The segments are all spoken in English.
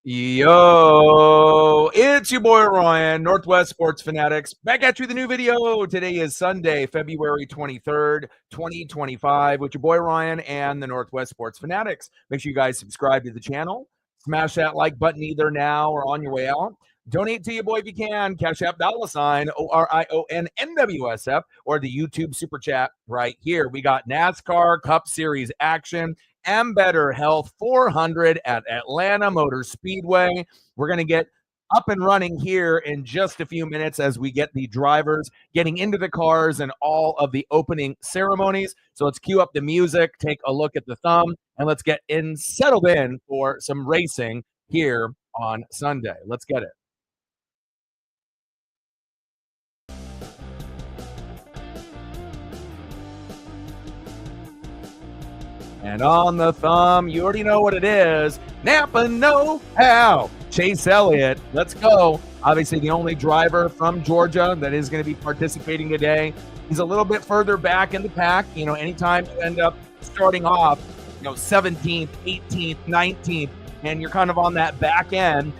Yo, it's your boy Ryan, Northwest Sports Fanatics, back at you with a new video. Today is Sunday, February 23rd, 2025, with your boy Ryan and the Northwest Sports Fanatics. Make sure you guys subscribe to the channel, smash that like button either now or on your way out. Donate to your boy if you can, Cash App $ ORION NWSF, or the YouTube Super Chat right here. We got NASCAR Cup Series action. Ambetter Health 400 at Atlanta Motor Speedway. We're going to get up and running here in just a few minutes as we get the drivers getting into the cars and all of the opening ceremonies. So let's cue up the music, take a look at the thumb, and let's get settled in for some racing here on Sunday. Let's get it. And on the thumb, you already know what it is. Napa know-how. Chase Elliott, let's go. Obviously, the only driver from Georgia that is going to be participating today. He's a little bit further back in the pack. You know, anytime you end up starting off, 17th, 18th, 19th, and you're kind of on that back end,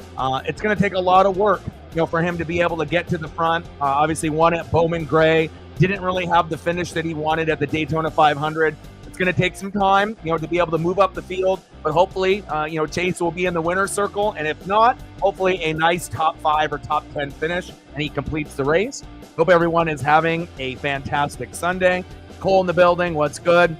it's going to take a lot of work, for him to be able to get to the front. Obviously, won at Bowman Gray. Didn't really have the finish that he wanted at the Daytona 500. It's going to take some time, to be able to move up the field, but hopefully, Chase will be in the winner's circle, and if not, hopefully a nice top 5 or top 10 finish, and he completes the race. Hope everyone is having a fantastic Sunday. Cole in the building, what's good?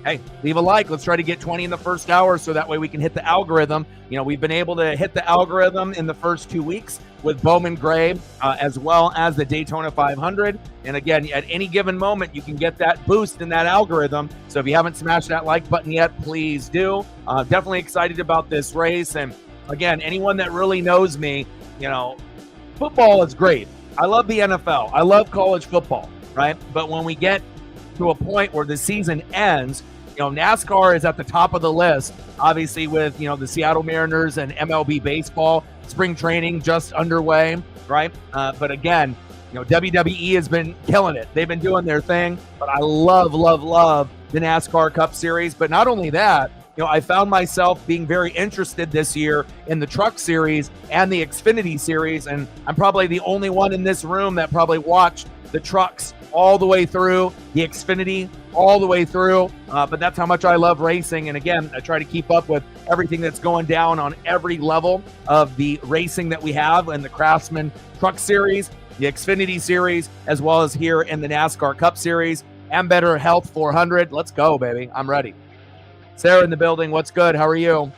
Hey, leave a like. Let's try to get 20 in the first hour so that way we can hit the algorithm. We've been able to hit the algorithm in the first 2 weeks with Bowman Gray, as well as the Daytona 500. And again, at any given moment, you can get that boost in that algorithm. So if you haven't smashed that like button yet, please do. Definitely excited about this race. And again, anyone that really knows me, football is great. I love the NFL. I love college football, right? But when we get to a point where the season ends, NASCAR is at the top of the list, obviously with, the Seattle Mariners and MLB baseball, spring training just underway, right? But again, WWE has been killing it. They've been doing their thing, but I love the NASCAR Cup Series. But not only that, I found myself being very interested this year in the Truck Series and the Xfinity Series, and I'm probably the only one in this room that probably watched the trucks all the way through, the Xfinity all the way through, but that's how much I love racing. And again, I try to keep up with everything that's going down on every level of the racing that we have in the Craftsman Truck Series, the Xfinity Series, as well as here in the NASCAR Cup Series. Ambetter Health 400, let's go, baby. I'm ready. Sarah in the building, what's good? How are you?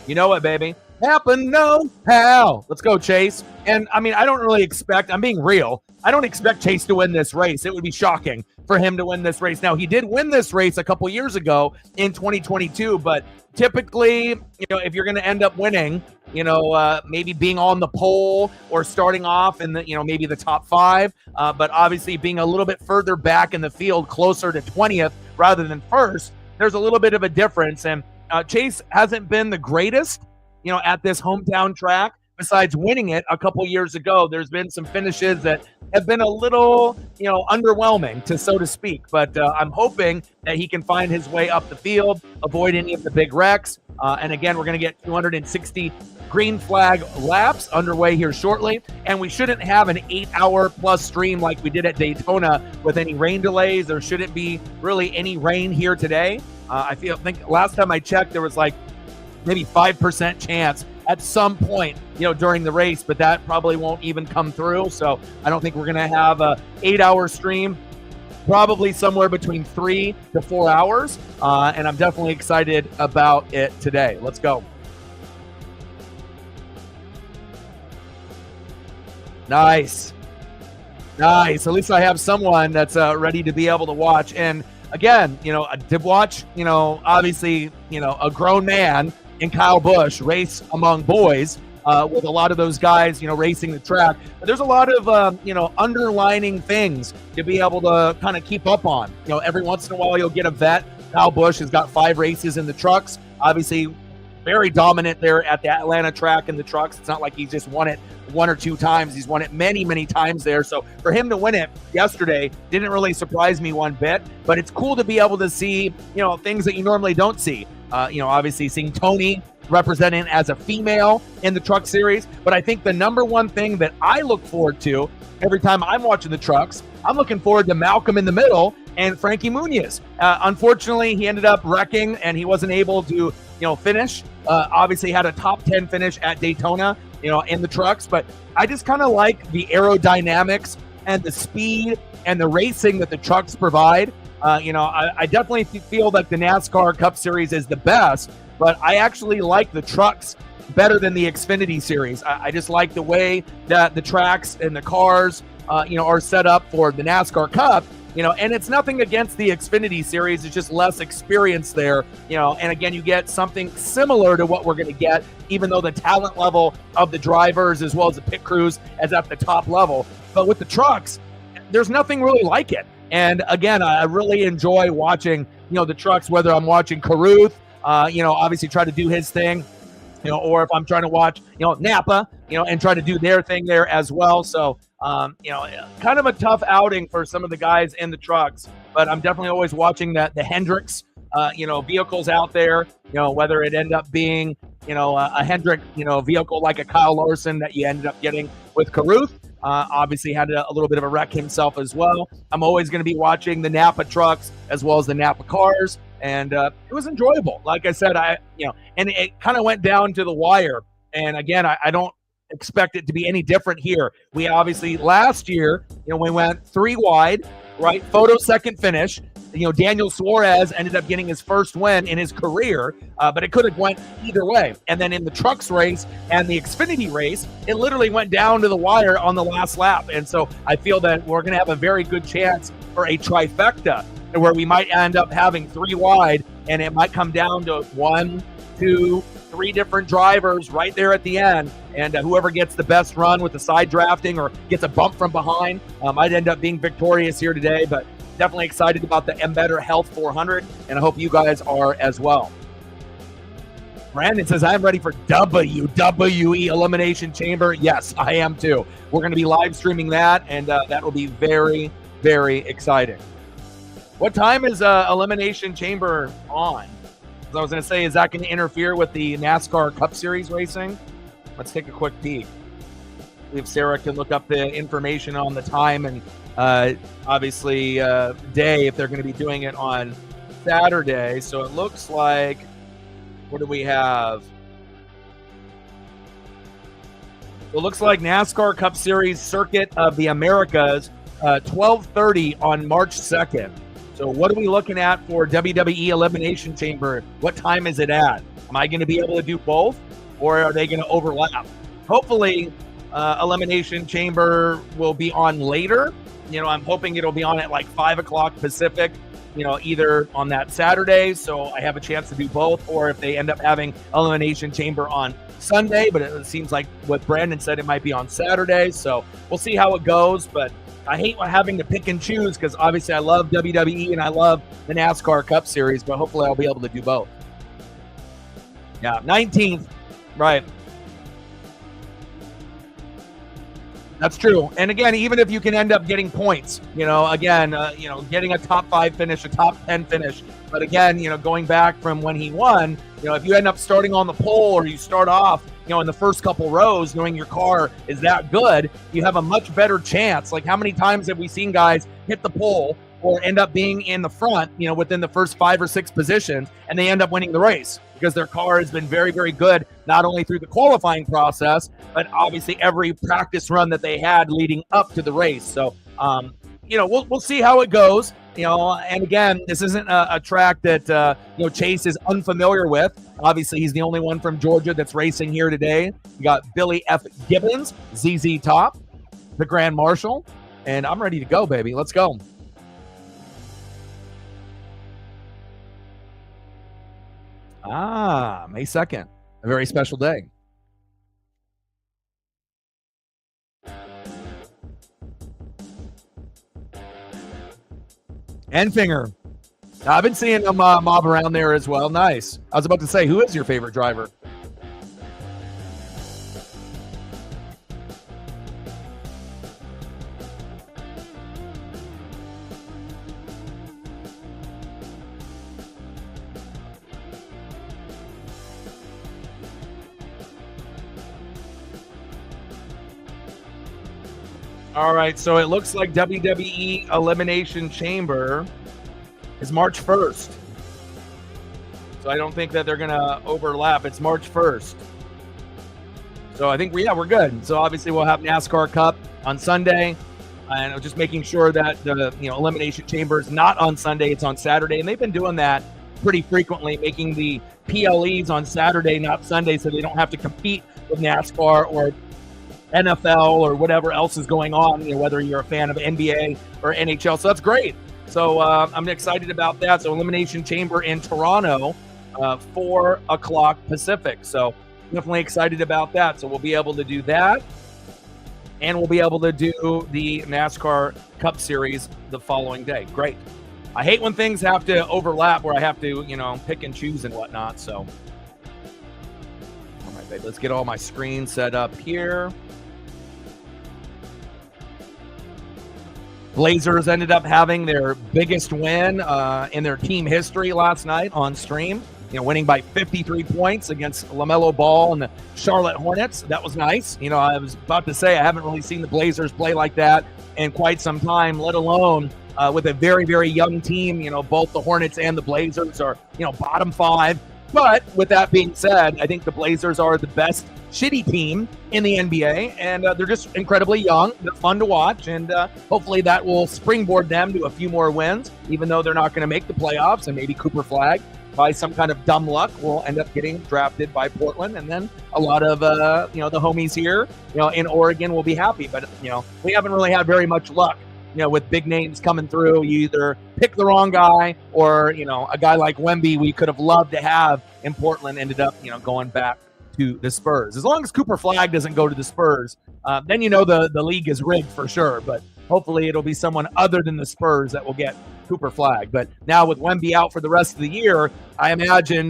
You know it, baby. Happen no how. Let's go, Chase. And I mean, I don't really expect, I'm being real, I don't expect Chase to win this race. It would be shocking for him to win this race. Now, he did win this race a couple years ago in 2022, but typically, if you're going to end up winning, maybe being on the pole or starting off in the, maybe the top 5, but obviously being a little bit further back in the field, closer to 20th rather than first, there's a little bit of a difference. And Chase hasn't been the greatest, at this hometown track. Besides winning it a couple years ago, there's been some finishes that have been a little, underwhelming, so to speak. But I'm hoping that he can find his way up the field, avoid any of the big wrecks. And again, we're going to get 260 green flag laps underway here shortly. And we shouldn't have an 8-hour plus stream like we did at Daytona with any rain delays. There shouldn't be really any rain here today. I think last time I checked, there was like maybe 5% chance at some point, during the race, but that probably won't even come through. So I don't think we're going to have a 8-hour stream, probably somewhere between 3 to 4 hours. And I'm definitely excited about it today. Let's go. Nice. At least I have someone that's ready to be able to watch. And again, to watch, obviously, a grown man in Kyle Busch race among boys, with a lot of those guys, racing the track. But there's a lot of, underlining things to be able to kind of keep up on. Every once in a while you'll get a vet. Kyle Busch has got 5 races in the trucks. Obviously, very dominant there at the Atlanta track in the trucks. It's not like he's just won it 1 or 2 times. He's won it many, many times there. So for him to win it yesterday didn't really surprise me one bit. But it's cool to be able to see, things that you normally don't see. Obviously seeing Tony representing as a female in the truck series. But I think the number one thing that I look forward to every time I'm watching the trucks, I'm looking forward to Malcolm in the Middle and Frankie Muniz. Unfortunately, he ended up wrecking and he wasn't able to, finish. Obviously had a top 10 finish at Daytona, in the trucks. But I just kind of like the aerodynamics and the speed and the racing that the trucks provide. I definitely feel that the NASCAR Cup Series is the best, but I actually like the trucks better than the Xfinity Series. I just like the way that the tracks and the cars, are set up for the NASCAR Cup. And it's nothing against the Xfinity Series. It's just less experience there, and again, you get something similar to what we're going to get, even though the talent level of the drivers as well as the pit crews is at the top level. But with the trucks, there's nothing really like it. And again, I really enjoy watching, the trucks, whether I'm watching Carruth, obviously try to do his thing, or if I'm trying to watch, Napa, and try to do their thing there as well. So, kind of a tough outing for some of the guys in the trucks, but I'm definitely always watching the Hendricks, vehicles out there, whether it end up being, a Hendrick, vehicle like a Kyle Larson that you ended up getting with Carruth. Obviously had a little bit of a wreck himself as well. I'm always going to be watching the Napa trucks as well as the Napa cars. And it was enjoyable. Like I said, and it kind of went down to the wire. And again, I don't expect it to be any different here. We obviously last year, we went 3 wide, right? Photo second finish. Daniel Suarez ended up getting his first win in his career, but it could have went either way. And then in the trucks race and the Xfinity race, it literally went down to the wire on the last lap. And so I feel that we're going to have a very good chance for a trifecta where we might end up having 3 wide, and it might come down to 1, 2, 3 different drivers right there at the end. And whoever gets the best run with the side drafting or gets a bump from behind might end up being victorious here today. But definitely excited about the Ambetter Health 400, and I hope you guys are as well. Brandon says, I'm ready for WWE Elimination Chamber. Yes, I am too. We're going to be live streaming that, and that will be very, very exciting. What time is Elimination Chamber on? I was going to say, is that going to interfere with the NASCAR Cup Series racing? Let's take a quick peek. See if Sarah can look up the information on the time and obviously day, if they're going to be doing it on Saturday. So it looks like, what do we have? It looks like NASCAR Cup Series Circuit of the Americas, 12:30 on March 2nd. So what are we looking at for WWE Elimination Chamber? What time is it at? Am I going to be able to do both, or are they going to overlap? Hopefully, Elimination Chamber will be on later. I'm hoping it'll be on at like 5 o'clock Pacific, either on that Saturday, so I have a chance to do both, or if they end up having Elimination Chamber on Sunday. But it seems like what Brandon said, it might be on Saturday, so we'll see how it goes. But I hate having to pick and choose, because obviously I love WWE and I love the NASCAR Cup Series, but hopefully I'll be able to do both. Yeah, 19th, right. That's true. And again, even if you can end up getting points, getting a top 5 finish, a top 10 finish. But again, going back from when he won, if you end up starting on the pole, or you start off, in the first couple rows, knowing your car is that good, you have a much better chance. Like, how many times have we seen guys hit the pole or end up being in the front, within the first 5 or 6 positions, and they end up winning the race because their car has been very, very good, not only through the qualifying process, but obviously every practice run that they had leading up to the race. So, we'll see how it goes. And again, this isn't a track that, Chase is unfamiliar with. Obviously, he's the only one from Georgia that's racing here today. You got Billy F. Gibbons, ZZ Top, the Grand Marshal, and I'm ready to go, baby. Let's go. May 2nd, a very special day. Enfinger. I've been seeing them mob around there as well. Nice. I was about to say, who is your favorite driver? All right, so it looks like WWE Elimination Chamber is March 1st. So I don't think that they're going to overlap. It's March 1st. So I think, we're good. So obviously we'll have NASCAR Cup on Sunday. And just making sure that the Elimination Chamber is not on Sunday, it's on Saturday. And they've been doing that pretty frequently, making the PLEs on Saturday, not Sunday, so they don't have to compete with NASCAR or NFL or whatever else is going on, whether you're a fan of NBA or NHL. So that's great. So I'm excited about that. So Elimination Chamber in Toronto, 4 o'clock Pacific. So definitely excited about that. So we'll be able to do that. And we'll be able to do the NASCAR Cup Series the following day. Great. I hate when things have to overlap where I have to, pick and choose and whatnot. So, all right, babe, let's get all my screens set up here. Blazers ended up having their biggest win in their team history last night on stream. Winning by 53 points against LaMelo Ball and the Charlotte Hornets. That was nice. I was about to say I haven't really seen the Blazers play like that in quite some time, let alone with a very, very young team. Both the Hornets and the Blazers are, bottom 5. But with that being said, I think the Blazers are the best shitty team in the NBA, and they're just incredibly young. They're fun to watch, and hopefully that will springboard them to a few more wins, even though they're not going to make the playoffs, and maybe Cooper Flag, by some kind of dumb luck, will end up getting drafted by Portland, and then a lot of the homies here in Oregon will be happy. But we haven't really had very much luck with big names coming through. You either pick the wrong guy, or a guy like Wemby we could have loved to have in Portland ended up going back to the Spurs. As long as Cooper Flag doesn't go to the Spurs, then the league is rigged for sure. But hopefully it'll be someone other than the Spurs that will get Cooper Flag. But now with Wemby out for the rest of the year, I imagine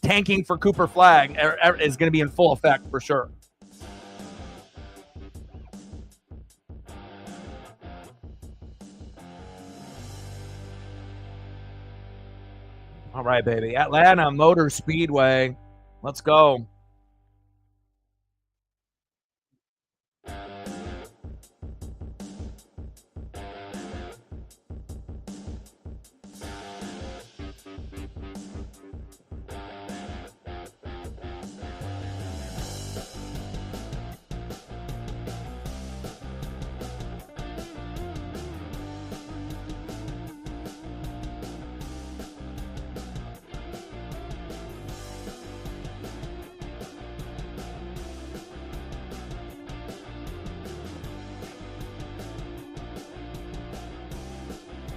tanking for Cooper Flag is going to be in full effect for sure. All right, baby. Atlanta Motor Speedway. Let's go.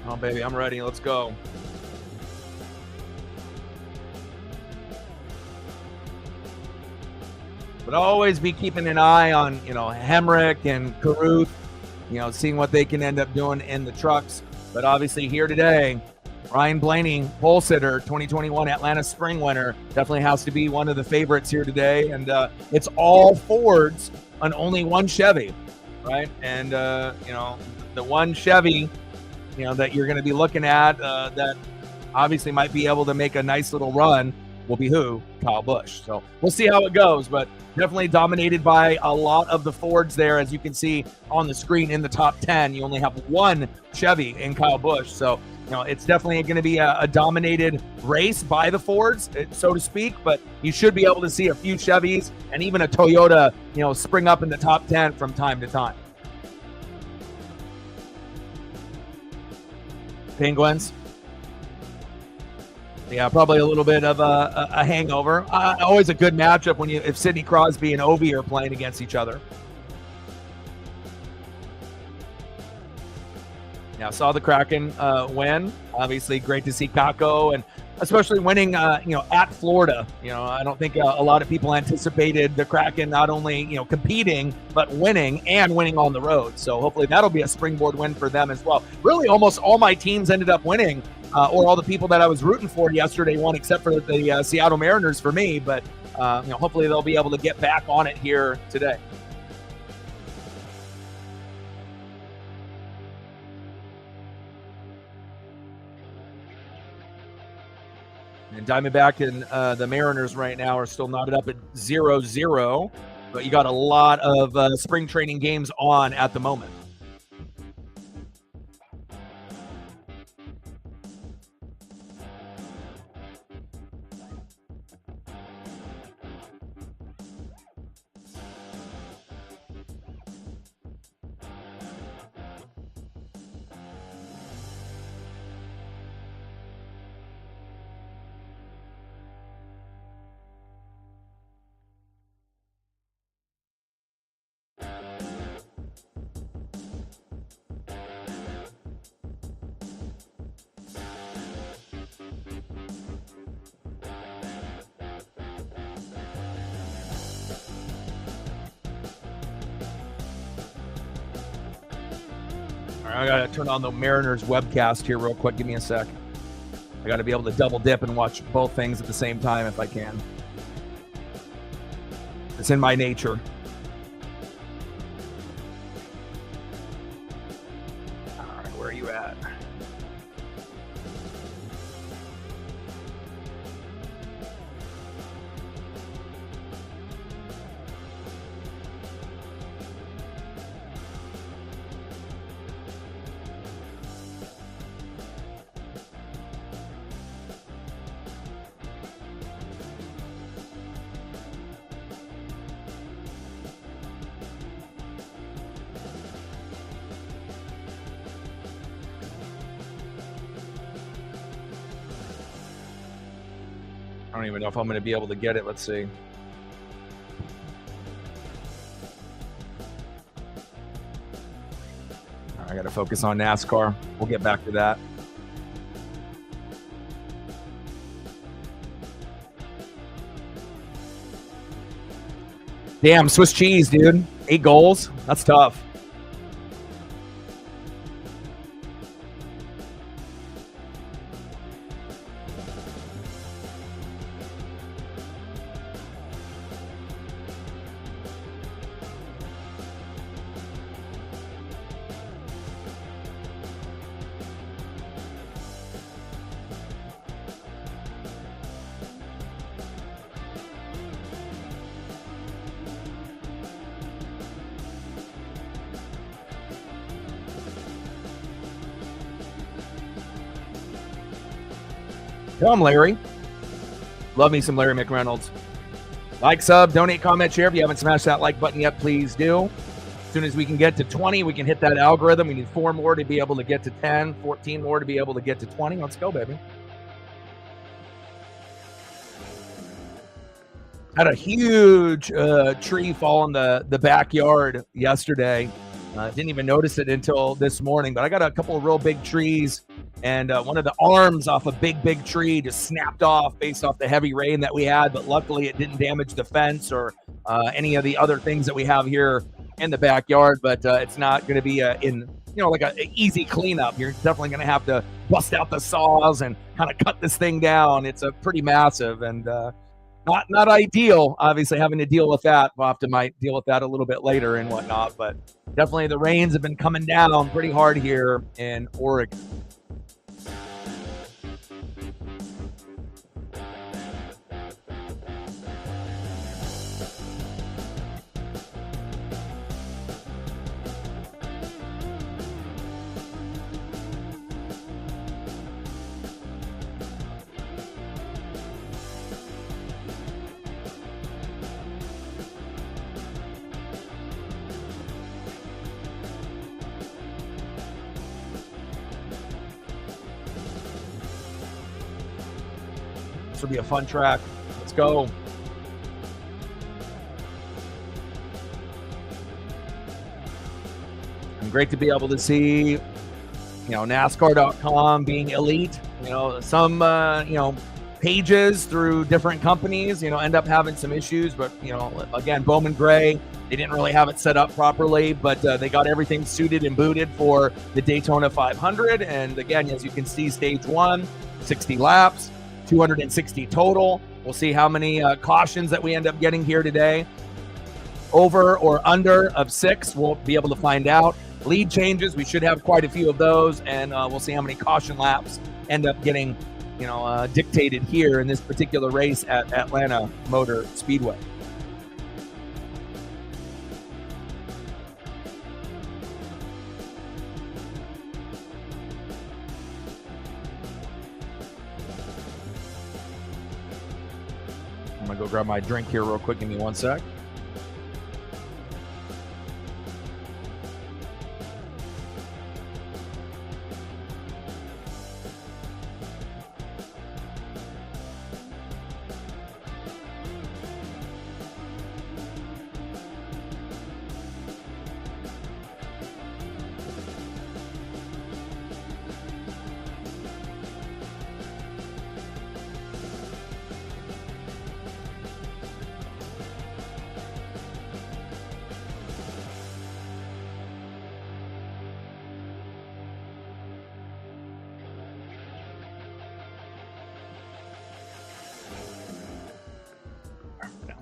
Oh, baby, I'm ready. Let's go. But always be keeping an eye on, Hemrick and Caruth, seeing what they can end up doing in the trucks. But obviously here today, Ryan Blaney, pole sitter, 2021 Atlanta Spring winner, definitely has to be one of the favorites here today. And it's all Fords on only one Chevy, right? And, the one Chevy that you're going to be looking at that obviously might be able to make a nice little run will be who? Kyle Busch. So we'll see how it goes, but definitely dominated by a lot of the Fords there. As you can see on the screen in the top 10, you only have one Chevy in Kyle Busch. So, it's definitely going to be a dominated race by the Fords, so to speak, but you should be able to see a few Chevys and even a Toyota, spring up in the top 10 from time to time. Penguins. Yeah, probably a little bit of a hangover. Always a good matchup if Sidney Crosby and Ovi are playing against each other. Yeah, saw the Kraken win. Obviously, great to see Kako, and especially winning, at Florida. I don't think a lot of people anticipated the Kraken not only, competing, but winning on the road. So hopefully that'll be a springboard win for them as well. Really, almost all my teams ended up winning, or all the people that I was rooting for yesterday won, except for the Seattle Mariners for me. But, hopefully they'll be able to get back on it here today. And Diamondback and the Mariners right now are still knotted up at 0-0. But you got a lot of spring training games on at the moment. I gotta turn on the Mariners webcast here real quick. Give me a sec. I gotta be able to double dip and watch both things at the same time if I can. It's in my nature. All right, where are you at? I don't even know if I'm going to be able to get it. Let's see. I got to focus on NASCAR. We'll get back to that. Damn, Swiss cheese, dude. 8 goals. That's tough. Come, Larry. Love me some Larry McReynolds. Like, sub, donate, comment, share. If you haven't smashed that like button yet, please do. As soon as we can get to 20, we can hit that algorithm. We need 4 more to be able to get to 10, 14 more to be able to get to 20. Let's go, baby. Had a huge tree fall in the backyard yesterday. Didn't even notice it until this morning, but I got a couple of real big trees, and one of the arms off a big tree just snapped off based off the heavy rain that we had, but luckily it didn't damage the fence or any of the other things that we have here in the backyard. But it's not going to be like an easy cleanup. You're definitely going to have to bust out the saws and kind of cut this thing down. It's a pretty massive and not ideal, obviously, having to deal with that. We'll have to might deal with that a little bit later and whatnot, but definitely the rains have been coming down pretty hard here in Oregon. This will be a fun track. Let's go. And great to be able to see, NASCAR.com being elite. Some, pages through different companies, end up having some issues. But, again, Bowman Gray, they didn't really have it set up properly, but they got everything suited and booted for the Daytona 500. And again, as you can see, stage 1, 60 laps. 260 total. We'll see how many cautions that we end up getting here today. Over or under of 6, we'll be able to find out. Lead changes, we should have quite a few of those, and we'll see how many caution laps end up getting, dictated here in this particular race at Atlanta Motor Speedway. I'm going to go grab my drink here real quick. Give me 1 sec.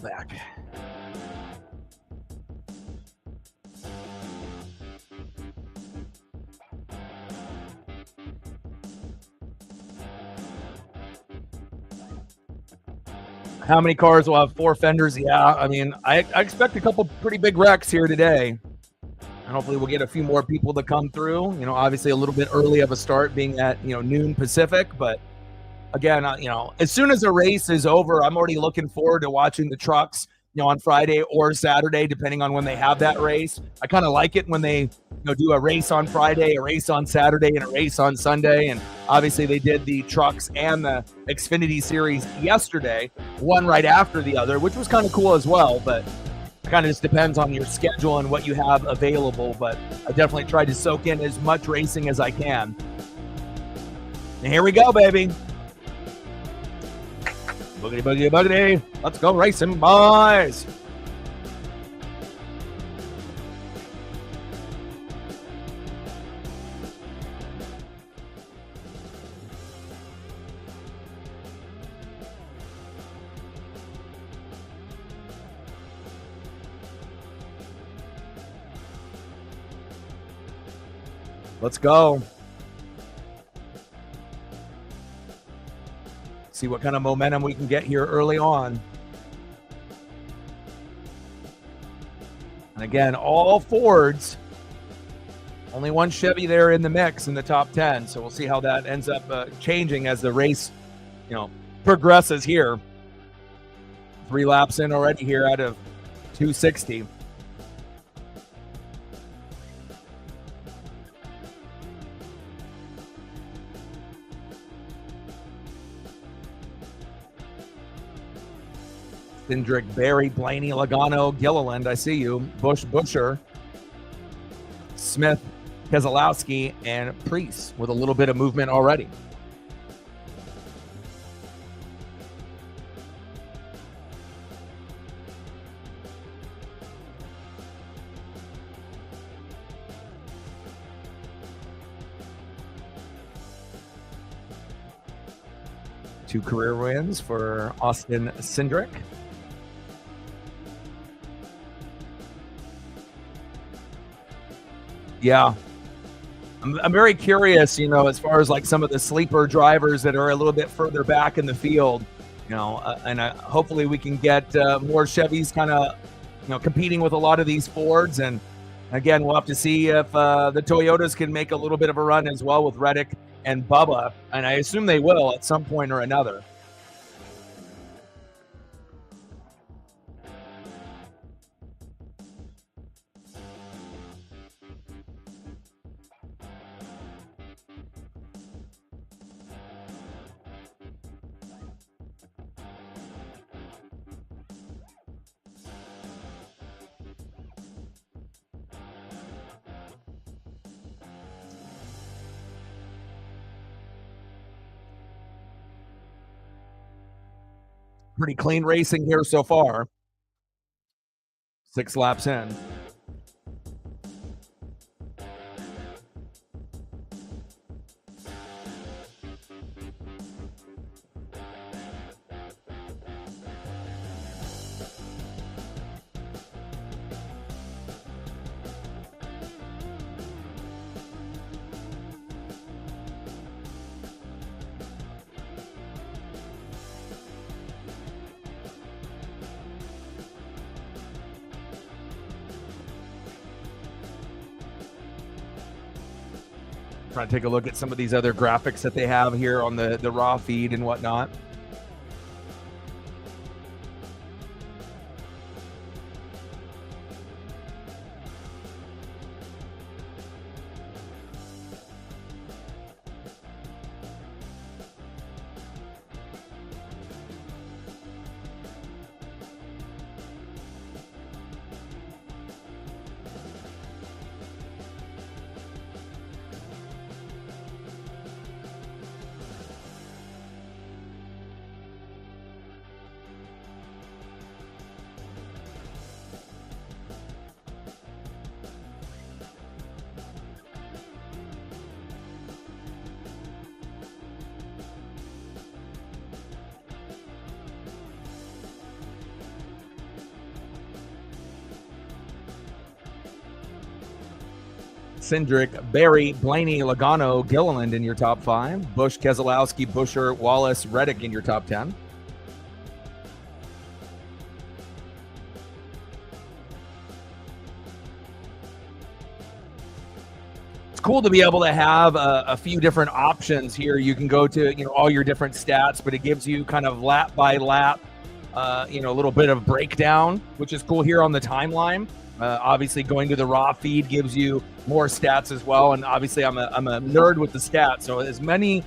Back. How many cars will have 4 fenders? Yeah, I mean, I expect a couple pretty big wrecks here today. And hopefully we'll get a few more people to come through. You know, obviously a little bit early of a start being at, noon Pacific, but again, as soon as the race is over, I'm already looking forward to watching the trucks, on Friday or Saturday, depending on when they have that race. I kind of like it when they, do a race on Friday, a race on Saturday, and a race on Sunday. And obviously they did the trucks and the Xfinity series yesterday, one right after the other, which was kind of cool as well. But it kind of just depends on your schedule and what you have available. But I definitely tried to soak in as much racing as I can. And here we go, baby. Boogity, boogity, boogity. Let's go racing, boys. Let's go. See what kind of momentum we can get here early on. And again, all Fords. Only one Chevy there in the mix in the top 10. So we'll see how that ends up changing as the race, progresses here. 3 laps in already here out of 260. Cindric, Barry, Blaney, Logano, Gilliland, I see you. Busher, Smith, Keselowski, and Priest with a little bit of movement already. Two career wins for Austin Cindric. Yeah, I'm very curious, as far as like some of the sleeper drivers that are a little bit further back in the field, and hopefully we can get more Chevys kind of, competing with a lot of these Fords. And again, we'll have to see if the Toyotas can make a little bit of a run as well with Reddick and Bubba, and I assume they will at some point or another. Pretty clean racing here so far. 6 laps in. Trying to take a look at some of these other graphics that they have here on the raw feed and whatnot. Cindric, Barry, Blaney, Logano, Gilliland in your top 5. Busch, Keselowski, Buescher, Wallace, Reddick in your top 10. It's cool to be able to have a few different options here. You can go to all your different stats, but it gives you kind of lap by lap, a little bit of breakdown, which is cool here on the timeline. Obviously, going to the raw feed gives you more stats as well, and obviously, I'm a nerd with the stats. So as many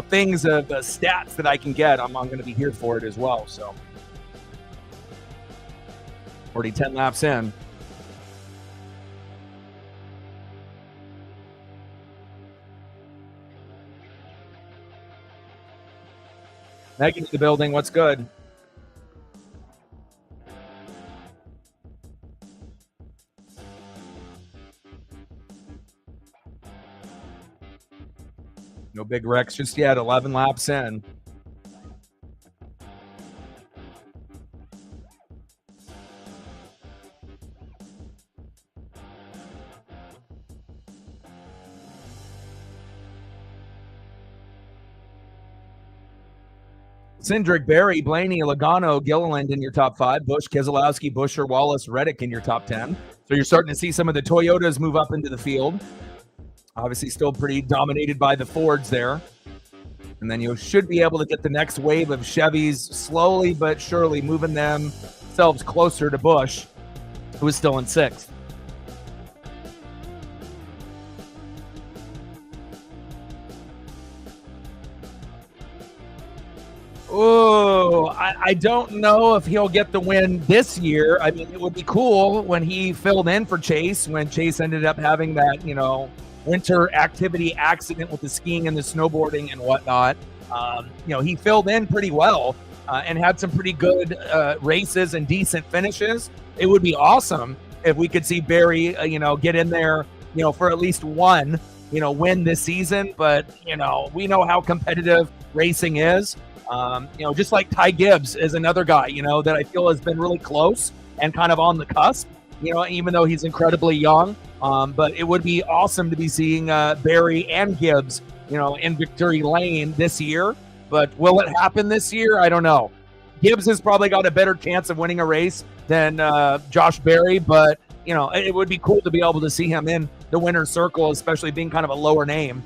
things of stats that I can get, I'm going to be here for it as well. So already 10 laps in. Megan in the building. What's good? No big wrecks just yet. 11 laps in. Cindric, Barry, Blaney, Logano, Gilliland in your top 5. Busch, Keselowski, Buescher, Wallace, Reddick in your top 10. So you're starting to see some of the Toyotas move up into the field. Obviously still pretty dominated by the Fords there. And then you should be able to get the next wave of Chevys slowly but surely moving themselves closer to Busch, who is still in 6th. Oh, I don't know if he'll get the win this year. I mean, it would be cool when he filled in for Chase, when Chase ended up having that, winter activity accident with the skiing and the snowboarding and whatnot. He filled in pretty well and had some pretty good races and decent finishes. It would be awesome if we could see Barry, get in there, for at least one, win this season. But, we know how competitive racing is. Just like Ty Gibbs is another guy, that I feel has been really close and kind of on the cusp, even though he's incredibly young. But it would be awesome to be seeing Barry and Gibbs, in victory lane this year. But will it happen this year? I don't know. Gibbs has probably got a better chance of winning a race than Josh Berry, but, it would be cool to be able to see him in the winner's circle, especially being kind of a lower name.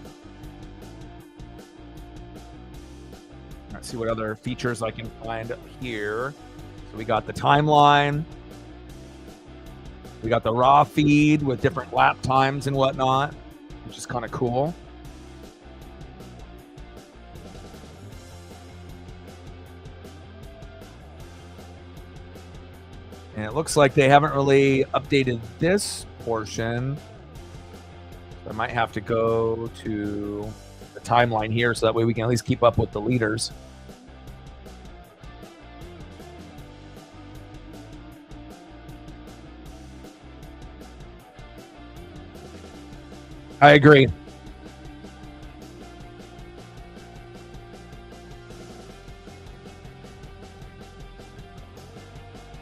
Let's see what other features I can find here. So we got the timeline. We got the raw feed with different lap times and whatnot, which is kind of cool. And it looks like they haven't really updated this portion. So I might have to go to the timeline here so that way we can at least keep up with the leaders. I agree.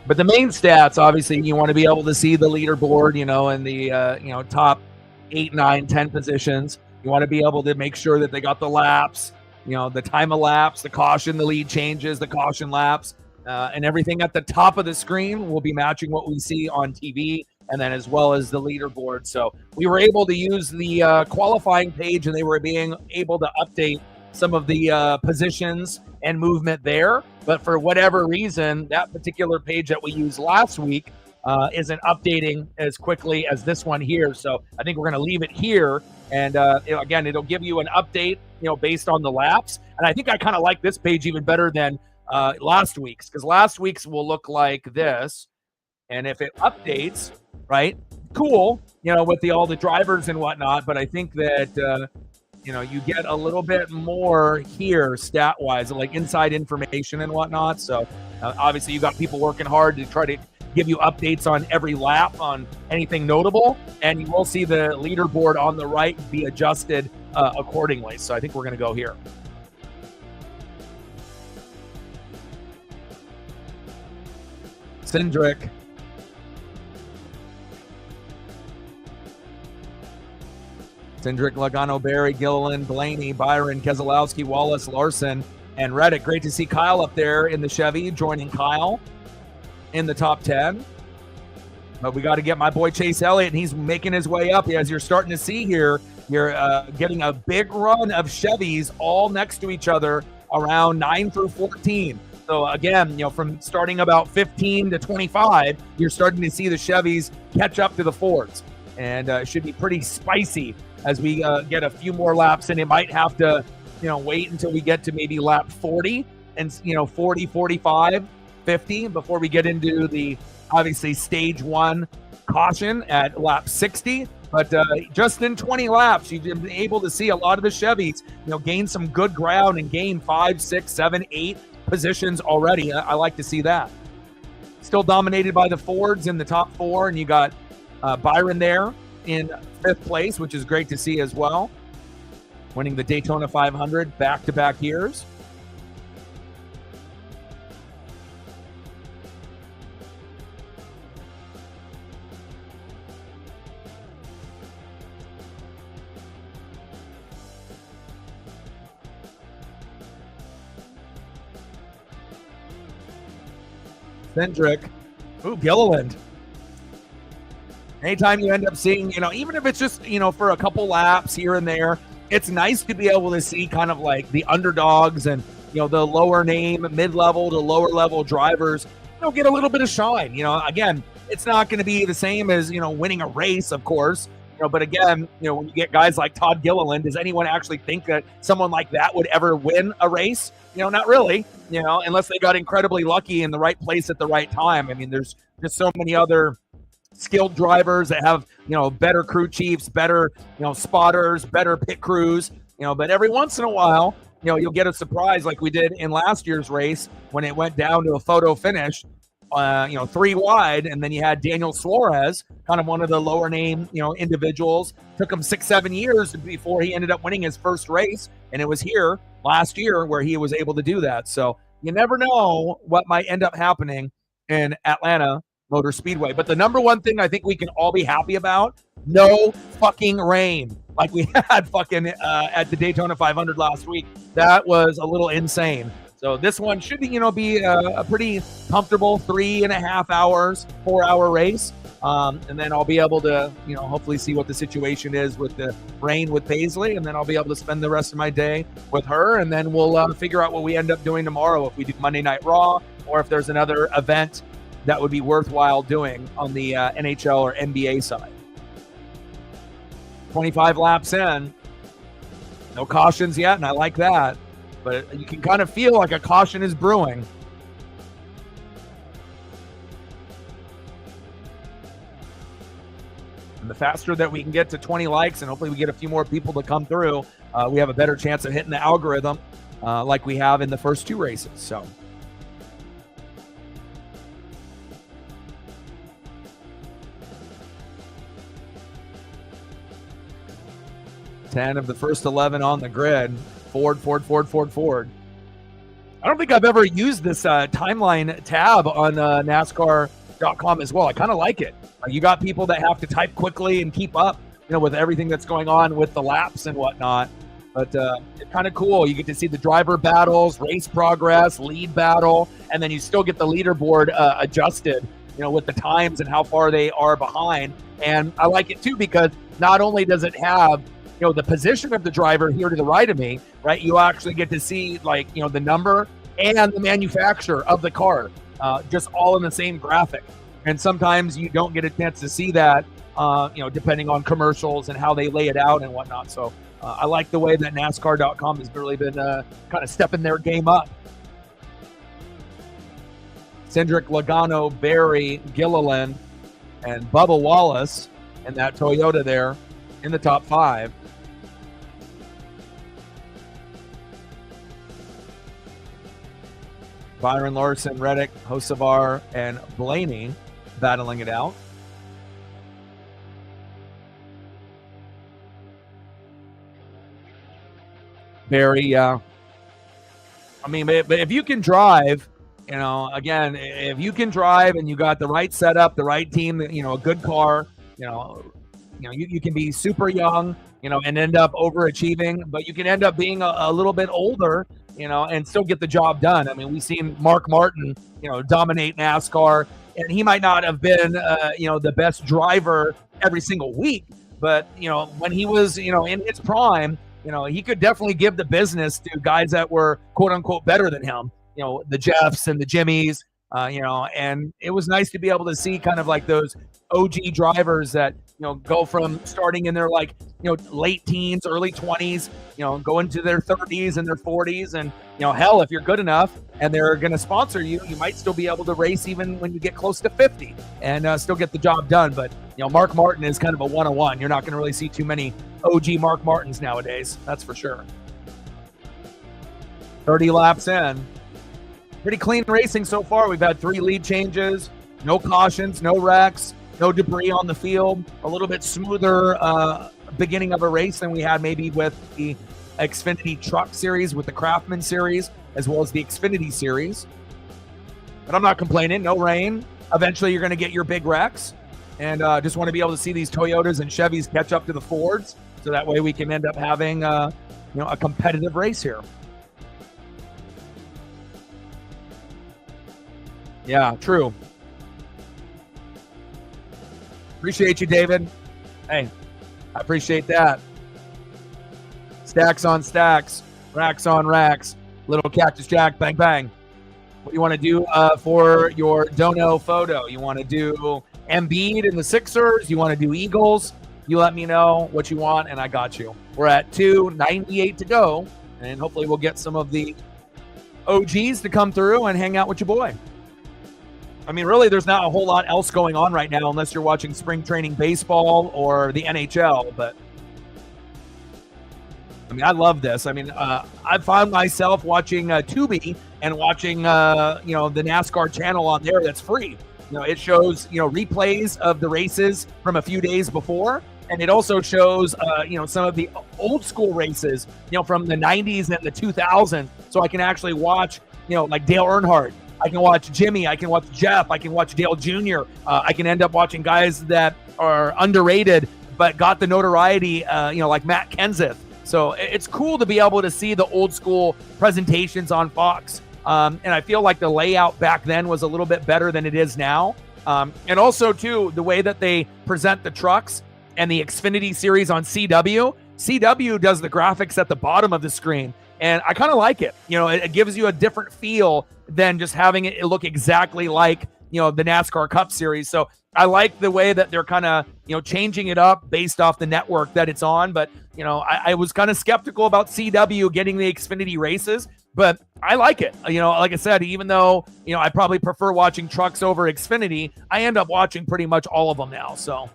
But the main stats, obviously, you want to be able to see the leaderboard, in the top 8, 9, 10 positions. You want to be able to make sure that they got the laps, the time of laps, the caution, the lead changes, the caution laps, and everything at the top of the screen will be matching what we see on TV, and then as well as the leaderboard. So we were able to use the qualifying page, and they were being able to update some of the positions and movement there. But for whatever reason, that particular page that we used last week isn't updating as quickly as this one here. So I think we're going to leave it here. And again, it'll give you an update, based on the laps. And I think I kind of like this page even better than last week's, because last week's will look like this. And if it updates, right, cool, with all the drivers and whatnot. But I think that, you get a little bit more here stat-wise, like inside information and whatnot. So obviously you got people working hard to try to give you updates on every lap on anything notable. And you will see the leaderboard on the right be adjusted accordingly. So I think we're going to go here. Cindric. Cindric, Logano, Barry, Gilliland, Blaney, Byron, Keselowski, Wallace, Larson, and Reddick. Great to see Kyle up there in the Chevy, joining Kyle in the top 10. But we got to get my boy Chase Elliott, and he's making his way up. As you're starting to see here, you're getting a big run of Chevys all next to each other around 9 through 14. So again, from starting about 15 to 25, you're starting to see the Chevys catch up to the Fords. And it should be pretty spicy as we get a few more laps, and it might have to, wait until we get to maybe lap 40 and, 40, 45, 50 before we get into the, obviously, stage 1 caution at lap 60. But just in 20 laps, you've been able to see a lot of the Chevys, gain some good ground and gain 5, 6, 7, 8 positions already. I like to see that. Still dominated by the Fords in the top 4, and you got Byron there in 5th place, which is great to see as well. Winning the Daytona 500 back-to-back years. Cindric. Ooh, Gilliland. Anytime you end up seeing, even if it's just, for a couple laps here and there, it's nice to be able to see kind of like the underdogs and, the lower name, mid-level to lower level drivers, get a little bit of shine. Again, it's not going to be the same as, winning a race, of course, but again, when you get guys like Todd Gilliland, does anyone actually think that someone like that would ever win a race? Not really, unless they got incredibly lucky in the right place at the right time. I mean, there's just so many other skilled drivers that have, better crew chiefs, better, spotters, better pit crews, but every once in a while, you'll get a surprise like we did in last year's race when it went down to a photo finish, 3 wide. And then you had Daniel Suarez, kind of one of the lower name, individuals. Took him 6-7 years before he ended up winning his first race. And it was here last year where he was able to do that. So you never know what might end up happening in Atlanta Motor Speedway. But the number one thing I think we can all be happy about, no fucking rain like we had fucking at the Daytona 500 last week. That was a little insane. So this one should be, be a pretty comfortable 3.5 hours, 4-hour race. And then I'll be able to, hopefully see what the situation is with the rain with Paisley. And then I'll be able to spend the rest of my day with her. And then we'll figure out what we end up doing tomorrow, if we do Monday Night Raw or if there's another event that would be worthwhile doing on the NHL or NBA side. 25 laps in. No cautions yet, and I like that. But you can kind of feel like a caution is brewing. And the faster that we can get to 20 likes, and hopefully we get a few more people to come through, we have a better chance of hitting the algorithm like we have in the first 2 races. So. Ten of the first 11 on the grid. Ford. I don't think I've ever used this timeline tab on NASCAR.com as well. I kind of like it. You got people that have to type quickly and keep up, with everything that's going on with the laps and whatnot. But it's kind of cool. You get to see the driver battles, race progress, lead battle, and then you still get the leaderboard adjusted, with the times and how far they are behind. And I like it too because not only does it have the position of the driver here to the right of me, right? You actually get to see the number and the manufacturer of the car, just all in the same graphic. And sometimes you don't get a chance to see that, depending on commercials and how they lay it out and whatnot. So I like the way that NASCAR.com has really been kind of stepping their game up. Cindric, Logano, Barry, Gilliland, and Bubba Wallace in that Toyota there in the top 5. Byron, Larson, Reddick, Hocevar, and Blaney battling it out. Barry, I mean, but if you can drive, again, if you can drive and you got the right setup, the right team, a good car, you can be super young, and end up overachieving, but you can end up being a little bit older, and still get the job done. I mean, we've seen Mark Martin, dominate NASCAR, and he might not have been, the best driver every single week, but, when he was, in his prime, he could definitely give the business to guys that were quote unquote better than him, the Jeffs and the Jimmies, and it was nice to be able to see kind of like those OG drivers that, go from starting in their late teens, early 20s, go into their 30s and their 40s. And, hell, if you're good enough and they're going to sponsor you, you might still be able to race even when you get close to 50 and still get the job done. But, Mark Martin is kind of a one-on-one. You're not going to really see too many OG Mark Martins nowadays. That's for sure. 30 laps in. Pretty clean racing so far. We've had 3 lead changes, no cautions, no wrecks, no debris on the field, a little bit smoother beginning of a race than we had maybe with the Xfinity Truck Series, with the Craftsman Series, as well as the Xfinity Series. But I'm not complaining. No rain. Eventually, you're going to get your big wrecks. And just want to be able to see these Toyotas and Chevys catch up to the Fords, so that way we can end up having a competitive race here. Yeah, true. Appreciate you, David. Hey, I appreciate that. Stacks on stacks, racks on racks. Little Cactus Jack, bang, bang. What do you want to do for your dono photo? You want to do Embiid and the Sixers? You want to do Eagles? You let me know what you want, and I got you. We're at 2:98 to go, and hopefully we'll get some of the OGs to come through and hang out with your boy. I mean, really, there's not a whole lot else going on right now unless you're watching spring training baseball or the NHL. But, I mean, I love this. I mean, I found myself watching Tubi and watching, the NASCAR channel on there that's free. It shows, replays of the races from a few days before. And it also shows, some of the old school races, from the 90s and the 2000s. So I can actually watch, like Dale Earnhardt. I can watch Jimmy. I can watch Jeff. I can watch Dale Jr. I can end up watching guys that are underrated but got the notoriety, like Matt Kenseth. So it's cool to be able to see the old school presentations on Fox. And I feel like the layout back then was a little bit better than it is now. And also, too, the way that they present the trucks and the Xfinity series on CW. CW does the graphics at the bottom of the screen. And I kind of like it. It gives you a different feel than just having it look exactly like, the NASCAR Cup Series. So I like the way that they're kind of, changing it up based off the network that it's on. But, I was kind of skeptical about CW getting the Xfinity races, but I like it. Like I said, even though, I probably prefer watching trucks over Xfinity, I end up watching pretty much all of them now. So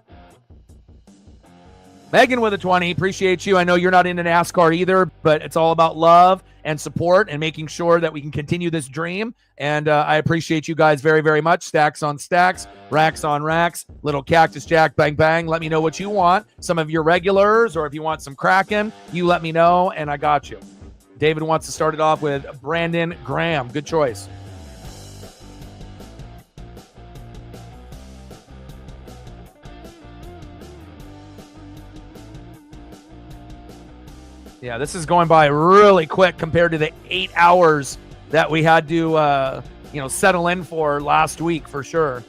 Megan with a 20, appreciate you. I know you're not into NASCAR either, but it's all about love and support and making sure that we can continue this dream. And I appreciate you guys very, very much. Stacks on stacks, racks on racks, little Cactus Jack, bang, bang. Let me know what you want. Some of your regulars, or if you want some Kraken, you let me know, and I got you. David wants to start it off with Brandon Graham. Good choice. Yeah, this is going by really quick compared to the 8 hours that we had to, settle in for last week, for sure.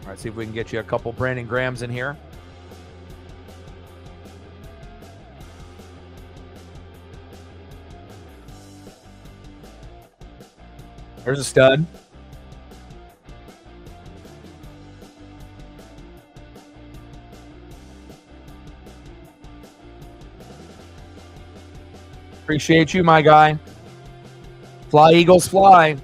All right, see if we can get you a couple Brandon Grahams in here. There's a stud. Appreciate you, my guy. Fly, Eagles, fly.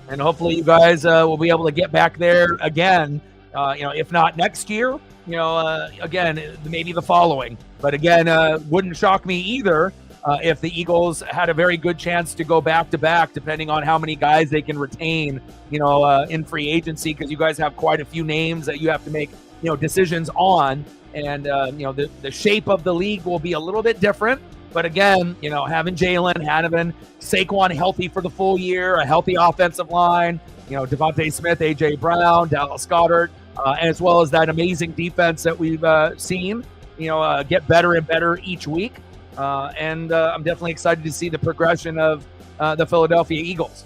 And hopefully you guys will be able to get back there again. If not next year, again, maybe the following. But again, wouldn't shock me either if the Eagles had a very good chance to go back-to-back, depending on how many guys they can retain, in free agency, because you guys have quite a few names that you have to make, decisions on. And, the shape of the league will be a little bit different. But again, having Jalen, having Saquon healthy for the full year, a healthy offensive line, Devontae Smith, A.J. Brown, Dallas Goedert, as well as that amazing defense that we've seen, get better and better each week. And I'm definitely excited to see the progression of the Philadelphia Eagles.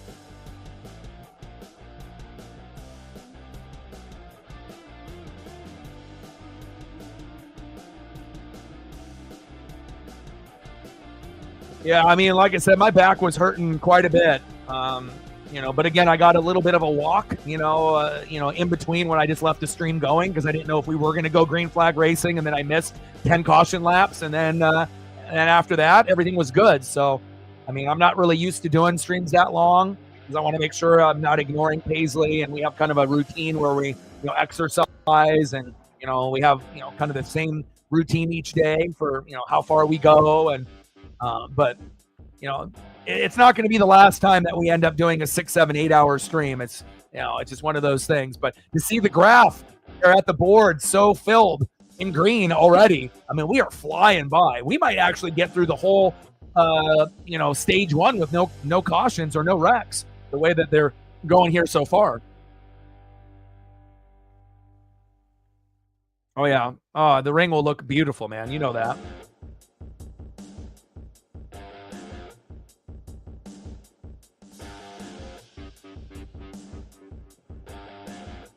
Yeah, I mean, like I said, my back was hurting quite a bit. But again, I got a little bit of a walk, in between when I just left the stream going because I didn't know if we were going to go green flag racing, and then I missed 10 caution laps, and then after that, everything was good. So, I mean, I'm not really used to doing streams that long because I want to make sure I'm not ignoring Paisley, and we have kind of a routine where we, exercise, and we have kind of the same routine each day for how far we go, and but it's not going to be the last time that we end up doing a 6, 7, 8 hour stream. It's it's just one of those things. But to see the graph there at the board so filled in green already, I mean, we are flying by. We might actually get through the whole stage 1 with no cautions or no wrecks, the way that they're going here so far. Oh yeah. The ring will look beautiful, man. You know that.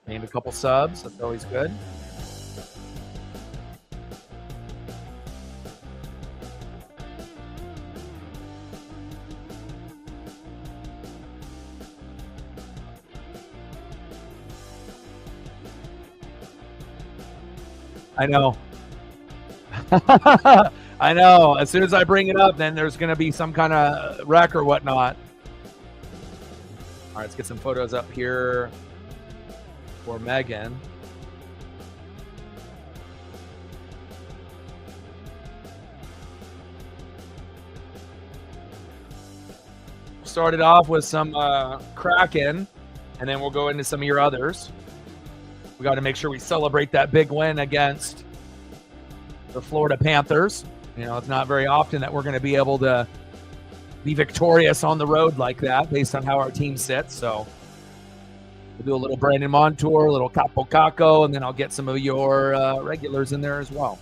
Named a couple subs. That's always good. I know. I know. As soon as I bring it up, then there's going to be some kind of wreck or whatnot. All right, let's get some photos up here for Megan. Started off with some Kraken, and then we'll go into some of your others. We got to make sure we celebrate that big win against the Florida Panthers. It's not very often that we're going to be able to be victorious on the road like that based on how our team sits. So we'll do a little Brandon Montour, a little Capo Caco, and then I'll get some of your regulars in there as well.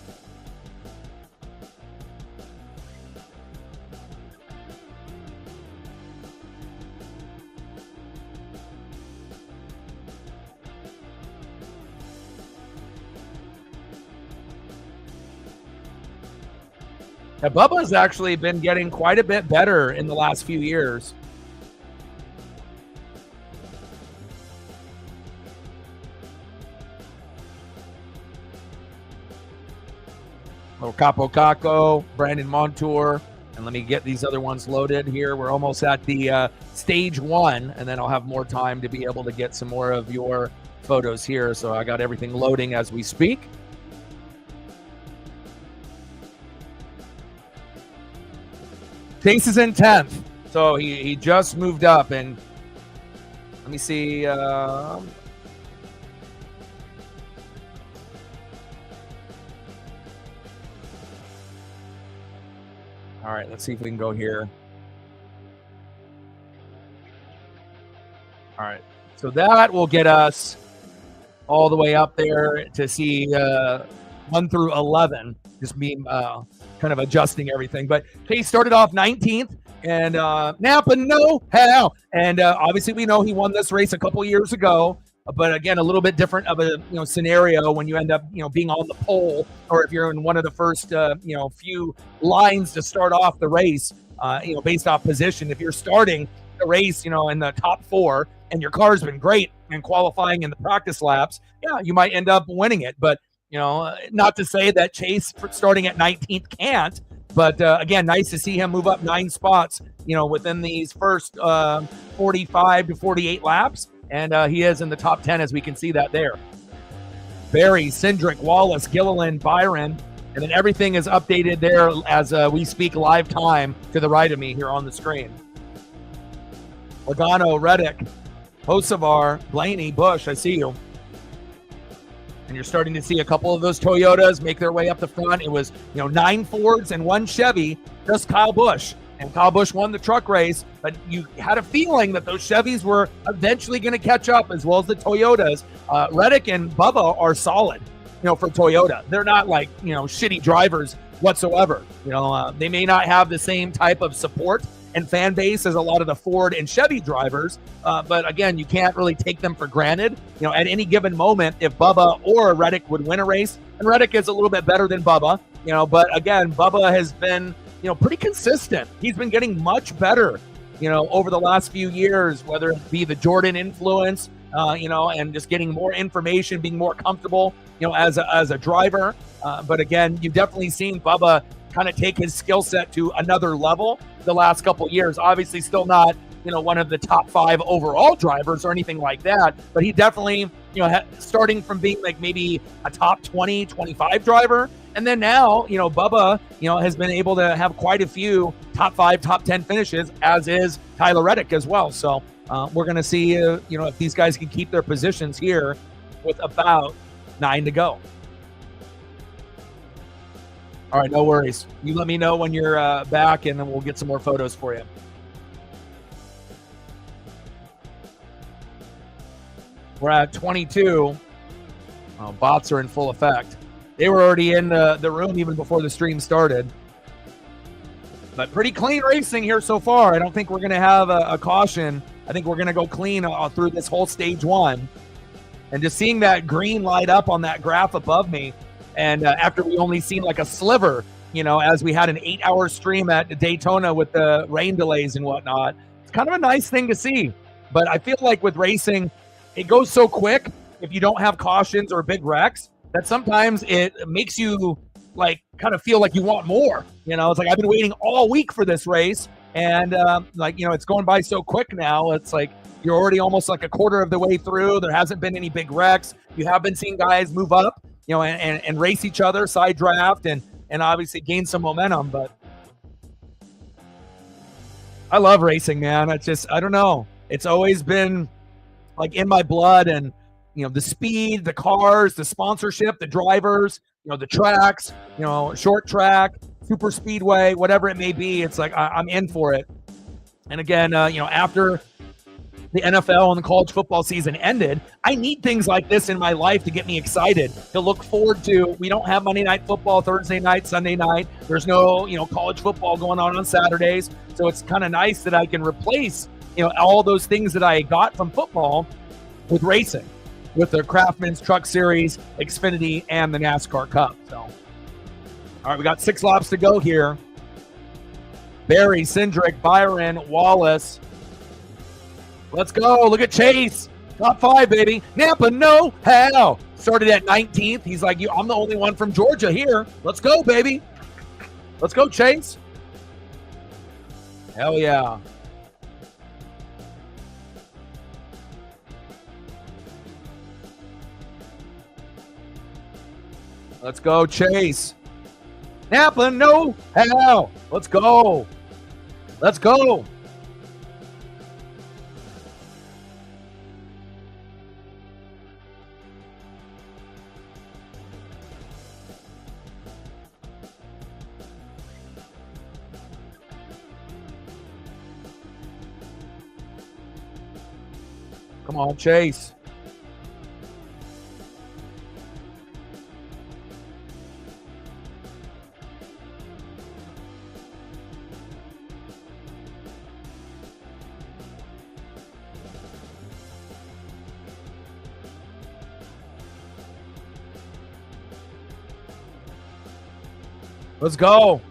Now, Bubba's actually been getting quite a bit better in the last few years. Little Capo Caco, Brandon Montour, and let me get these other ones loaded here. We're almost at the stage 1, and then I'll have more time to be able to get some more of your photos here. So I got everything loading as we speak. Chase is in 10th, so he just moved up, and let me see. All right, let's see if we can go here. All right, so that will get us all the way up there to see 1 through 11. Just me kind of adjusting everything. But Chase started off 19th, and Napa know-how. And obviously we know he won this race a couple years ago. But again, a little bit different of a scenario when you end up being on the pole, or if you're in one of the first few lines to start off the race, based off position. If you're starting the race, in the top 4, and your car's been great and qualifying in the practice laps, yeah, you might end up winning it. But not to say that Chase starting at 19th can't, but again, nice to see him move up 9 spots, within these first 45 to 48 laps. And he is in the top 10, as we can see that there. Barry, Cindric, Wallace, Gilliland, Byron, and then everything is updated there as we speak live time to the right of me here on the screen. Logano, Reddick, Hocevar, Blaney, Bush, I see you. And you're starting to see a couple of those Toyotas make their way up the front. It was, 9 Fords and 1 Chevy, just Kyle Busch. And Kyle Busch won the truck race, but you had a feeling that those Chevys were eventually going to catch up, as well as the Toyotas. Reddick and Bubba are solid, for Toyota. They're not like, shitty drivers whatsoever. They may not have the same type of support and fan base as a lot of the Ford and Chevy drivers. But again, you can't really take them for granted. At any given moment, if Bubba or Reddick would win a race, and Reddick is a little bit better than Bubba, but again, Bubba has been, pretty consistent. He's been getting much better, over the last few years, whether it be the Jordan influence, and just getting more information, being more comfortable, as a driver. But again, you've definitely seen Bubba kind of take his skill set to another level the last couple years. Obviously still not, one of the top 5 overall drivers or anything like that, but he definitely, starting from being like maybe a top 20, 25 driver. And then now, Bubba, has been able to have quite a few top 5, top 10 finishes, as is Tyler Reddick as well. So we're going to see, if these guys can keep their positions here with about 9 to go. All right, no worries. You let me know when you're back, and then we'll get some more photos for you. We're at 22. Bots are in full effect. They were already in the room even before the stream started. But pretty clean racing here so far. I don't think we're going to have a caution. I think we're going to go clean through this whole stage 1. And just seeing that green light up on that graph above me, and after we only seen like a sliver, as we had an 8-hour stream at Daytona with the rain delays and whatnot, it's kind of a nice thing to see. But I feel like with racing, it goes so quick if you don't have cautions or big wrecks that sometimes it makes you like kind of feel like you want more. It's like I've been waiting all week for this race, and it's going by so quick now. It's like you're already almost like a quarter of the way through. There hasn't been any big wrecks. You have been seeing guys move up, and race each other, side draft, and obviously gain some momentum. But I love racing, man. It's just, I don't know. It's always been like in my blood, and the speed, the cars, the sponsorship, the drivers, the tracks, short track, super speedway, whatever it may be. It's like I'm in for it. And again, after the NFL and the college football season ended, I need things like this in my life to get me excited, to look forward to. We don't have Monday Night Football Thursday night, Sunday night. There's no, college football going on Saturdays. So it's kind of nice that I can replace, all those things that I got from football with racing, with the Craftsman's Truck Series, Xfinity, and the NASCAR Cup. So, all right, we got 6 laps to go here. Barry, Cindric, Byron, Wallace. Let's go. Look at Chase. Top 5, baby. Napa, no how. Started at 19th. He's like, I'm the only one from Georgia here. Let's go, baby. Let's go, Chase. Hell yeah. Let's go, Chase. Napa, no how. Let's go. Let's go. Come on, Chase. Let's go.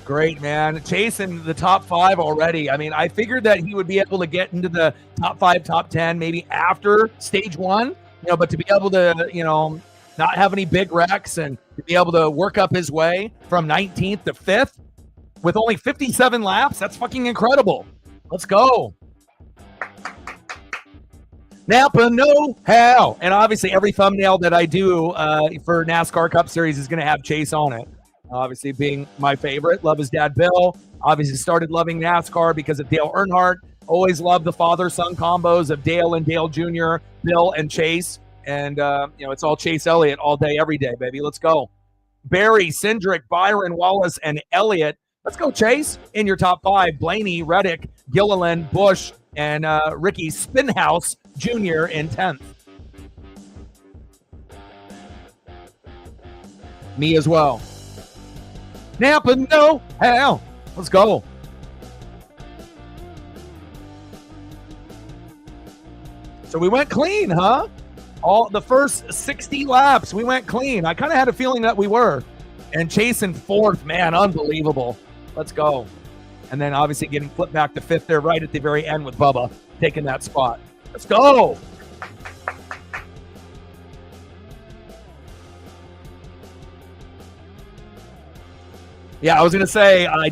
Great, man. Chasing the top 5 already. I mean, I figured that he would be able to get into the top 5, top 10, maybe after stage 1, but to be able to, not have any big wrecks and to be able to work up his way from 19th to 5th with only 57 laps. That's fucking incredible. Let's go. Napa know-how. And obviously every thumbnail that I do for NASCAR Cup Series is going to have Chase on it. Obviously being my favorite. Love his dad, Bill. Obviously started loving NASCAR because of Dale Earnhardt. Always loved the father-son combos of Dale and Dale Jr., Bill and Chase. And, it's all Chase Elliott all day, every day, baby. Let's go. Barry, Cindric, Byron, Wallace, and Elliott. Let's go, Chase, in your top 5. Blaney, Reddick, Gilliland, Busch, and Ricky Spinhouse Jr. in 10th. Me as well. Napa know-how. Let's go. So we went clean, huh? All the first 60 laps, we went clean. I kind of had a feeling that we were. And Chase in 4th, man, unbelievable. Let's go. And then obviously getting flipped back to 5th there right at the very end with Bubba taking that spot. Let's go. Yeah, I was going to say, I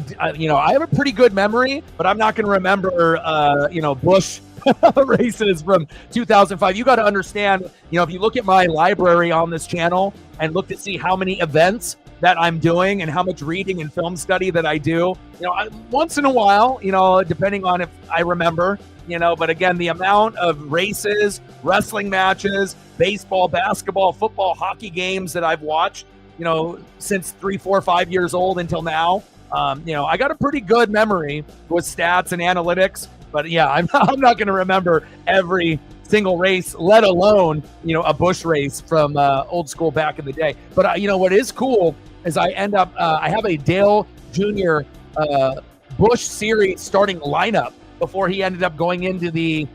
have a pretty good memory, but I'm not going to remember, Busch races from 2005. You got to understand, if you look at my library on this channel and look to see how many events that I'm doing and how much reading and film study that I do, once in a while, depending on if I remember, but again, the amount of races, wrestling matches, baseball, basketball, football, hockey games that I've watched, since 3, 4, 5 years old until now, I got a pretty good memory with stats and analytics. But yeah, I'm not going to remember every single race, let alone, a Busch race from old school back in the day. But, what is cool is I end up, I have a Dale Jr. Busch series starting lineup before he ended up going into the,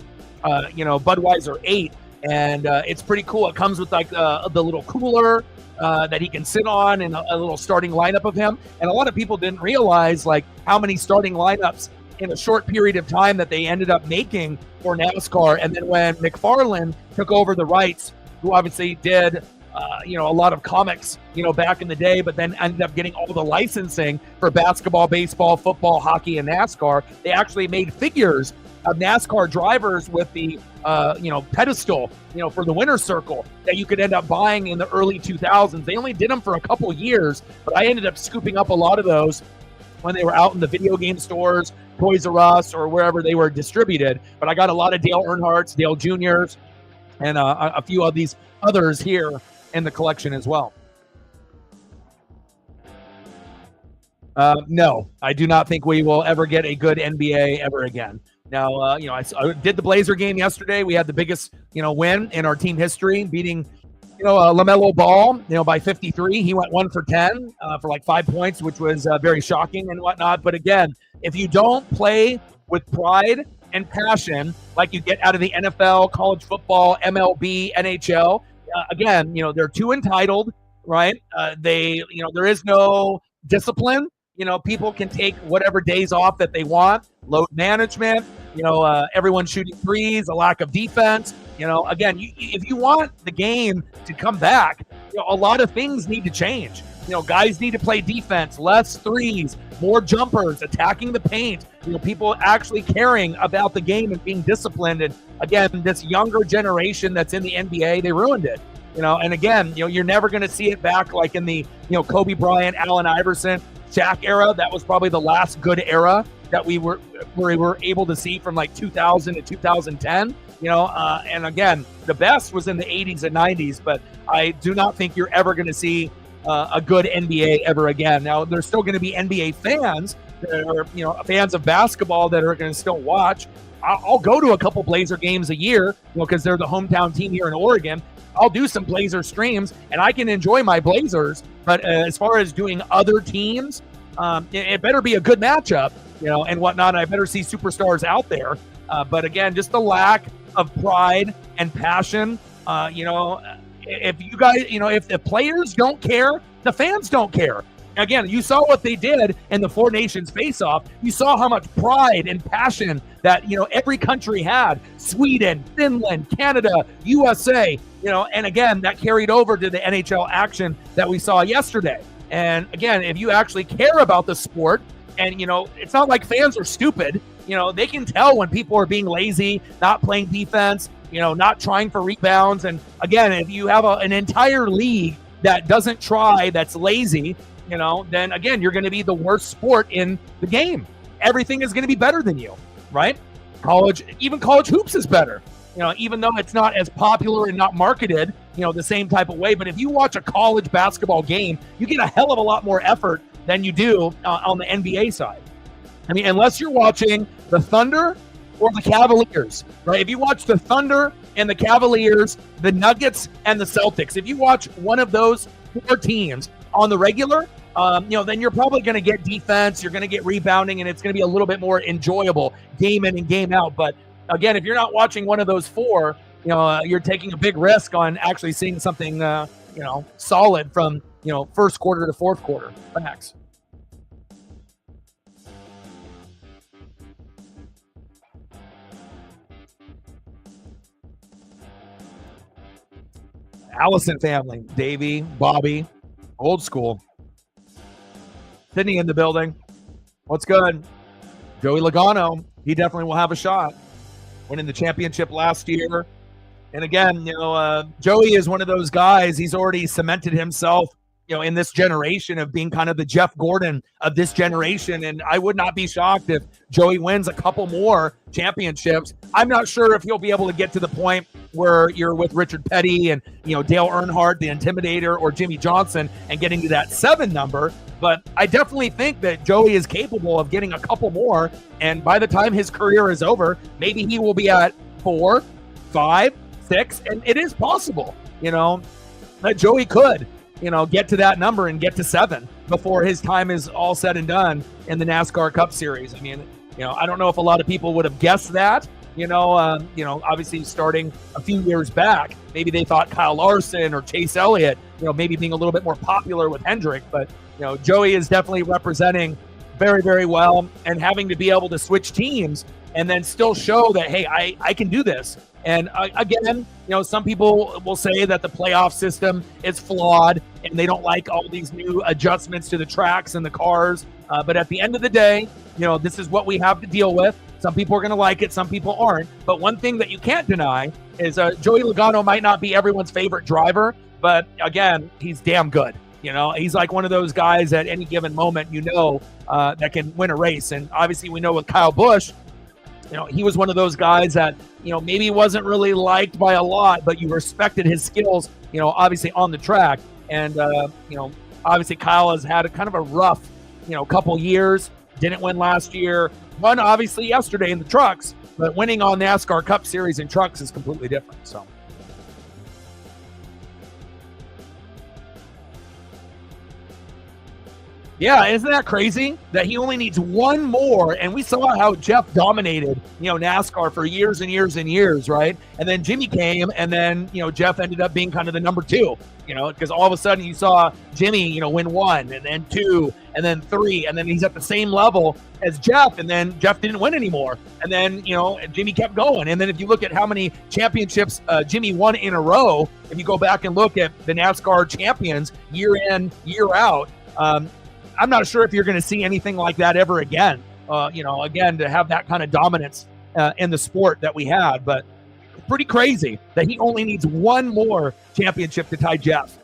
Budweiser 8. And it's pretty cool. It comes with like the little cooler that he can sit on and a little starting lineup of him. And a lot of people didn't realize like how many starting lineups in a short period of time that they ended up making for NASCAR. And then when McFarlane took over the rights, who obviously did, a lot of comics, back in the day, but then ended up getting all the licensing for basketball, baseball, football, hockey, and NASCAR, they actually made figures of NASCAR drivers with the, pedestal, for the winner's circle that you could end up buying in the early 2000s. They only did them for a couple years, but I ended up scooping up a lot of those when they were out in the video game stores, Toys R Us, or wherever they were distributed. But I got a lot of Dale Earnhardts, Dale Jr.'s, and a few of these others here in the collection as well. No, I do not think we will ever get a good NBA ever again. Now, I did the Blazer game yesterday. We had the biggest, win in our team history, beating, LaMelo Ball, by 53. He went 1 for 10 for like 5 points, which was very shocking and whatnot. But again, if you don't play with pride and passion like you get out of the NFL, college football, MLB, NHL, again, they're too entitled, right? There is no discipline. People can take whatever days off that they want, load management, everyone shooting threes, a lack of defense. Again, if you want the game to come back, a lot of things need to change. Guys need to play defense, less threes, more jumpers, attacking the paint, people actually caring about the game and being disciplined. And again, this younger generation that's in the NBA, they ruined it. And again, you're never going to see it back like in the, Kobe Bryant, Allen Iverson, Shaq era. That was probably the last good era that we were able to see from like 2000 to 2010. And again, the best was in the 80s and 90s, but I do not think you're ever going to see a good NBA ever again. Now, there's still going to be NBA fans that are, fans of basketball that are going to still watch. I'll go to a couple Blazer games a year, because they're the hometown team here in Oregon. I'll do some Blazer streams, and I can enjoy my Blazers. But as far as doing other teams, it better be a good matchup, and whatnot. I better see superstars out there. But again, just the lack of pride and passion. If you guys, if the players don't care, the fans don't care. Again, you saw what they did in the Four Nations face-off. You saw how much pride and passion that, every country had. Sweden, Finland, Canada, USA, and again, that carried over to the NHL action that we saw yesterday. And again, if you actually care about the sport, and, it's not like fans are stupid, they can tell when people are being lazy, not playing defense, not trying for rebounds. And again, if you have an entire league that doesn't try, that's lazy, then again, you're going to be the worst sport in the game. Everything is going to be better than you, right? Even college hoops is better, even though it's not as popular and not marketed, the same type of way. But if you watch a college basketball game, you get a hell of a lot more effort than you do on the NBA side. I mean, unless you're watching the Thunder or the Cavaliers, right? If you watch the Thunder and the Cavaliers, the Nuggets and the Celtics, if you watch one of those four teams on the regular, then you're probably going to get defense, you're going to get rebounding, and it's going to be a little bit more enjoyable game in and game out. But again, if you're not watching one of those four, you're taking a big risk on actually seeing something, solid from, first quarter to fourth quarter. Max. Allison family, Davey, Bobby, old school. Sydney in the building. What's good? Joey Logano, he definitely will have a shot. Winning the championship last year. And again, Joey is one of those guys, he's already cemented himself, in this generation of being kind of the Jeff Gordon of this generation. And I would not be shocked if Joey wins a couple more championships. I'm not sure if he'll be able to get to the point where you're with Richard Petty and, Dale Earnhardt, the Intimidator, or Jimmy Johnson and getting to that 7 number. But I definitely think that Joey is capable of getting a couple more. And by the time his career is over, maybe he will be at 4, 5, 6. And it is possible, that Joey could, get to that number and get to 7 before his time is all said and done in the NASCAR Cup Series. I mean, I don't know if a lot of people would have guessed that. Obviously starting a few years back, maybe they thought Kyle Larson or Chase Elliott, maybe being a little bit more popular with Hendrick, but, Joey is definitely representing very, very well, and having to be able to switch teams and then still show that, hey, I can do this. And again, some people will say that the playoff system is flawed and they don't like all these new adjustments to the tracks and the cars. But at the end of the day, this is what we have to deal with. Some people are going to like it, some people aren't. But one thing that you can't deny is Joey Logano might not be everyone's favorite driver, but again, he's damn good. He's like one of those guys at any given moment, that can win a race. And obviously we know with Kyle Busch, he was one of those guys that, maybe wasn't really liked by a lot, but you respected his skills, obviously on the track. And, obviously Kyle has had a kind of a rough, couple years, didn't win last year, won obviously yesterday in the trucks, but winning on NASCAR Cup Series in trucks is completely different. So. Yeah, isn't that crazy that he only needs one more? And we saw how Jeff dominated, NASCAR for years and years and years, right? And then Jimmy came, and then, Jeff ended up being kind of the number 2, because all of a sudden you saw Jimmy, win 1, and then 2, and then 3, and then he's at the same level as Jeff, and then Jeff didn't win anymore. And then, Jimmy kept going. And then if you look at how many championships Jimmy won in a row, if you go back and look at the NASCAR champions year in, year out, I'm not sure if you're going to see anything like that ever again, again, to have that kind of dominance in the sport that we had. But pretty crazy that he only needs one more championship to tie Jeff,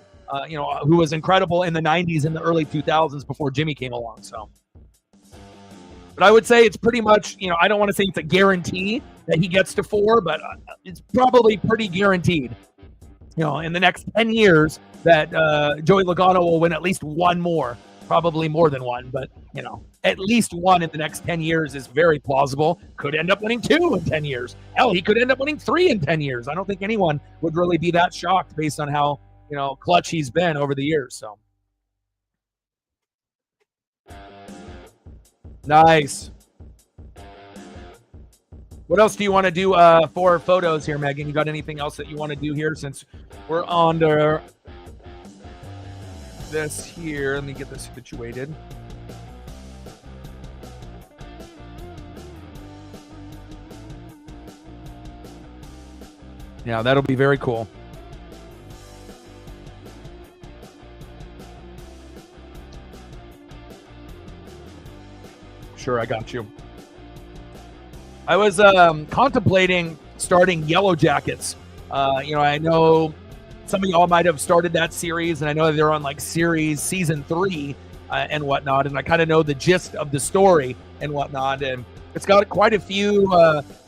who was incredible in the 90s and the early 2000s before Jimmy came along. So, but I would say it's pretty much, I don't want to say it's a guarantee that he gets to 4, but it's probably pretty guaranteed, in the next 10 years that Joey Logano will win at least one more. Probably more than one, but, at least one in the next 10 years is very plausible. Could end up winning 2 in 10 years. Hell, he could end up winning 3 in 10 years. I don't think anyone would really be that shocked based on how, clutch he's been over the years. So. Nice. What else do you want to do for photos here, Megan? You got anything else that you want to do here since we're on the this here. Let me get this situated. Yeah, that'll be very cool. Sure, I got you. I was contemplating starting Yellow Jackets. I know some of y'all might have started that series, and I know they're on like season 3 and whatnot, and I kind of know the gist of the story and whatnot, and it's got quite a few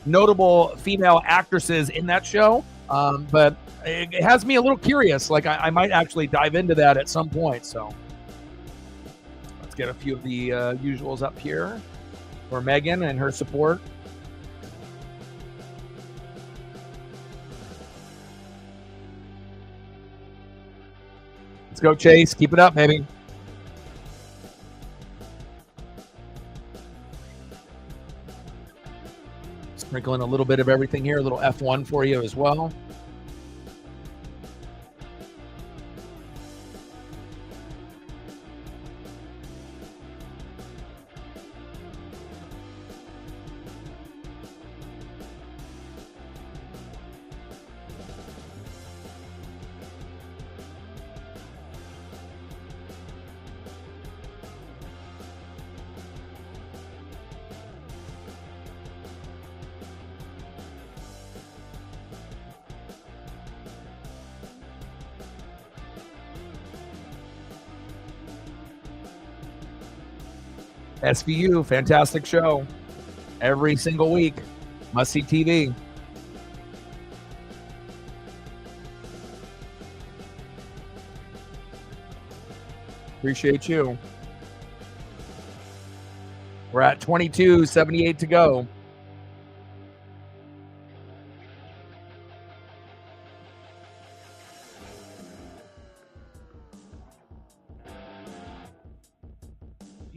notable female actresses in that show, but it has me a little curious. Like I might actually dive into that at some point, so let's get a few of the usuals up here for Megan and her support. Let's go, Chase. Keep it up, baby. Sprinkling a little bit of everything here. A little F1 for you as well. SVU, fantastic show. Every single week. Must see TV. Appreciate you. We're at 22:78 to go.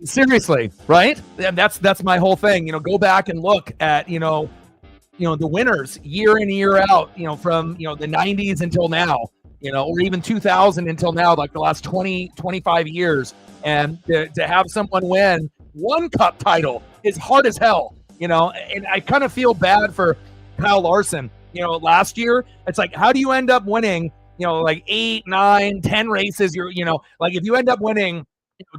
Seriously, right? And that's my whole thing. Go back and look at the winners year in year out. From the 90s until now. Or even 2000 until now, like the last 25 years, and to have someone win one cup title is hard as hell. And I kind of feel bad for Kyle Larson. Last year, it's like, how do you end up winning? Like 8, 9, 10 races. Like if you end up winning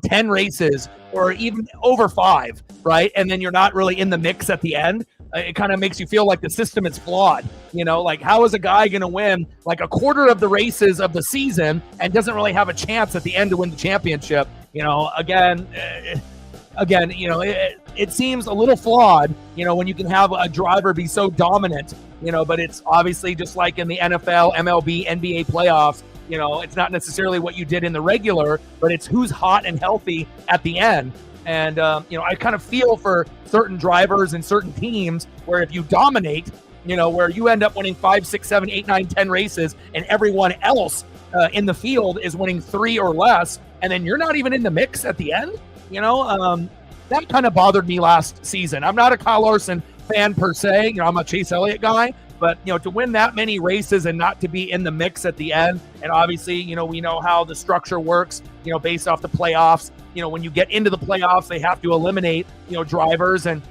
10 races or even over 5, right? And then you're not really in the mix at the end. It kind of makes you feel like the system is flawed. Like how is a guy going to win like a quarter of the races of the season and doesn't really have a chance at the end to win the championship? Again, it seems a little flawed, when you can have a driver be so dominant, but it's obviously just like in the NFL, MLB, NBA playoffs. It's not necessarily what you did in the regular, but it's who's hot and healthy at the end. And, I kind of feel for certain drivers and certain teams where if you dominate, where you end up winning 5, 6, 7, 8, 9, 10 races and everyone else in the field is winning 3 or less, and then you're not even in the mix at the end, that kind of bothered me last season. I'm not a Kyle Larson fan per se. I'm a Chase Elliott guy. But, to win that many races and not to be in the mix at the end, and obviously, we know how the structure works, based off the playoffs. When you get into the playoffs, they have to eliminate, drivers. And,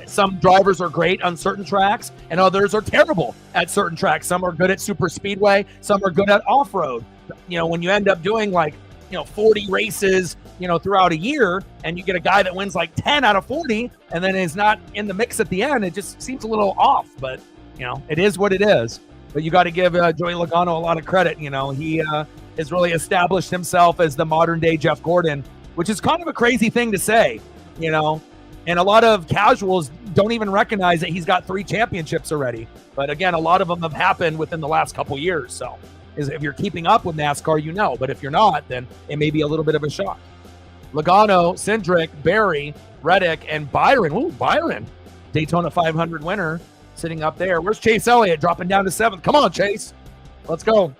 some drivers are great on certain tracks and others are terrible at certain tracks. Some are good at super speedway. Some are good at off-road. When you end up doing like, 40 races, throughout a year, and you get a guy that wins like 10 out of 40 and then is not in the mix at the end, it just seems a little off. But, it is what it is. But you got to give Joey Logano a lot of credit. He has really established himself as the modern day Jeff Gordon, which is kind of a crazy thing to say, and a lot of casuals don't even recognize that he's got 3 championships already. But again, a lot of them have happened within the last couple years. So if you're keeping up with NASCAR, but if you're not, then it may be a little bit of a shock. Logano, Cindric, Barry, Reddick, and Byron. Ooh, Byron, Daytona 500 winner, sitting up there. Where's Chase Elliott dropping down to 7th? Come on, Chase. Let's go.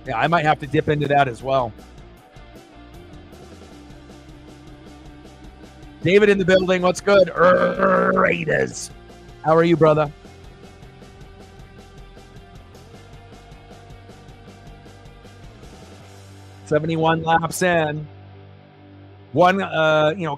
Yeah, I might have to dip into that as well. David in the building. What's good? Raiders. How are you, brother? 71 laps in. One,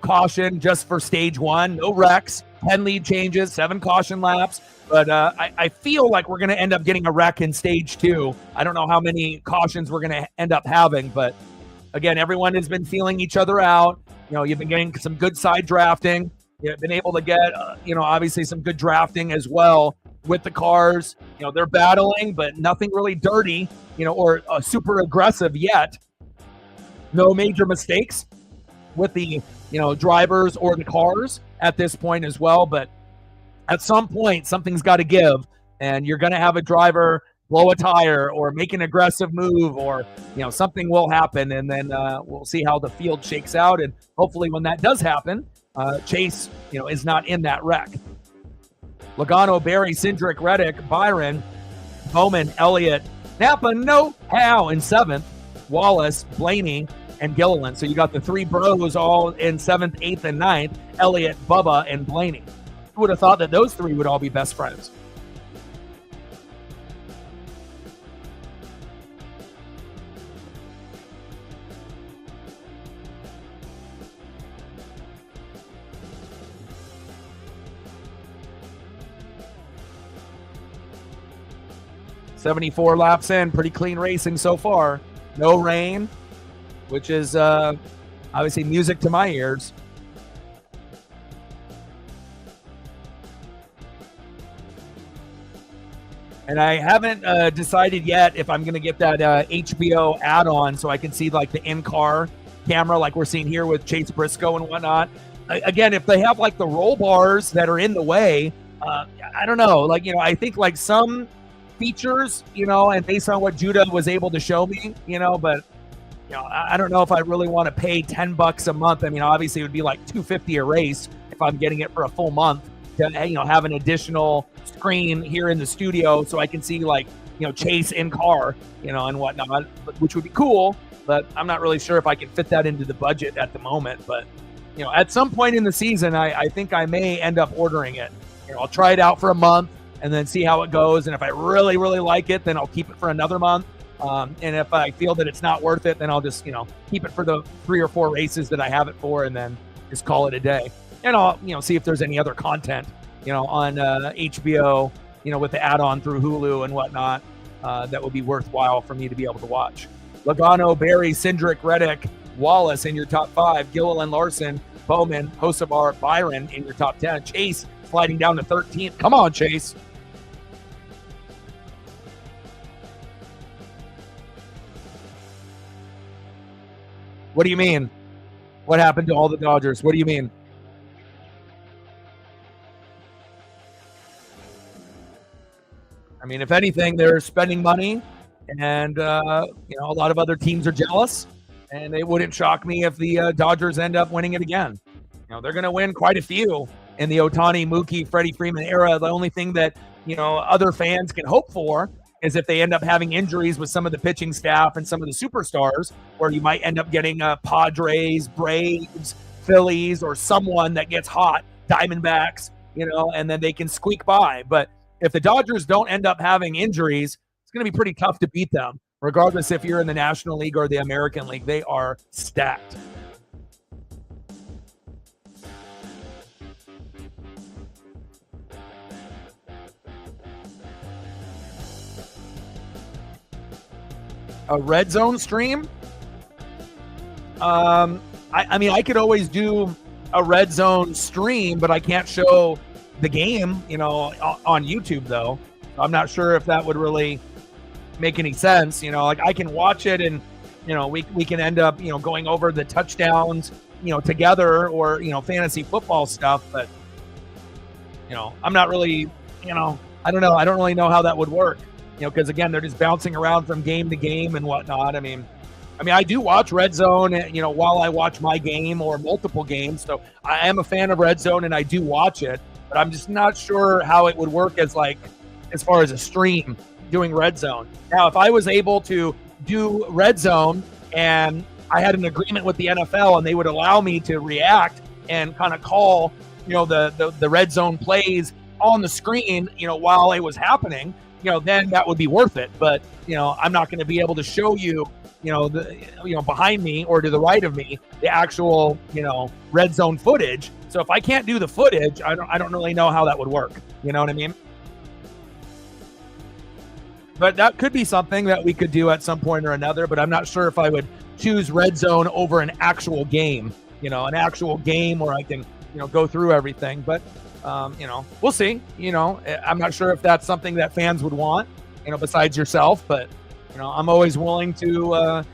caution just for stage one. No wrecks, 10 lead changes, 7 caution laps. But I feel like we're going to end up getting a wreck in stage 2. I don't know how many cautions we're going to end up having, but again, everyone has been feeling each other out. You've been getting some good side drafting. You've been able to get, obviously some good drafting as well with the cars. They're battling, but nothing really dirty, or super aggressive yet. No major mistakes with the, drivers or the cars at this point as well. But at some point, something's got to give, and you're going to have a driver blow a tire or make an aggressive move, or, something will happen. And then we'll see how the field shakes out. And hopefully when that does happen, Chase, is not in that wreck. Logano, Berry, Cindric, Reddick, Byron, Bowman, Elliott, Napa, know-how in 7th, Wallace, Blaney, and Gilliland. So you got the 3 bros all in 7th, 8th, and 9th, Elliott, Bubba, and Blaney. Who would have thought that those 3 would all be best friends? "74 laps in, pretty clean racing so far. No rain, which is obviously music to my ears. And I haven't decided yet if I'm going to get that HBO add-on so I can see like the in-car camera like we're seeing here with Chase Briscoe and whatnot. Again, if they have like the roll bars that are in the way, I don't know. Like, I think like some features, and based on what Judah was able to show me, but I don't know if I really want to pay $10 a month. I mean, obviously it would be like $250 a race if I'm getting it for a full month to, have an additional screen here in the studio so I can see like, Chase in car, and whatnot, which would be cool, but I'm not really sure if I can fit that into the budget at the moment. But, at some point in the season, I think I may end up ordering it. I'll try it out for a month and then see how it goes. And if I really, really like it, then I'll keep it for another month. And if I feel that it's not worth it, then I'll just, keep it for the 3 or 4 races that I have it for, and then just call it a day. And I'll, see if there's any other content, on HBO, with the add-on through Hulu and whatnot, that would be worthwhile for me to be able to watch. Logano, Berry, Cindric, Reddick, Wallace in your top 5, Gilliland, Larson, Bowman, Hocevar, Byron in your top 10. Chase sliding down to 13th. Come on, Chase. What do you mean? What happened to all the Dodgers? What do you mean? I mean, if anything, they're spending money, and a lot of other teams are jealous, and it wouldn't shock me if the Dodgers end up winning it again. They're going to win quite a few in the Ohtani, Mookie, Freddie Freeman era. The only thing that other fans can hope for is if they end up having injuries with some of the pitching staff and some of the superstars, where you might end up getting Padres, Braves, Phillies, or someone that gets hot, Diamondbacks, and then they can squeak by. But if the Dodgers don't end up having injuries, it's going to be pretty tough to beat them, regardless if you're in the National League or the American League. They are stacked. A red zone stream? I mean, I could always do a red zone stream, but I can't show the game, on YouTube though. I'm not sure if that would really make any sense. Like I can watch it and, we can end up, going over the touchdowns, together, or, fantasy football stuff. But, I'm not really, I don't know. I don't really know how that would work. Because again, they're just bouncing around from game to game and whatnot. I mean, I do watch Red Zone, while I watch my game or multiple games. So I am a fan of Red Zone and I do watch it, but I'm just not sure how it would work as far as a stream doing Red Zone. Now, if I was able to do Red Zone and I had an agreement with the NFL and they would allow me to react and kind of call, the Red Zone plays on the screen, while it was happening, then that would be worth it. But I'm not going to be able to show you, behind me or to the right of me, the actual, red zone footage. So if I can't do the footage, I don't really know how that would work. You know what I mean? But that could be something that we could do at some point or another. But I'm not sure if I would choose red zone over an actual game. An actual game where I can, go through everything. But we'll see. I'm not sure if that's something that fans would want, besides yourself. But I'm always willing to,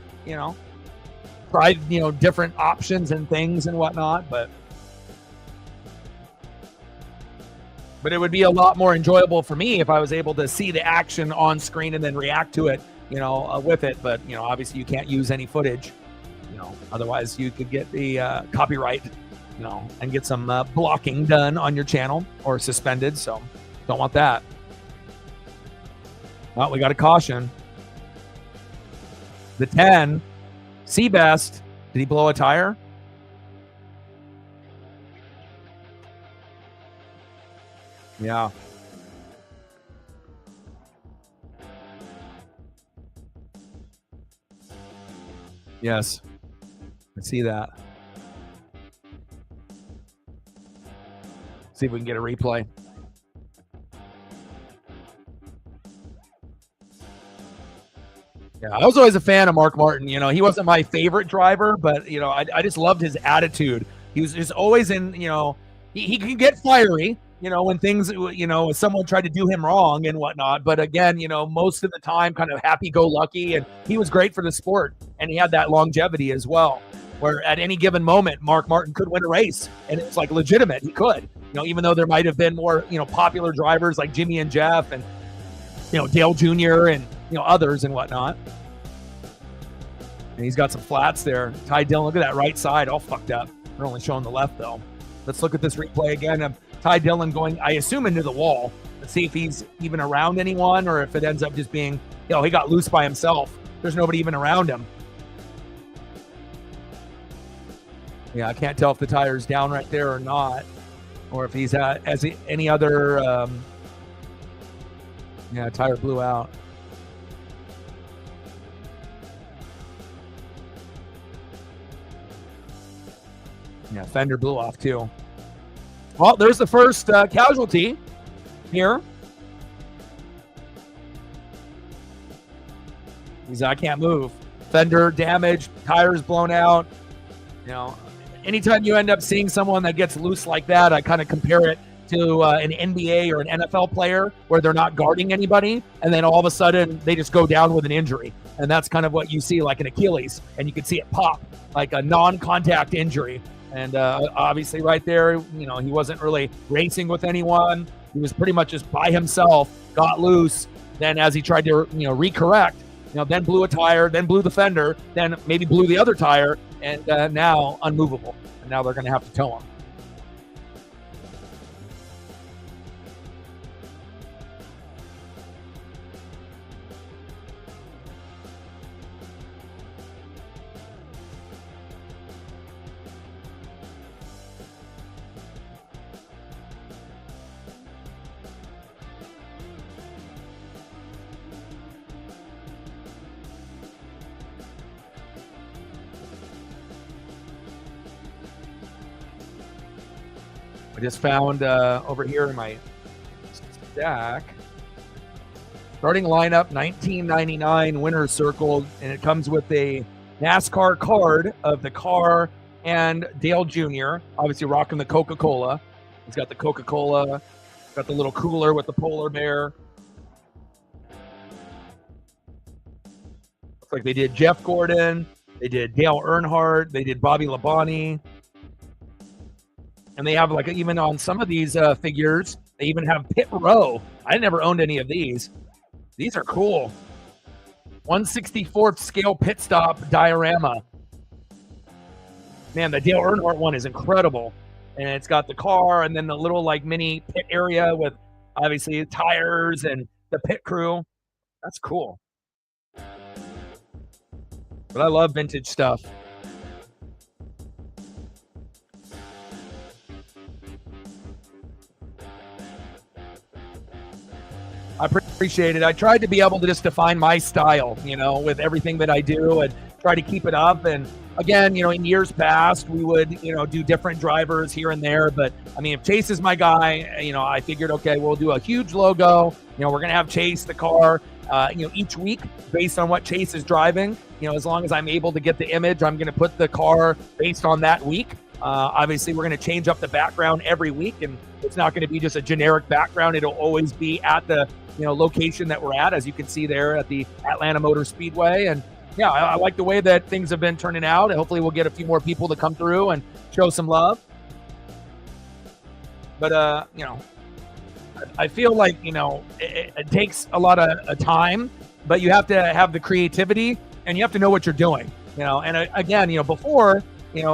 try, different options and things and whatnot. But it would be a lot more enjoyable for me if I was able to see the action on screen and then react to it, with it. But, obviously you can't use any footage, otherwise you could get the copyright, and get some blocking done on your channel or suspended. So don't want that. Well, we got a caution. The 10, Seabest, did he blow a tire? Yeah. Yes. I see that. See if we can get a replay. Yeah, I was always a fan of Mark Martin. He wasn't my favorite driver, but I just loved his attitude. He was just always in. He can get fiery. When things, someone tried to do him wrong and whatnot. But again, most of the time, kind of happy-go-lucky, and he was great for the sport, and he had that longevity as well. Where at any given moment, Mark Martin could win a race, and it's like legitimate. He could, even though there might have been more, popular drivers like Jimmy and Jeff, and Dale Jr. and others and whatnot. And he's got some flats there. Ty Dillon, look at that right side, all fucked up. We're only showing the left though. Let's look at this replay again of Ty Dillon going, I assume, into the wall. Let's see if he's even around anyone, or if it ends up just being, he got loose by himself. There's nobody even around him. Yeah, I can't tell if the tire's down right there or not, or if he's at any other. Tire blew out. Yeah, fender blew off too. Well, there's the first casualty here. I can't move. Fender damaged, tires blown out. Anytime you end up seeing someone that gets loose like that, I kind of compare it to an NBA or an NFL player where they're not guarding anybody, and then all of a sudden they just go down with an injury. And that's kind of what you see, like an Achilles, and you can see it pop, like a non-contact injury. And obviously right there, he wasn't really racing with anyone. He was pretty much just by himself, got loose. Then as he tried to, recorrect, then blew a tire, then blew the fender, then maybe blew the other tire, and now unmovable. And now they're going to have to tow him. I just found over here in my stack, starting lineup 1999 winner's circle, and it comes with a NASCAR card of the car and Dale Jr. Obviously rocking the Coca-Cola. He's got the Coca-Cola, got the little cooler with the polar bear. Looks like they did Jeff Gordon, they did Dale Earnhardt, they did Bobby Labonte. And they have, like, even on some of these figures, they even have Pit Row. I never owned any of these. These are cool. 1/64th scale pit stop diorama. Man, the Dale Earnhardt one is incredible. And it's got the car and then the little, like, mini pit area with, obviously, tires and the pit crew. That's cool. But I love vintage stuff. I appreciate it. I tried to be able to just define my style, with everything that I do and try to keep it up. And again, in years past, we would, do different drivers here and there. But I mean, if Chase is my guy, I figured, okay, we'll do a huge logo. We're going to have Chase, the car, each week based on what Chase is driving. As long as I'm able to get the image, I'm going to put the car based on that week. Obviously, we're going to change up the background every week, and it's not going to be just a generic background. It'll always be at the location that we're at, as you can see there at the Atlanta Motor Speedway. And yeah, I like the way that things have been turning out. Hopefully we'll get a few more people to come through and show some love. But, I feel like, it takes a lot of time, but you have to have the creativity and you have to know what you're doing, and again, before,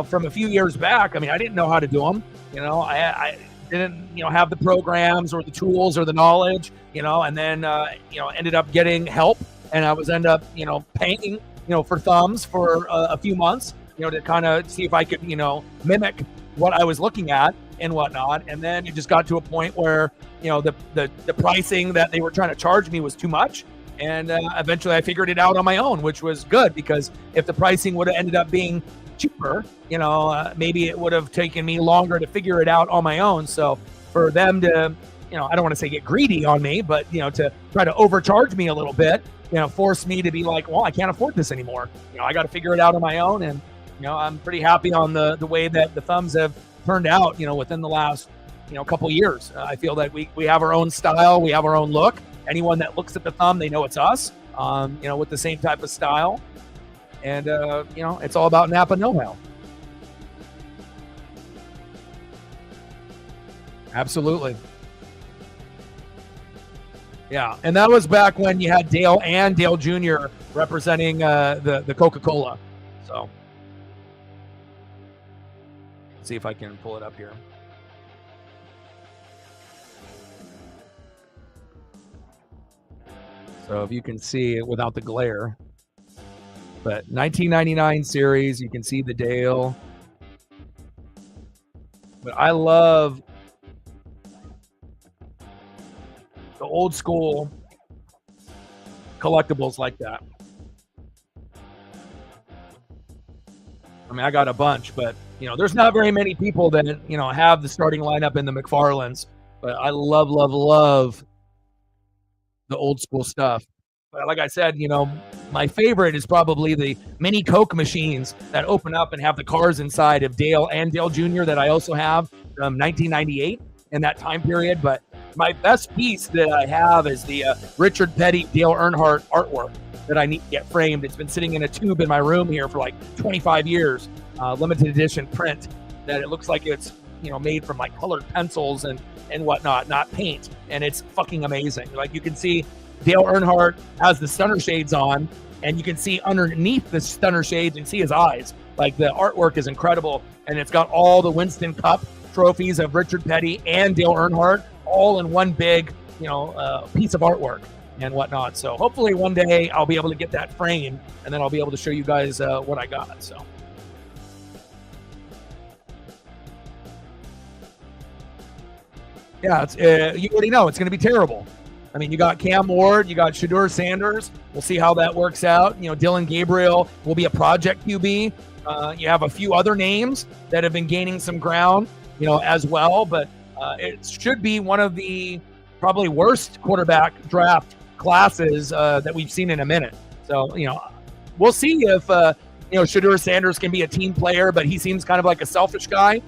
from a few years back, I mean, I didn't know how to do them. I didn't, have the programs or the tools or the knowledge, and then, ended up getting help, and I was paying, for thumbs for a few months, to kind of see if I could, mimic what I was looking at and whatnot. And then it just got to a point where, the pricing that they were trying to charge me was too much. And eventually I figured it out on my own, which was good, because if the pricing would have ended up being cheaper, maybe it would have taken me longer to figure it out on my own. So for them to, I don't want to say get greedy on me, but, to try to overcharge me a little bit, force me to be like, well, I can't afford this anymore. I got to figure it out on my own. And, I'm pretty happy on the way that the thumbs have turned out, within the last, couple years. I feel that we have our own style. We have our own look. Anyone that looks at the thumb, they know it's us, with the same type of style. And, it's all about Napa know-how. Absolutely. Yeah, and that was back when you had Dale and Dale Jr. representing the Coca-Cola. So, let's see if I can pull it up here. So if you can see it without the glare. But 1999 series, you can see the Dale. But I love the old school collectibles like that. I mean, I got a bunch, but there's not very many people that have the starting lineup in the McFarlanes. But I love the old school stuff. But like I said, my favorite is probably the mini Coke machines that open up and have the cars inside of Dale and Dale Jr. that I also have from 1998 in that time period. But my best piece that I have is the Richard Petty Dale Earnhardt artwork that I need to get framed. It's been sitting in a tube in my room here for like 25 years, limited edition print, that it looks like it's made from like colored pencils and whatnot, not paint. And it's fucking amazing. Like you can see Dale Earnhardt has the stunner shades on, and you can see underneath the stunner shades and see his eyes. Like the artwork is incredible, and it's got all the Winston Cup trophies of Richard Petty and Dale Earnhardt all in one big, piece of artwork and whatnot. So hopefully one day I'll be able to get that framed, and then I'll be able to show you guys what I got. So. Yeah, it's, you already know it's going to be terrible. I mean, you got Cam Ward, you got Shedeur Sanders. We'll see how that works out. Dylan Gabriel will be a project QB. You have a few other names that have been gaining some ground, as well. But it should be one of the probably worst quarterback draft classes that we've seen in a minute. So, we'll see if, Shedeur Sanders can be a team player, but he seems kind of like a selfish guy.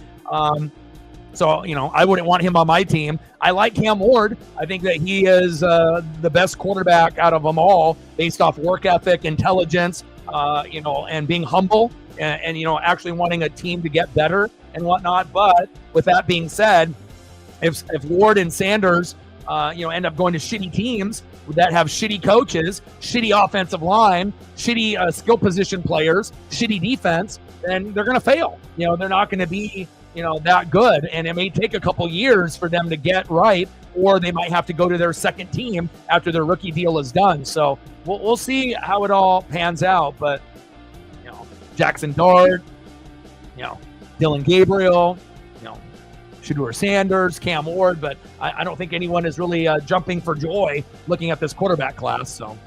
So, I wouldn't want him on my team. I like Cam Ward. I think that he is the best quarterback out of them all based off work ethic, intelligence, and being humble and actually wanting a team to get better and whatnot. But with that being said, if Ward and Sanders, end up going to shitty teams that have shitty coaches, shitty offensive line, shitty skill position players, shitty defense, then they're going to fail. They're not going to be that good, and it may take a couple years for them to get right, or they might have to go to their second team after their rookie deal is done. So we'll see how it all pans out. But Jackson Dart, Dylan Gabriel, Shedeur Sanders, Cam Ward, but I don't think anyone is really jumping for joy looking at this quarterback class. So.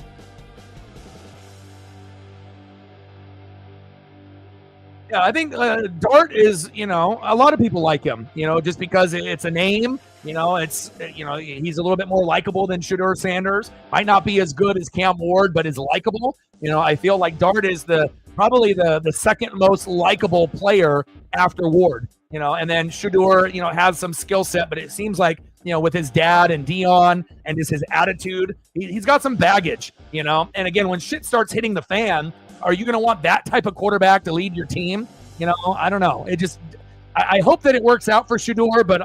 Yeah, I think Dart is, a lot of people like him, just because it's a name, it's, he's a little bit more likable than Shedeur Sanders. Might not be as good as Cam Ward, but is likable. I feel like Dart is probably the second most likable player after Ward, and then Shedeur, has some skill set, but it seems like, with his dad and Dion and just his attitude, he's got some baggage, and again, when shit starts hitting the fan, are you going to want that type of quarterback to lead your team? I don't know. I hope that it works out for Shedeur, but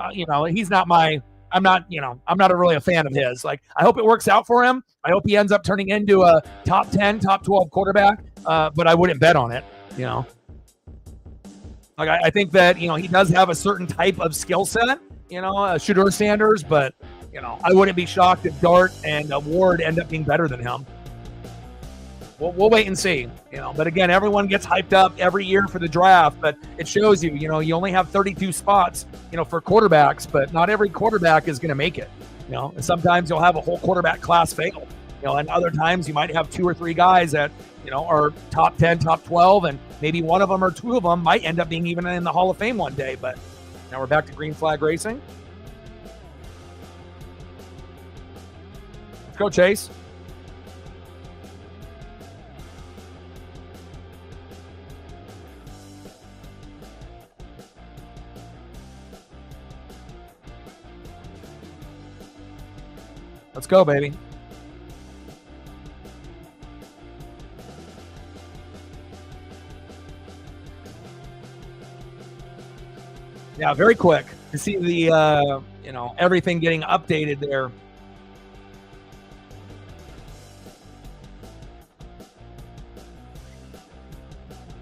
he's not I'm not really a fan of his. Like, I hope it works out for him. I hope he ends up turning into a top 10, top 12 quarterback, but I wouldn't bet on it, Like, I think that, he does have a certain type of skill set, Shedeur Sanders, but, I wouldn't be shocked if Dart and Ward end up being better than him. We'll wait and see, But again, everyone gets hyped up every year for the draft, but it shows you, you only have 32 spots, for quarterbacks, but not every quarterback is going to make it, And sometimes you'll have a whole quarterback class fail, and other times you might have 2 or 3 guys that, are top 10, top 12, and maybe one of them or 2 of them might end up being even in the Hall of Fame one day. But now we're back to green flag racing. Let's go, Chase. Let's go, baby. Yeah, very quick to see the, everything getting updated there.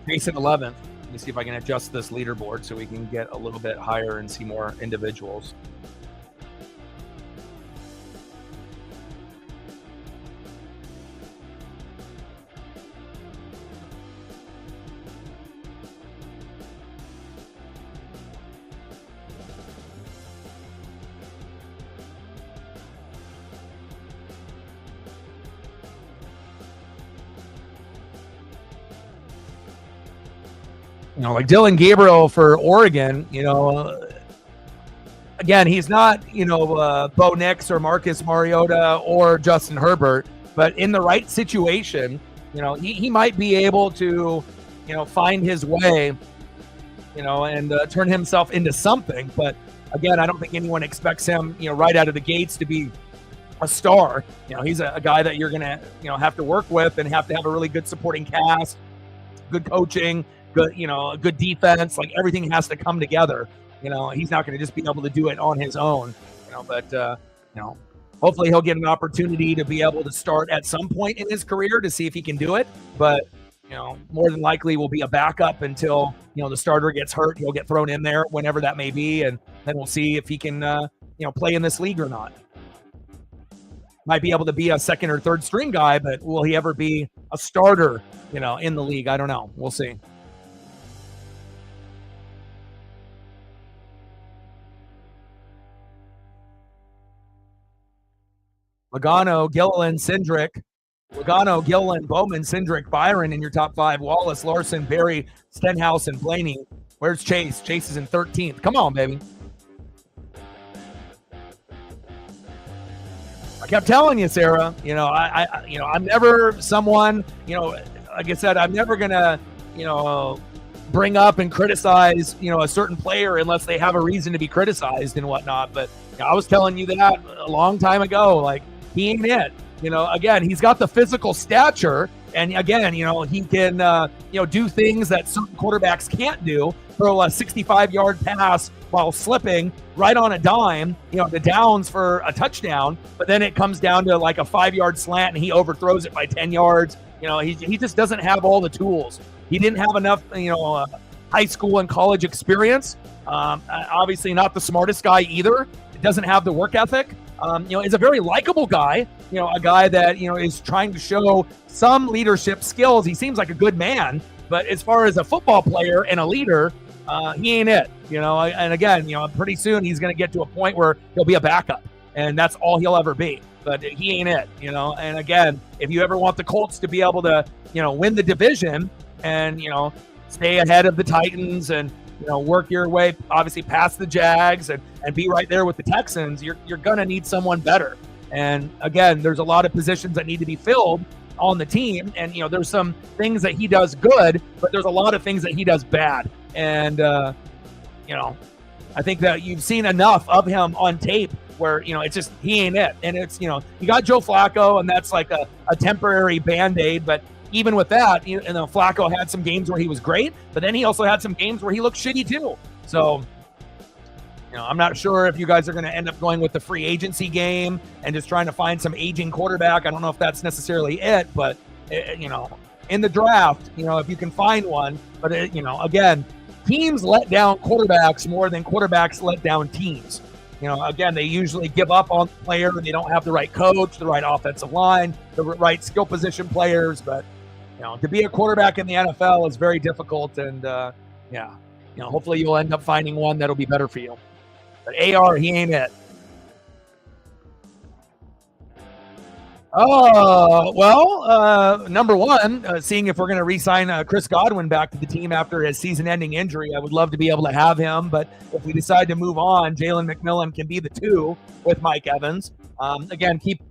Jason 11th. Let me see if I can adjust this leaderboard so we can get a little bit higher and see more individuals. Like Dylan Gabriel for Oregon, again, he's not, Bo Nix or Marcus Mariota or Justin Herbert, but in the right situation, he might be able to, find his way, and turn himself into something. But again, I don't think anyone expects him, right out of the gates to be a star. He's a guy that you're going to, have to work with and have to have a really good supporting cast, good coaching, good, good defense. Like, everything has to come together. He's not going to just be able to do it on his own, but, hopefully he'll get an opportunity to be able to start at some point in his career to see if he can do it. But, more than likely will be a backup until, the starter gets hurt. He'll get thrown in there whenever that may be. And then we'll see if he can, play in this league or not. Might be able to be a second or third string guy, but will he ever be a starter, in the league? I don't know. We'll see. Logano, Gilliland, Bowman, Cindric, Byron in your top 5. Wallace, Larson, Barry, Stenhouse, and Blaney. Where's Chase? Chase is in 13th. Come on, baby. I kept telling you, Sarah, I'm never someone, like I said, I'm never going to, bring up and criticize, a certain player unless they have a reason to be criticized and whatnot. But I was telling you that a long time ago, like, he ain't it. Again, he's got the physical stature, and again, he can, do things that certain quarterbacks can't do. Throw a 65-yard pass while slipping right on a dime, the downs for a touchdown, but then it comes down to like a 5-yard slant and he overthrows it by 10 yards. He just doesn't have all the tools. He didn't have enough, high school and college experience. Obviously not the smartest guy either. Doesn't have the work ethic. Is a very likable guy, a guy that, is trying to show some leadership skills. He seems like a good man, but as far as a football player and a leader, he ain't it, and again, pretty soon he's going to get to a point where he'll be a backup, and that's all he'll ever be. But he ain't it, and again, if you ever want the Colts to be able to, win the division and, stay ahead of the Titans and, work your way, obviously, past the Jags and be right there with the Texans, you're going to need someone better. And again, there's a lot of positions that need to be filled on the team. And, there's some things that he does good, but there's a lot of things that he does bad. And, I think that you've seen enough of him on tape where, it's just, he ain't it. And it's, you got Joe Flacco, and that's like a temporary Band-Aid. But even with that, Flacco had some games where he was great, but then he also had some games where he looked shitty too. So, I'm not sure if you guys are going to end up going with the free agency game and just trying to find some aging quarterback. I don't know if that's necessarily it, but, in the draft, if you can find one. But, again, teams let down quarterbacks more than quarterbacks let down teams. Again, they usually give up on the player and they don't have the right coach, the right offensive line, the right skill position players. But, to be a quarterback in the NFL is very difficult. And, hopefully you'll end up finding one that'll be better for you. But AR, he ain't it. Number one, seeing if we're going to re-sign Chris Godwin back to the team after his season-ending injury. I would love to be able to have him, but if we decide to move on, Jalen McMillan can be the 2 with Mike Evans. Again, keep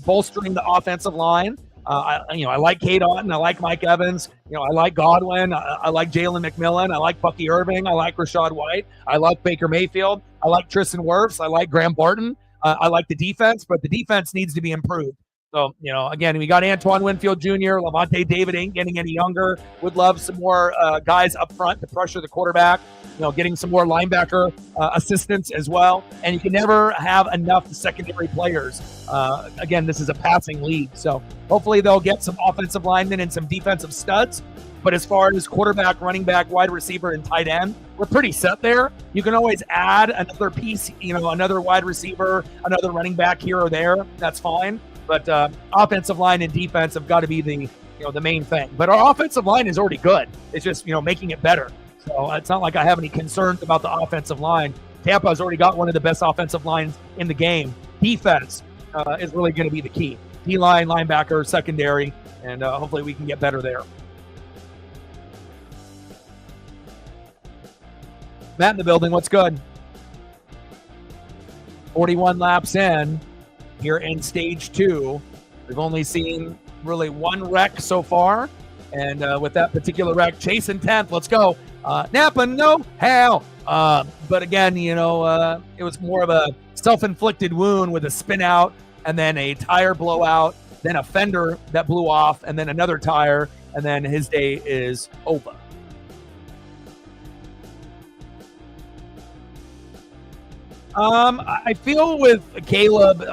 bolstering the offensive line. I like Cade Otton. I like Mike Evans. I like Godwin. I like Jalen McMillan. I like Bucky Irving. I like Rachaad White. I like Baker Mayfield. I like Tristan Wirfs. I like Graham Barton. I like the defense, but the defense needs to be improved. So, again, we got Antoine Winfield Jr., Lavonte David ain't getting any younger. Would love some more guys up front to pressure the quarterback, getting some more linebacker assistance as well. And you can never have enough secondary players. Again, this is a passing league. So hopefully they'll get some offensive linemen and some defensive studs. But as far as quarterback, running back, wide receiver, and tight end, we're pretty set there. You can always add another piece, another wide receiver, another running back here or there. That's fine. But offensive line and defense have got to be the main thing. But our offensive line is already good. It's just, making it better. So it's not like I have any concerns about the offensive line. Tampa's already got one of the best offensive lines in the game. Defense is really going to be the key. D-line, linebacker, secondary, and hopefully we can get better there. Matt in the building, what's good? 41 laps in. Here in stage 2, we've only seen really one wreck so far. And with that particular wreck, Chase in 10th. Let's go. Napa, no, how? But again, it was more of a self-inflicted wound with a spin out and then a tire blowout, then a fender that blew off, and then another tire, and then his day is over. I feel with Caleb,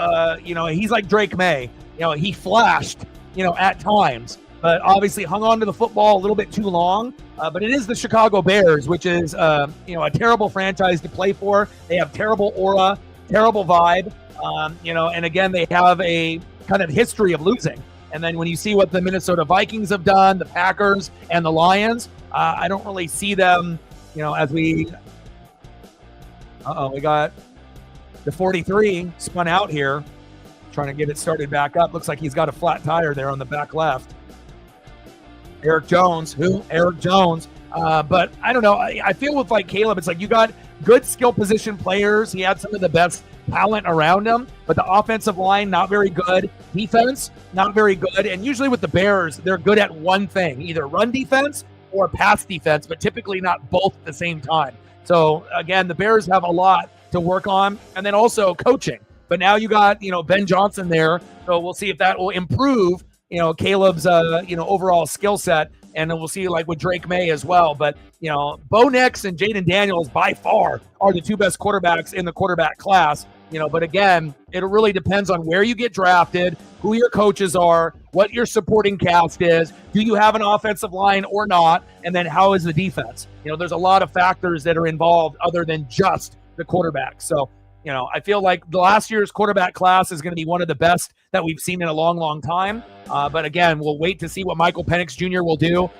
he's like Drake May. He flashed, at times, but obviously hung on to the football a little bit too long. But it is the Chicago Bears, which is, a terrible franchise to play for. They have terrible aura, terrible vibe, and again, they have a kind of history of losing. And then when you see what the Minnesota Vikings have done, the Packers and the Lions, I don't really see them, as we... we got the 43 spun out here, trying to get it started back up. Looks like he's got a flat tire there on the back left. Eric Jones. Eric Jones. But I don't know. I feel with like Caleb, it's like you got good skill position players. He had some of the best talent around him, but the offensive line, not very good. Defense, not very good. And usually with the Bears, they're good at one thing, either run defense or pass defense, but typically not both at the same time. So again, the Bears have a lot to work on, and then also coaching. But now you got, Ben Johnson there, so we'll see if that will improve, Caleb's, overall skill set, and then we'll see like with Drake May as well. But, Bo Nix and Jaden Daniels by far are the 2 best quarterbacks in the quarterback class. But again, it really depends on where you get drafted, who your coaches are, what your supporting cast is, do you have an offensive line or not, and then how is the defense? There's a lot of factors that are involved other than just the quarterback. So, I feel like the last year's quarterback class is going to be one of the best that we've seen in a long, long time. But again, we'll wait to see what Michael Penix Jr. will do.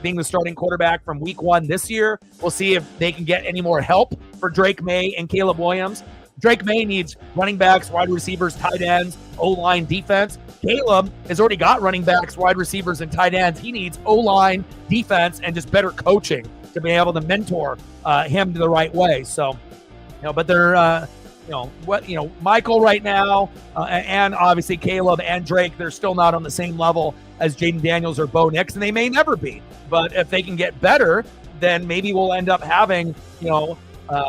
Being the starting quarterback from week 1 this year, we'll see if they can get any more help for Drake May and Caleb Williams. Drake May needs running backs, wide receivers, tight ends, O-line, defense. Caleb has already got running backs, wide receivers, and tight ends. He needs O-line, defense, and just better coaching to be able to mentor him to the right way. So, but they're, Michael right now, and obviously Caleb and Drake, they're still not on the same level as Jaden Daniels or Bo Nix, and they may never be. But if they can get better, then maybe we'll end up having,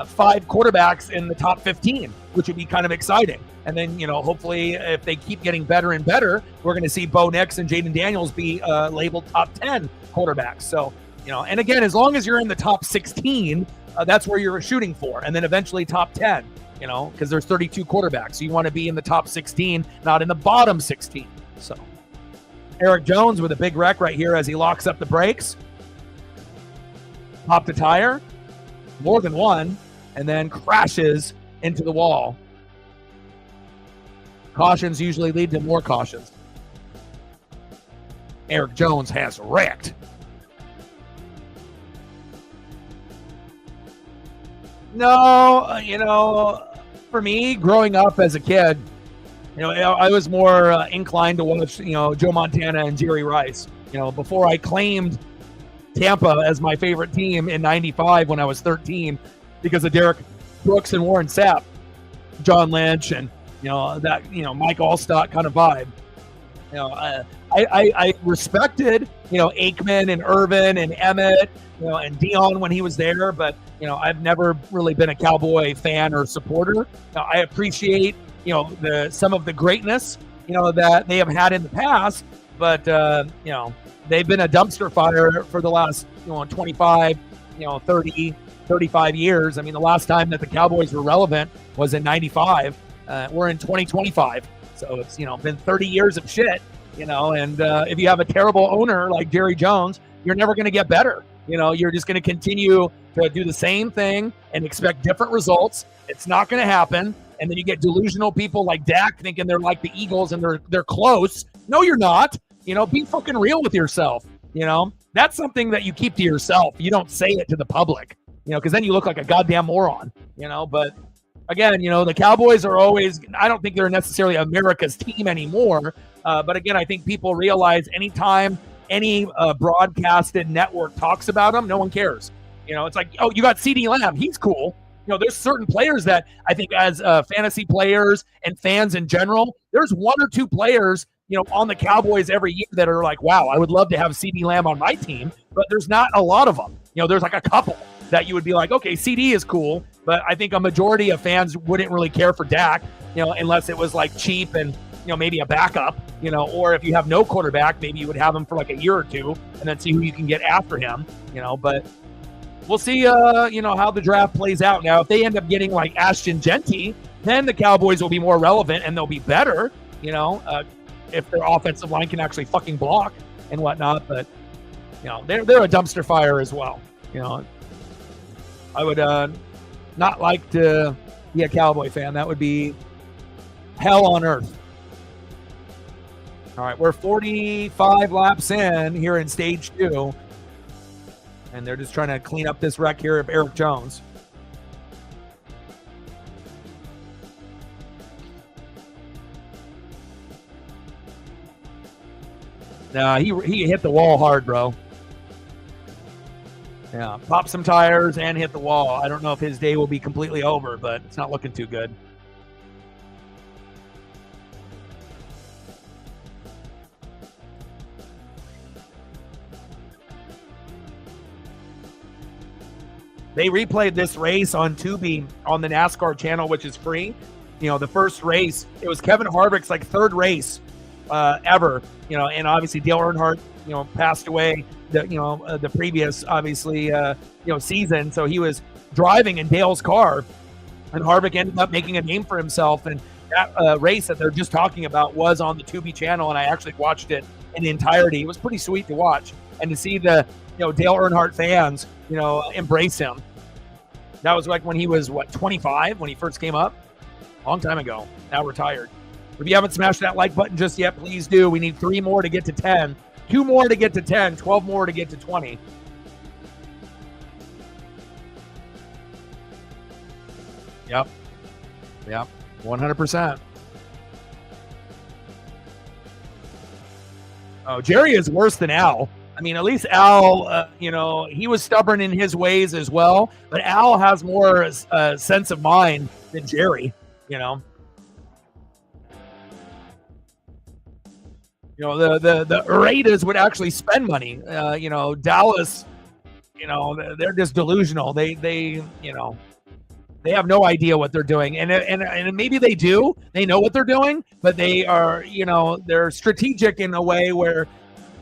5 quarterbacks in the top 15, which would be kind of exciting. And then, hopefully if they keep getting better and better, we're going to see Bo Nix and Jaden Daniels be labeled top 10 quarterbacks. So, and again, as long as you're in the top 16, that's where you're shooting for. And then eventually top 10, because there's 32 quarterbacks. So you want to be in the top 16, not in the bottom 16. So Eric Jones with a big wreck right here as he locks up the brakes. Popped a tire, more than one, and then crashes into the wall. Cautions usually lead to more cautions. Eric Jones has wrecked. No, for me, growing up as a kid, I was more inclined to watch, Joe Montana and Jerry Rice. Before I claimed Tampa as my favorite team in '95 when I was 13 because of Derek Brooks and Warren Sapp, John Lynch, and Mike Allstott kind of vibe. I respected Aikman and Irvin and Emmett, and Dion when he was there, but I've never really been a Cowboy fan or supporter. I appreciate some of the greatness that they have had in the past, but they've been a dumpster fire for the last 25, 30, 35 years. I mean, the last time that the Cowboys were relevant was in '95. We're in 2025, so it's been 30 years of shit. And if you have a terrible owner like Jerry Jones, you're never going to get better. You're just going to continue to do the same thing and expect different results. It's not going to happen. And then you get delusional people like Dak thinking they're like the Eagles and they're close. No, you're not. Be fucking real with yourself. That's something that you keep to yourself. You don't say it to the public, because then you look like a goddamn moron, but again, the Cowboys are always, I don't think they're necessarily America's team anymore. But again, I think people realize anytime any broadcasted network talks about them, no one cares. It's like, oh, you got CD Lamb. He's cool. There's certain players that I think as fantasy players and fans in general, there's 1 or 2 players, on the Cowboys every year that are like, wow, I would love to have CD Lamb on my team, but there's not a lot of them. There's like a couple that you would be like, okay, CD is cool, but I think a majority of fans wouldn't really care for Dak, unless it was like cheap and, maybe a backup, or if you have no quarterback, maybe you would have him for like a year or 2 and then see who you can get after him, but we'll see, how the draft plays out. Now, if they end up getting like Ashton Genty, then the Cowboys will be more relevant and they'll be better, if their offensive line can actually fucking block and whatnot. But, they're a dumpster fire as well. I would not like to be a Cowboy fan. That would be hell on earth. All right, we're 45 laps in here in stage 2. And they're just trying to clean up this wreck here of Eric Jones. Nah, he hit the wall hard, bro. Yeah, popped some tires and hit the wall. I don't know if his day will be completely over, but it's not looking too good. They replayed this race on Tubi on the NASCAR channel, which is free. The first race, it was Kevin Harvick's like 3rd race ever. And obviously Dale Earnhardt, passed away the previous obviously season. So he was driving in Dale's car, and Harvick ended up making a name for himself. And that race that they're just talking about was on the Tubi channel, and I actually watched it in the entirety. It was pretty sweet to watch, and to see the Dale Earnhardt fans embrace him. That was like when he was 25 when he first came up. long time ago, now retired. If you haven't smashed that like button just yet, please do. We need 3 more to get to 10. 2 more to get to 10. 12 more to get to 20. Yep. 100%. Oh, Jerry is worse than Al. I mean, at least Al, he was stubborn in his ways as well. But Al has more sense of mind than Jerry, the Raiders would actually spend money. Dallas, they're just delusional. They have no idea what they're doing, and maybe they do. They know what they're doing, but they are, they're strategic in a way where,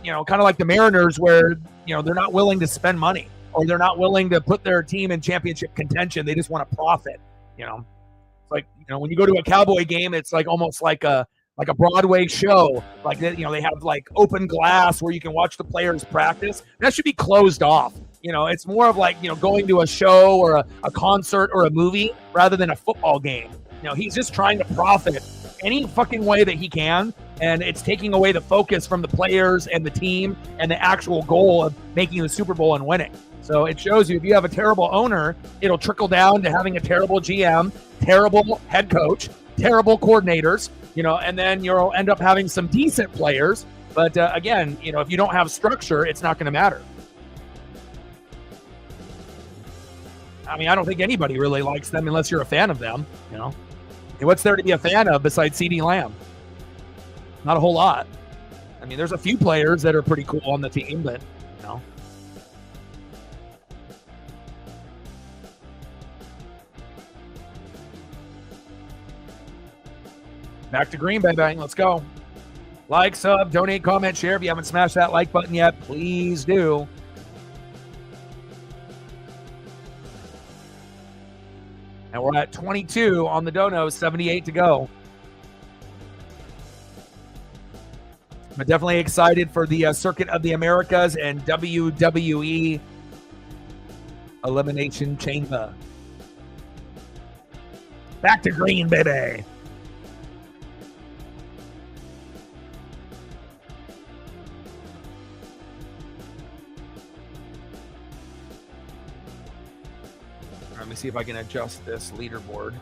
kind of like the Mariners, where they're not willing to spend money, or they're not willing to put their team in championship contention. They just want to profit. It's like when you go to a Cowboy game, it's like almost like a Broadway show. Like they have like open glass where you can watch the players practice. That should be closed off. It's more of like, going to a show or a concert or a movie rather than a football game. He's just trying to profit any fucking way that he can, and it's taking away the focus from the players and the team and the actual goal of making the Super Bowl and winning. So it shows you, if you have a terrible owner, it'll trickle down to having a terrible GM, terrible head coach, terrible coordinators, and then you'll end up having some decent players. But again, if you don't have structure, it's not going to matter. I mean, I don't think anybody really likes them unless you're a fan of them, What's there to be a fan of besides CeeDee Lamb? Not a whole lot. I mean, there's a few players that are pretty cool on the team, but, Back to green, baby. Let's go. Like, sub, donate, comment, share. If you haven't smashed that like button yet, please do. And we're at 22 on the dono, 78 to go. I'm definitely excited for the Circuit of the Americas and WWE Elimination Chamber. Back to green, baby. Let me see if I can adjust this leaderboard.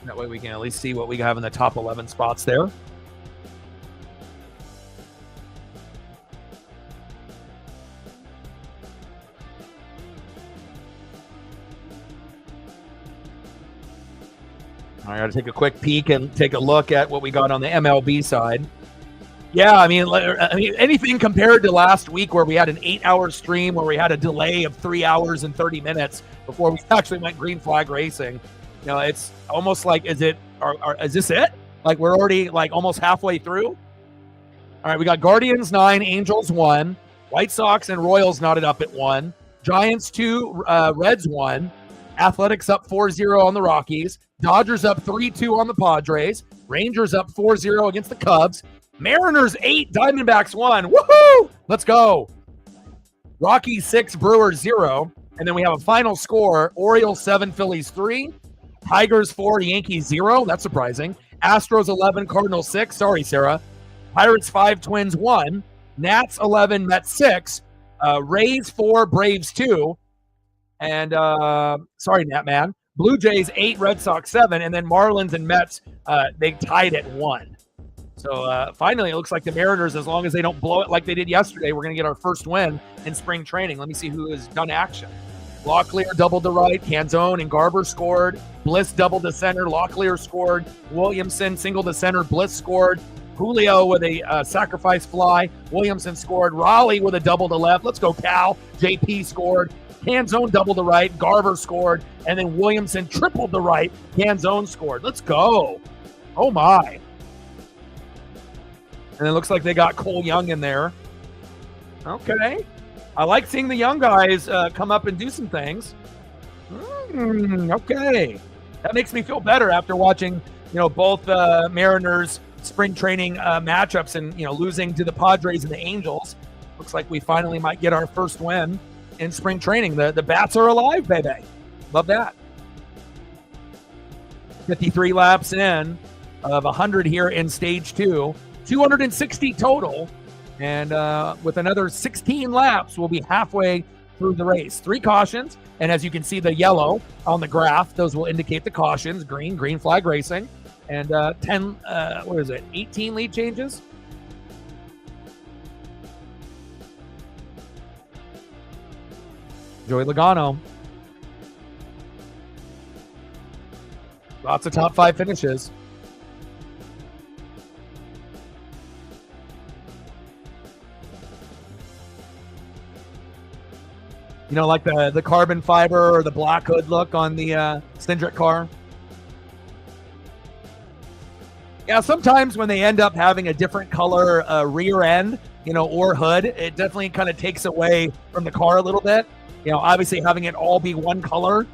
That way we can at least see what we have in the top 11 spots there. I got to take a quick peek and take a look at what we got on the MLB side. Yeah, I mean, anything compared to last week where we had an 8-hour stream where we had a delay of 3 hours and 30 minutes before we actually went green flag racing. It's almost like, is this it? Like we're already like almost halfway through? All right, we got Guardians 9, Angels 1, White Sox and Royals knotted up at 1, Giants 2, Reds 1, Athletics up 4-0 on the Rockies, Dodgers up 3-2 on the Padres, Rangers up 4-0 against the Cubs, Mariners 8, Diamondbacks 1. Woohoo! Let's go. Rockies 6, Brewers 0. And then we have a final score. Orioles 7, Phillies 3. Tigers 4, Yankees 0. That's surprising. Astros 11, Cardinals 6. Sorry, Sarah. Pirates 5, Twins 1. Nats 11, Mets 6. Rays 4, Braves 2. And, sorry, Nat Man. Blue Jays 8, Red Sox 7. And then Marlins and Mets, they tied at 1. So finally, it looks like the Mariners, as long as they don't blow it like they did yesterday, we're going to get our first win in spring training. Let me see who has done action. Locklear doubled to right. Canzone and Garber scored. Bliss doubled to center. Locklear scored. Williamson single to center. Bliss scored. Julio with a sacrifice fly. Williamson scored. Raleigh with a double to left. Let's go, Cal. JP scored. Canzone double to right. Garber scored. And then Williamson tripled to right. Canzone scored. Let's go. Oh, my. And it looks like they got Cole Young in there. Okay. I like seeing the young guys come up and do some things. Okay. That makes me feel better after watching, both Mariners spring training matchups and, losing to the Padres and the Angels. Looks like we finally might get our first win. in spring training. The bats are alive, baby. Love that. 53 laps in of 100 here in stage 2, 260 total. And with another 16 laps, we'll be halfway through the race. 3 cautions. And as you can see, the yellow on the graph, those will indicate the cautions. Green flag racing. And 18 lead changes? Joey Logano. Lots of top 5 finishes. You know, like the carbon fiber or the black hood look on the Cindric car. Yeah, sometimes when they end up having a different color rear end, you know, or hood, it definitely kind of takes away from the car a little bit. You know, obviously having it all be one color,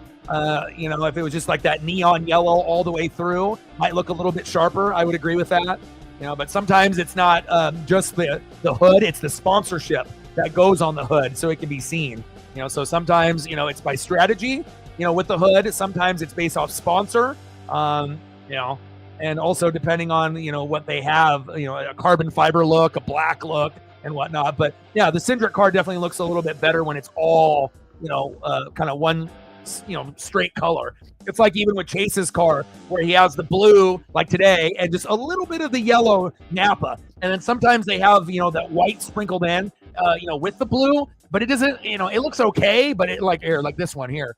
you know, if it was just like that neon yellow all the way through, might look a little bit sharper. I would agree with that. You know, but sometimes it's not just the hood, it's the sponsorship that goes on the hood so it can be seen. You know, so sometimes, you know, it's by strategy, you know, with the hood. Sometimes it's based off sponsor, you know, and also depending on, you know, what they have, you know, a carbon fiber look, a black look and whatnot. But yeah, the Cindric car definitely looks a little bit better when it's all, you know, kind of one, you know, straight color. It's like even with Chase's car where he has the blue like today and just a little bit of the yellow Napa. And then sometimes they have, you know, that white sprinkled in, you know, with the blue, but it doesn't, you know, it looks okay, but it like this one here.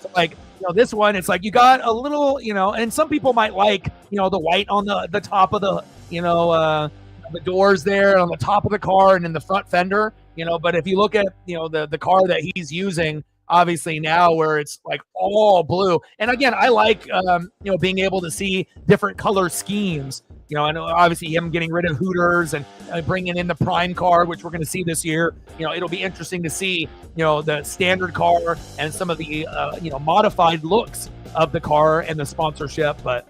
So like, you know, this one, it's like you got a little, you know, and some people might like, you know, the white on the top of the, you know, the doors there on the top of the car and in the front fender, you know, but if you look at, you know, the car that he's using, obviously now where it's like all blue. And again, I like, you know, being able to see different color schemes, you know, and obviously him getting rid of Hooters and bringing in the Prime car, which we're going to see this year. You know, it'll be interesting to see, you know, the standard car and some of the, you know, modified looks of the car and the sponsorship. But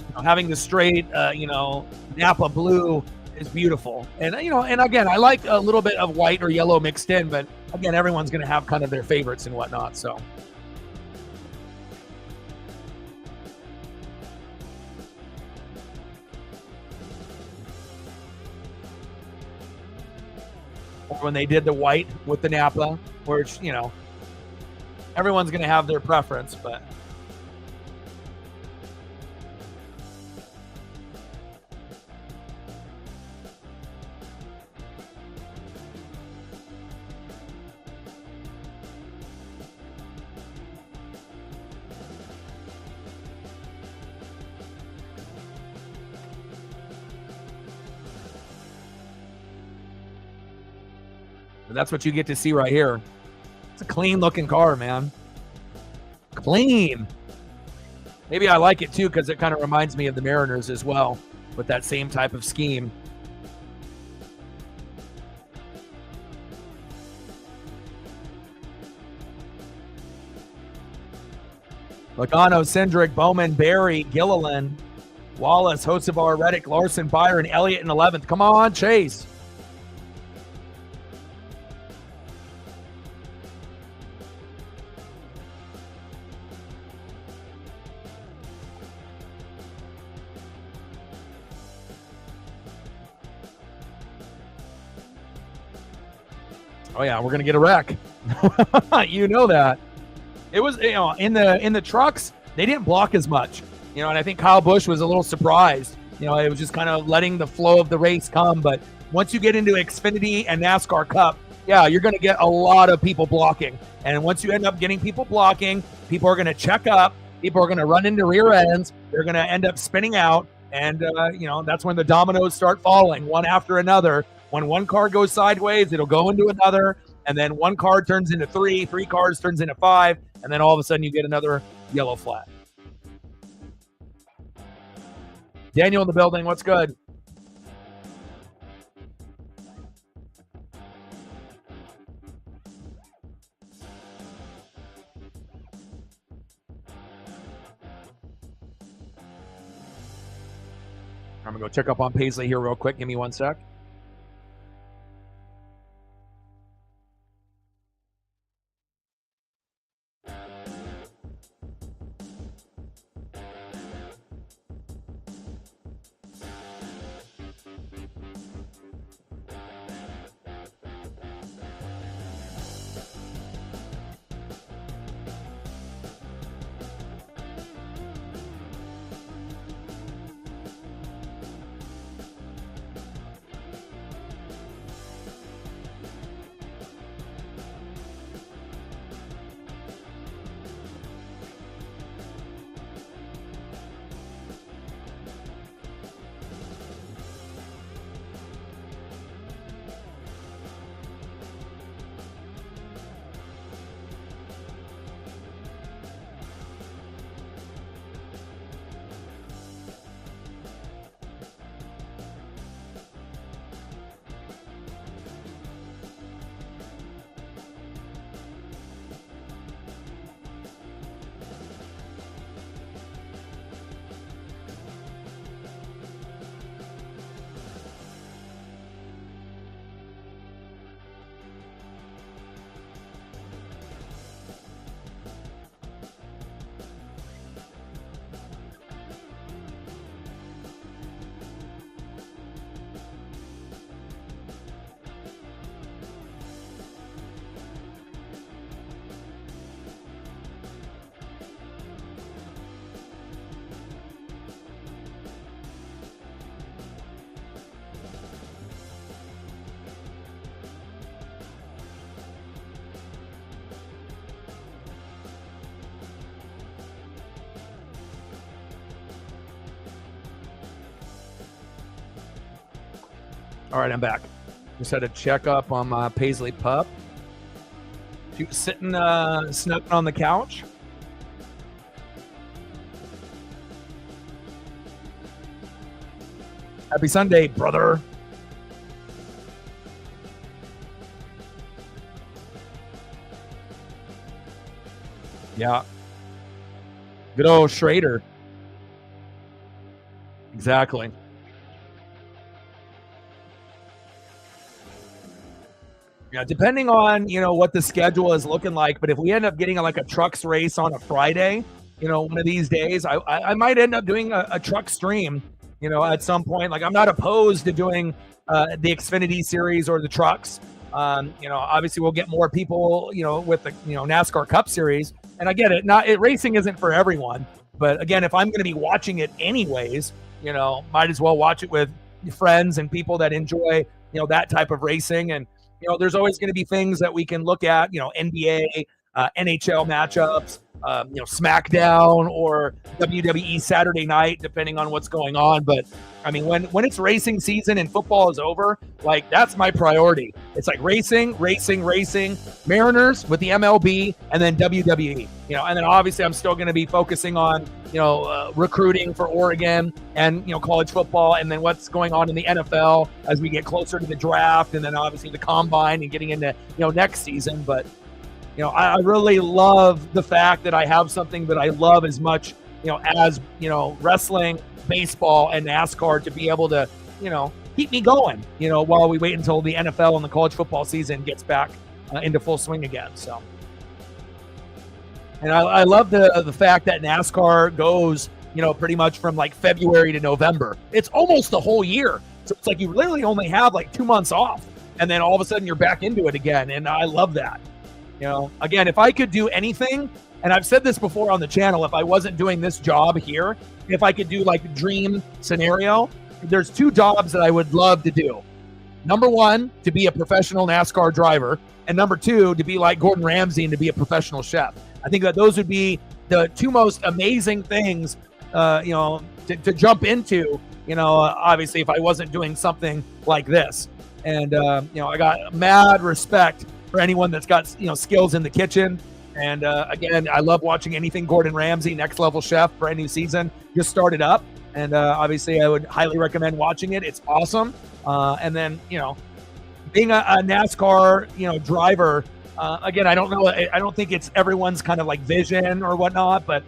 you know, having the straight, you know, Napa blue is beautiful. And, you know, and again, I like a little bit of white or yellow mixed in, but again, everyone's going to have kind of their favorites and whatnot. So. Or when they did the white with the Napa, which, you know, everyone's going to have their preference, but. That's what you get to see right here. It's a clean looking car, man. Clean. Maybe I like it too because it kind of reminds me of the Mariners as well with that same type of scheme. Logano, Cindric, Bowman, Barry, Gilliland, Wallace, Hocevar, Reddick, Larson, Byron, Elliott in 11th. Come on, Chase. Oh yeah, we're gonna get a wreck. You know that. It was, you know, in the trucks, they didn't block as much, you know, and I think Kyle Busch was a little surprised. You know, it was just kind of letting the flow of the race come. But once you get into Xfinity and NASCAR Cup, yeah, you're gonna get a lot of people blocking. And once you end up getting people blocking, people are gonna check up, people are gonna run into rear ends, they're gonna end up spinning out, and you know, that's when the dominoes start falling one after another. When one car goes sideways, it'll go into another, and then one car turns into three cars turns into 5, and then all of a sudden you get another yellow flag. Daniel in the building, what's good? I'm going to go check up on Paisley here real quick. Give me one sec. All right, I'm back. Just had to check up on my Paisley pup. She was sitting, snuggling on the couch. Happy Sunday, brother. Yeah. Good old Schrader. Exactly. Yeah, depending on, what the schedule is looking like, but if we end up getting like a trucks race on a Friday, one of these days, I might end up doing a truck stream, at some point. Like, I'm not opposed to doing the Xfinity series or the trucks. Obviously we'll get more people, with the, NASCAR Cup Series. And I get it. Racing isn't for everyone. But again, if I'm going to be watching it anyways, might as well watch it with friends and people that enjoy, that type of racing. And, there's always going to be things that we can look at, NBA, NHL matchups, SmackDown or WWE Saturday night, depending on what's going on. But I mean, when it's racing season and football is over, like, that's my priority. It's like racing, Mariners with the MLB, and then WWE, and then obviously I'm still going to be focusing on, recruiting for Oregon and, college football, and then what's going on in the NFL as we get closer to the draft, and then obviously the combine and getting into, next season. But I really love the fact that I have something that I love as much, as, wrestling, baseball, and NASCAR to be able to, keep me going, while we wait until the NFL and the college football season gets back into full swing again. So, and I love the fact that NASCAR goes, pretty much from like February to November. It's almost the whole year. So it's like you literally only have like 2 months off, and then all of a sudden you're back into it again. And I love that. Again, if I could do anything, and I've said this before on the channel, if I wasn't doing this job here, if I could do like a dream scenario, there's 2 jobs that I would love to do. Number 1, to be a professional NASCAR driver, and number 2, to be like Gordon Ramsay and to be a professional chef. I think that those would be the 2 most amazing things, to jump into, obviously if I wasn't doing something like this. And, I got mad respect for anyone that's got, skills in the kitchen. And again, I love watching anything Gordon Ramsay, Next Level Chef, brand new season, just started up. And obviously I would highly recommend watching it. It's awesome. And then, being a NASCAR, driver, again, I don't know. I don't think it's everyone's kind of like vision or whatnot, but,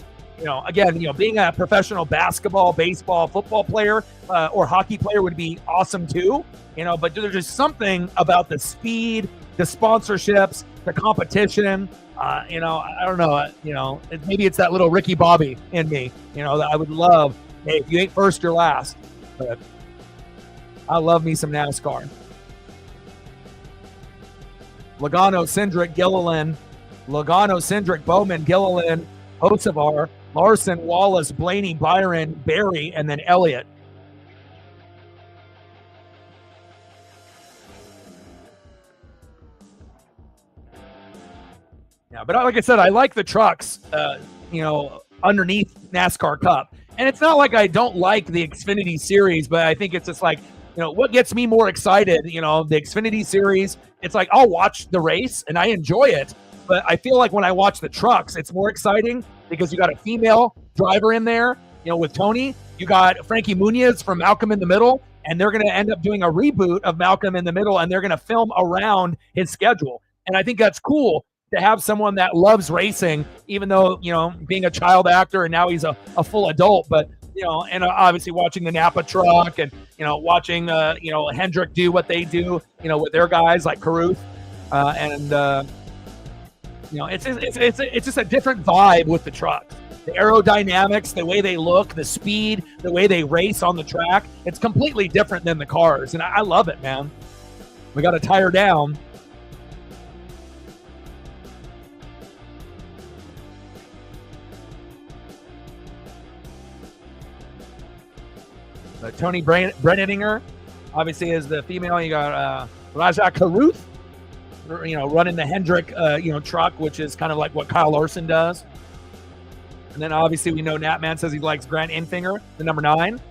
again, being a professional basketball, baseball, football player or hockey player would be awesome too, but there's just something about the speed, the sponsorships, the competition, I don't know, maybe it's that little Ricky Bobby in me, that I would love. Hey, if you ain't first, you're last. But I love me some NASCAR. Logano, Cindric, Gilliland, Bowman, Gilliland, Hocevar, Larson, Wallace, Blaney, Byron, Barry, and then Elliott. Yeah, but like I said, I like the trucks, underneath NASCAR Cup. And it's not like I don't like the Xfinity series, but I think it's just like, what gets me more excited, the Xfinity series, it's like I'll watch the race and I enjoy it. But I feel like when I watch the trucks, it's more exciting because you got a female driver in there, with Tony. You got Frankie Muniz from Malcolm in the Middle, and they're going to end up doing a reboot of Malcolm in the Middle, and they're going to film around his schedule. And I think that's cool to have someone that loves racing, even though, being a child actor and now he's a full adult, but, and obviously watching the Napa truck and, watching, Hendrick do what they do, with their guys like Caruth. It's just a different vibe with the truck. The aerodynamics, the way they look, the speed, the way they race on the track, it's completely different than the cars. And I love it, man. We got to tire down. Tony Brenninger, obviously, is the female. You got Raja Caruth, running the Hendrick, truck, which is kind of like what Kyle Larson does. And then obviously we know Natman says he likes Grant Enfinger, the number 9.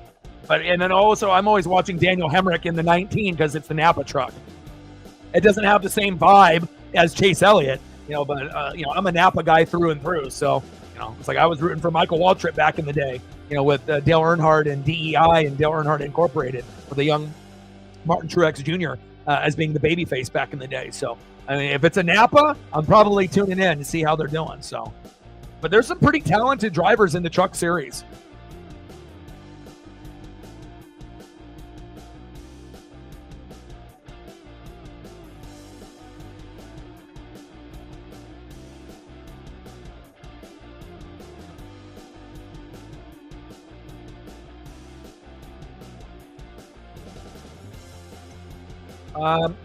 And then also, I'm always watching Daniel Hemrick in the 19 because it's the Napa truck. It doesn't have the same vibe as Chase Elliott, but I'm a Napa guy through and through. So, it's like I was rooting for Michael Waltrip back in the day, with Dale Earnhardt and DEI and Dale Earnhardt Incorporated with the young Martin Truex Jr. As being the babyface back in the day. So, I mean, if it's a Napa, I'm probably tuning in to see how they're doing. So, but there's some pretty talented drivers in the truck series.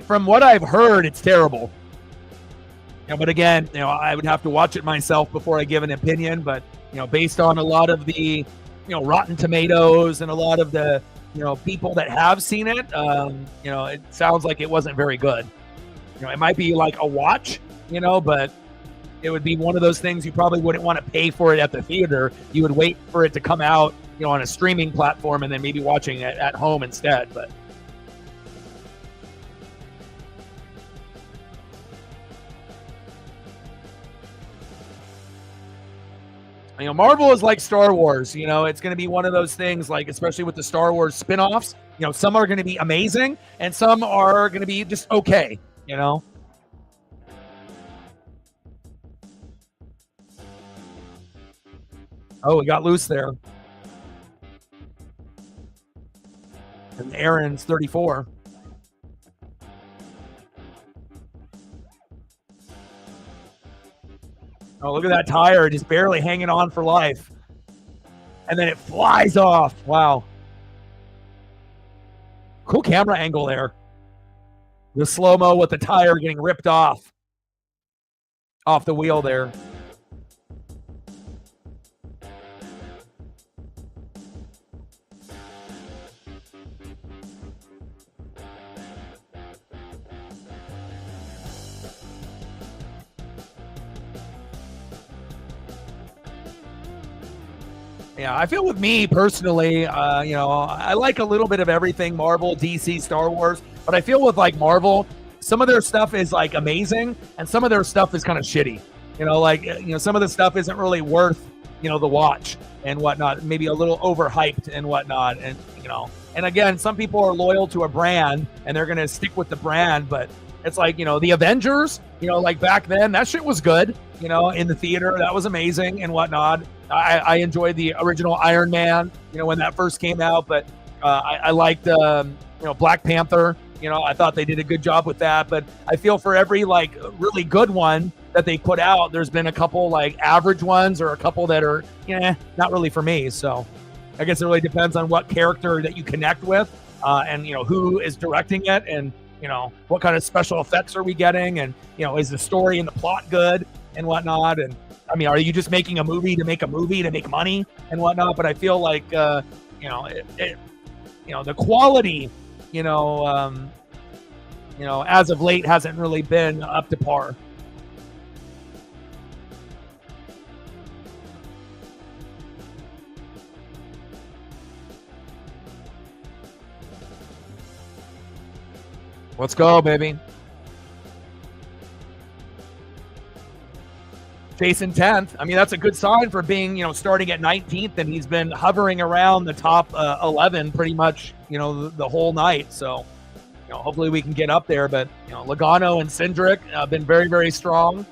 From what I've heard, it's terrible. But again, I would have to watch it myself before I give an opinion. But based on a lot of the, Rotten Tomatoes and a lot of the, people that have seen it, it sounds like it wasn't very good. It might be like a watch, but it would be one of those things you probably wouldn't want to pay for it at the theater. You would wait for it to come out, on a streaming platform and then maybe watching it at home instead. But Marvel is like Star Wars. It's going to be one of those things, like, especially with the Star Wars spin-offs, some are going to be amazing and some are going to be just okay, Oh, we got loose there. And Aaron's 34. Oh, look at that tire, just barely hanging on for life. And then it flies off. Wow. Cool camera angle there. The slow-mo with the tire getting ripped off the wheel there. Yeah, I feel with me personally, I like a little bit of everything, Marvel, DC, Star Wars, but I feel with like Marvel, some of their stuff is like amazing and some of their stuff is kind of shitty. Some of the stuff isn't really worth, the watch and whatnot, maybe a little overhyped and whatnot. And again, some people are loyal to a brand and they're going to stick with the brand, but it's like, the Avengers, like back then, that shit was good, in the theater. That was amazing and whatnot. I enjoyed the original Iron Man, when that first came out, but I liked, Black Panther. I thought they did a good job with that, but I feel for every like really good one that they put out, there's been a couple like average ones or a couple that are, not really for me. So I guess it really depends on what character that you connect with, and who is directing it, and what kind of special effects are we getting, and is the story and the plot good and whatnot. And I mean, are you just making a movie to make money and whatnot? But I feel like the quality, as of late hasn't really been up to par. Let's go, baby. Jason 10th. I mean, that's a good sign for being, starting at 19th, and he's been hovering around the top 11 pretty much, the whole night. So, hopefully we can get up there. But, Logano and Cindric have been very, very strong.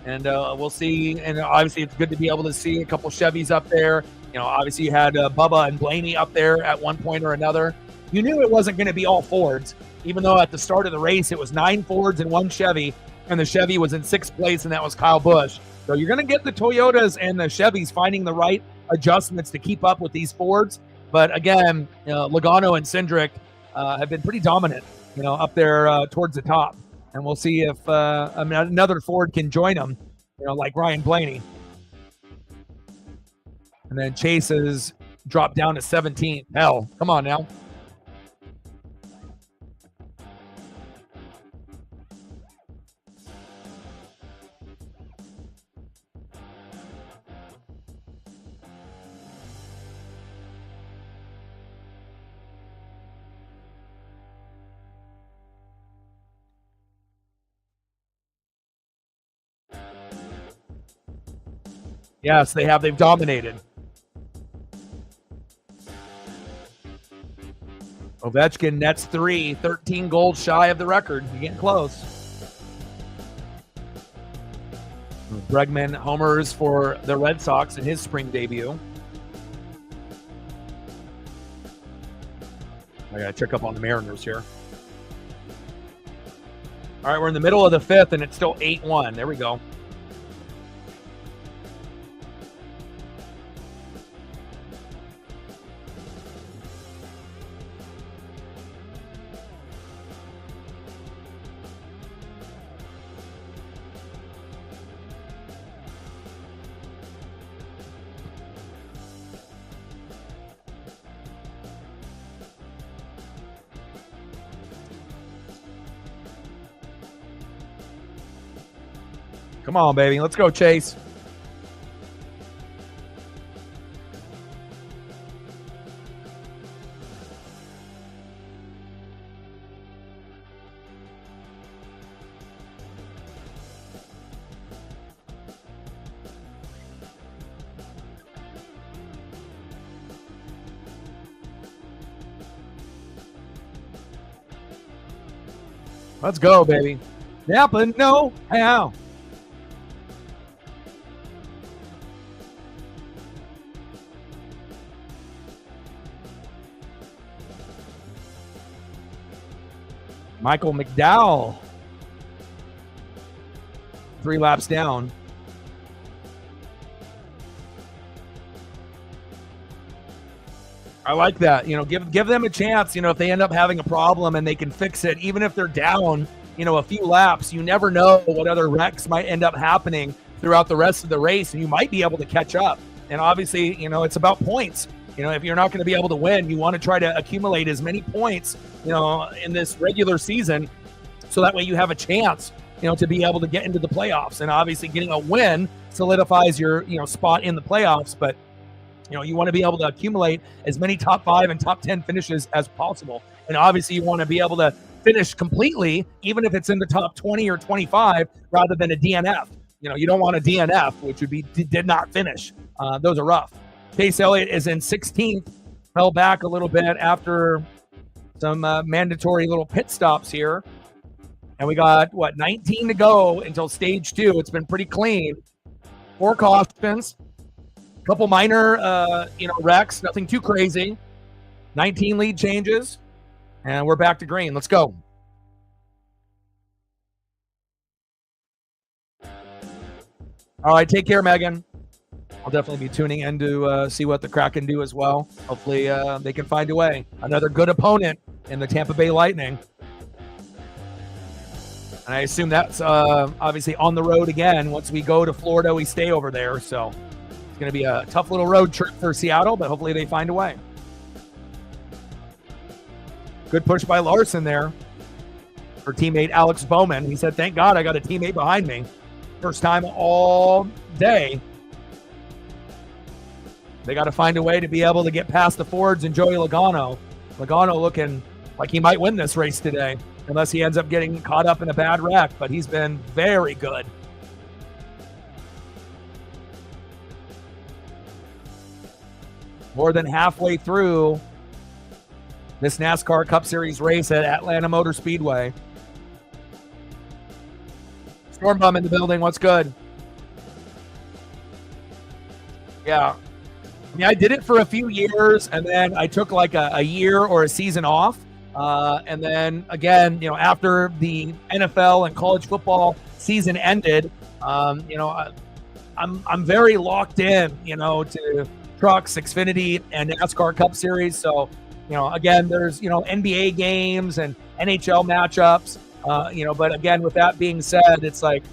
And we'll see. And obviously it's good to be able to see a couple Chevys up there. Obviously you had Bubba and Blaney up there at one point or another. You knew it wasn't going to be all Fords, even though at the start of the race it was 9 Fords and 1 Chevy. And the Chevy was in 6th place, and that was Kyle Busch. So you're going to get the Toyotas and the Chevys finding the right adjustments to keep up with these Fords. But again, Logano and Cindric have been pretty dominant, up there towards the top. And we'll see if another Ford can join them, like Ryan Blaney. And then Chase has dropped down to 17th. Hell, come on now. Yes, they have. They've dominated. Ovechkin nets 3, 13 goals shy of the record. You're getting close. Bregman homers for the Red Sox in his spring debut. I got to check up on the Mariners here. All right, we're in the middle of the 5th, and it's still 8-1. There we go. Come on, baby. Let's go, Chase. Let's go, baby. Napa, no, how? Michael McDowell, 3 laps down. I like that. Give them a chance. If they end up having a problem and they can fix it, even if they're down, a few laps, you never know what other wrecks might end up happening throughout the rest of the race, and you might be able to catch up. And obviously, it's about points. If you're not going to be able to win, you want to try to accumulate as many points, in this regular season, so that way you have a chance, to be able to get into the playoffs. And obviously getting a win solidifies your, spot in the playoffs. But, you want to be able to accumulate as many top 5 and top 10 finishes as possible. And obviously you want to be able to finish completely, even if it's in the top 20 or 25, rather than a DNF. You don't want a DNF, which would be did not finish. Those are rough. Chase Elliott is in 16th, fell back a little bit after some mandatory little pit stops here. And we got, 19 to go until stage 2. It's been pretty clean. 4 cautions, a couple minor, wrecks, nothing too crazy. 19 lead changes, and we're back to green. Let's go. All right, take care, Megan. I'll definitely be tuning in to see what the Kraken do as well. Hopefully they can find a way. Another good opponent in the Tampa Bay Lightning. And I assume that's obviously on the road again. Once we go to Florida, we stay over there. So it's going to be a tough little road trip for Seattle, but hopefully they find a way. Good push by Larson there for teammate Alex Bowman. He said, thank God I got a teammate behind me. First time all day. They got to find a way to be able to get past the Fords and Joey Logano. Logano looking like he might win this race today, unless he ends up getting caught up in a bad wreck, but he's been very good. More than halfway through this NASCAR Cup Series race at Atlanta Motor Speedway. Storm Bum in the building. What's good? Yeah. I did it for a few years, and then I took like a year or a season off. And then again, after the NFL and college football season ended, I'm very locked in, to trucks, Xfinity, and NASCAR Cup Series. So, again, there's, NBA games and NHL matchups, but again, with that being said, it's like,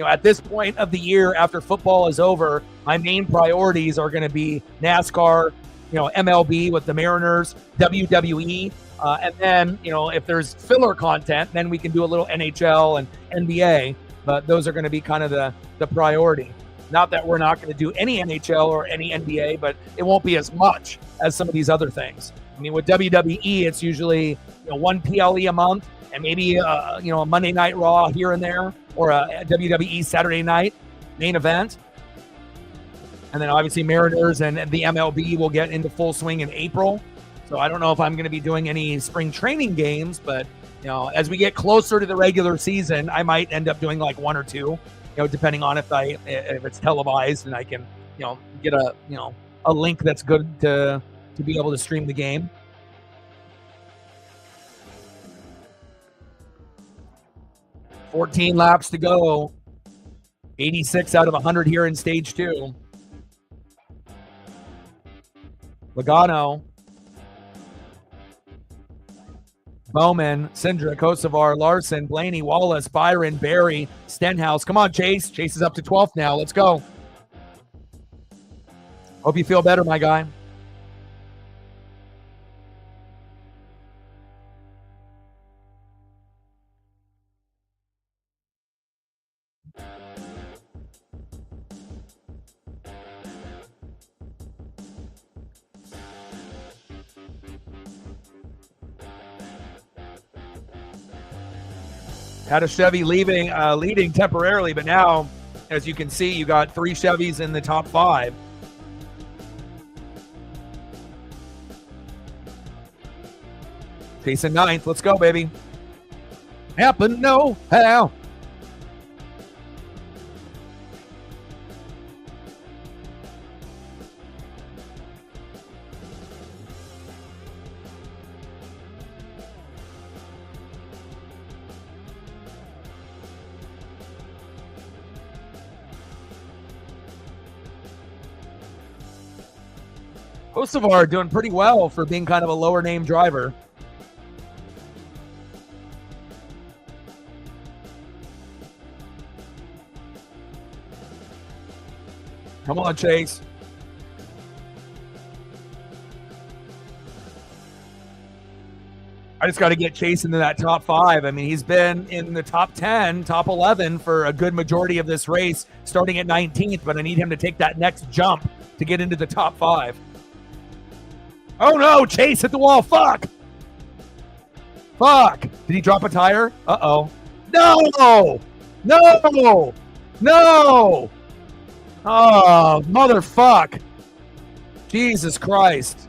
at this point of the year after football is over, my main priorities are going to be NASCAR, MLB with the Mariners, WWE, and then, if there's filler content, then we can do a little NHL and NBA, but those are going to be kind of the priority. Not that we're not going to do any NHL or any NBA, but it won't be as much as some of these other things. I mean, with WWE, it's usually one PLE a month, and maybe a Monday Night Raw here and there, or a WWE Saturday night main event. And then obviously Mariners and the MLB will get into full swing in April. So I don't know if I'm going to be doing any spring training games, but as we get closer to the regular season, I might end up doing like one or two, depending on if it's televised and I can, get a link that's good to be able to stream the game. $14 laps to go. 86 out of 100 here in stage 2. Logano, Bowman, Cindric, Kosovar, Larson, Blaney, Wallace, Byron, Barry, Stenhouse. Come on, Chase. Chase is up to 12th now. Let's go. Hope you feel better, my guy. Had a Chevy leading temporarily, but now, as you can see, you got 3 Chevys in the top 5. Chasing 9th. Let's go, baby. Happen, no, how? Kosovar doing pretty well for being kind of a lower name driver. Come on, Chase. I just got to get Chase into that top 5. I mean, he's been in the top 10, top 11 for a good majority of this race, starting at 19th, but I need him to take that next jump to get into the top 5. Oh no, Chase hit the wall. Fuck. Fuck. Did he drop a tire? Uh-oh. No! No! No! Oh, motherfuck. Jesus Christ.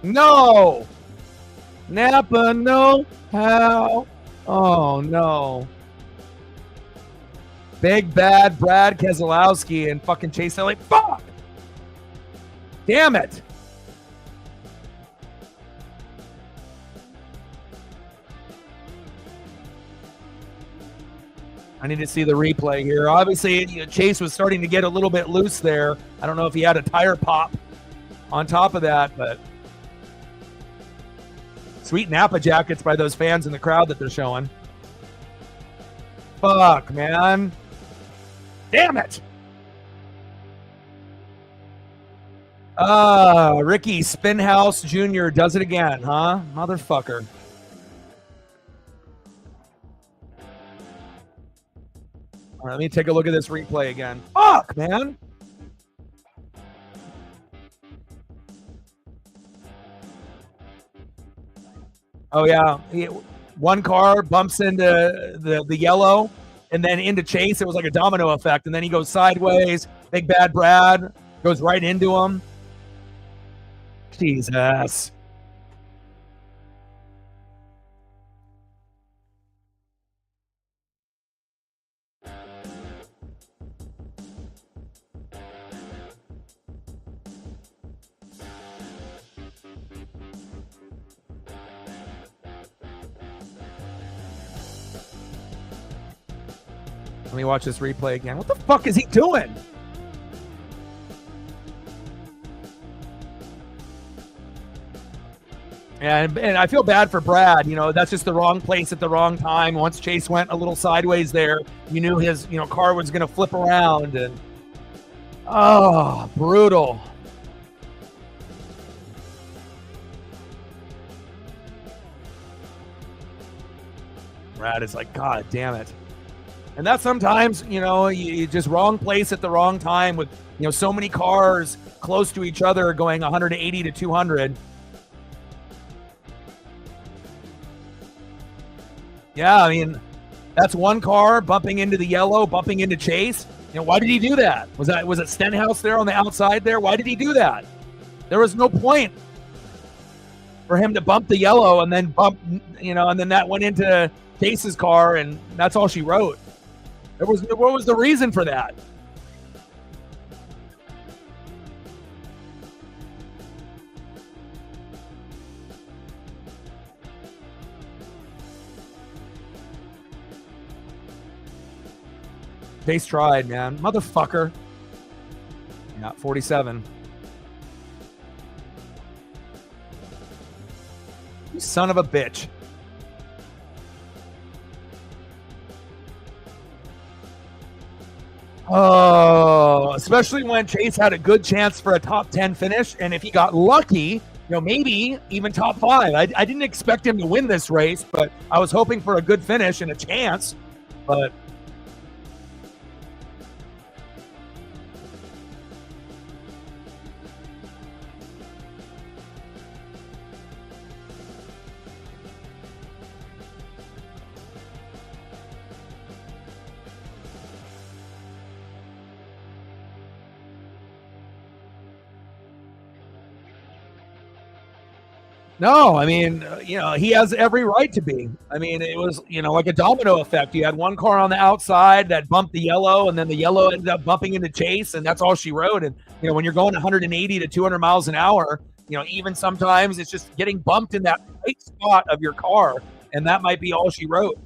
No! Napa, no. How? Oh, no. Big bad Brad Keselowski and fucking Chase Elliott. Fuck! Damn it. I need to see the replay here. Obviously, Chase was starting to get a little bit loose there. I don't know if he had a tire pop on top of that, but sweet Napa jackets by those fans in the crowd that they're showing. Fuck, man. Damn it. Ricky Spinhouse Jr. does it again, huh? Motherfucker. All right, let me take a look at this replay again. Fuck, man. Oh, yeah. One car bumps into the yellow and then into Chase. It was like a domino effect. And then he goes sideways. Big bad Brad goes right into him. Jesus. Let me watch this replay again. What the fuck is he doing? And I feel bad for Brad. That's just the wrong place at the wrong time. Once Chase went a little sideways there, you knew his car was going to flip around. And oh, brutal. Brad is like, God damn it. And that's sometimes, you just wrong place at the wrong time with, so many cars close to each other going 180 to 200. Yeah, I mean, That's one car bumping into the yellow, bumping into Chase. Why did he do that? Was it Stenhouse there on the outside there? Why did he do that? There was no point for him to bump the yellow and then bump, and then that went into Chase's car, and that's all she wrote. What was the reason for that? Chase tried, man. Motherfucker. Yeah, 47. You son of a bitch. Oh, especially when Chase had a good chance for a top 10 finish, and if he got lucky, maybe even top 5. I didn't expect him to win this race, but I was hoping for a good finish and a chance, but no, I mean, he has every right to be. I mean, it was, like a domino effect. You had one car on the outside that bumped the yellow, and then the yellow ended up bumping into Chase, and that's all she wrote. And, when you're going 180 to 200 miles an hour, even sometimes it's just getting bumped in that tight spot of your car, and that might be all she wrote.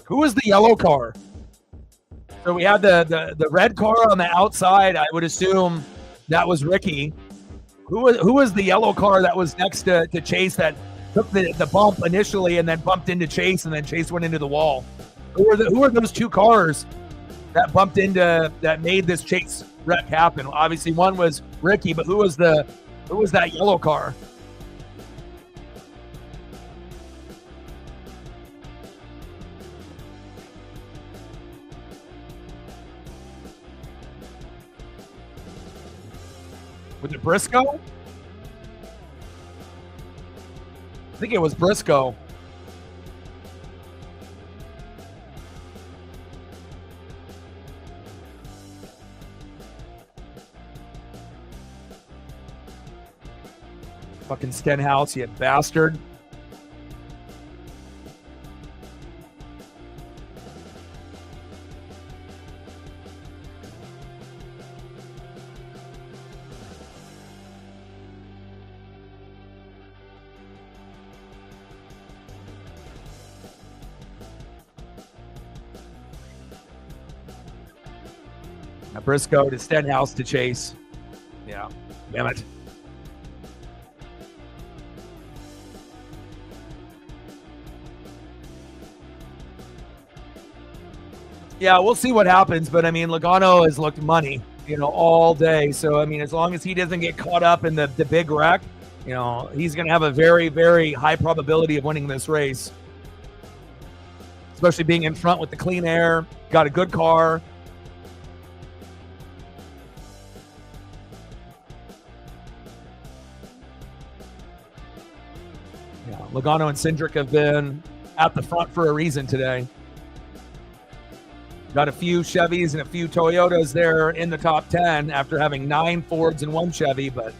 Who was the yellow car? So we had the red car on the outside. I would assume that was Ricky. Who was the yellow car that was next to Chase that took the bump initially and then bumped into Chase, and then Chase went into the wall? Who are those two cars that bumped into, that made this Chase wreck happen? Obviously one was Ricky, but who was that yellow car? Was it Briscoe? I think it was Briscoe. Fucking Stenhouse, you bastard. Briscoe to Stenhouse to Chase. Yeah, damn it. Yeah, we'll see what happens, but I mean, Logano has looked money, all day. So I mean, as long as he doesn't get caught up in the big wreck, he's going to have a very, very high probability of winning this race, especially being in front with the clean air, got a good car. Logano and Cindric have been at the front for a reason today. Got a few Chevys and a few Toyotas there in the top 10 after having 9 Fords and 1 Chevy, but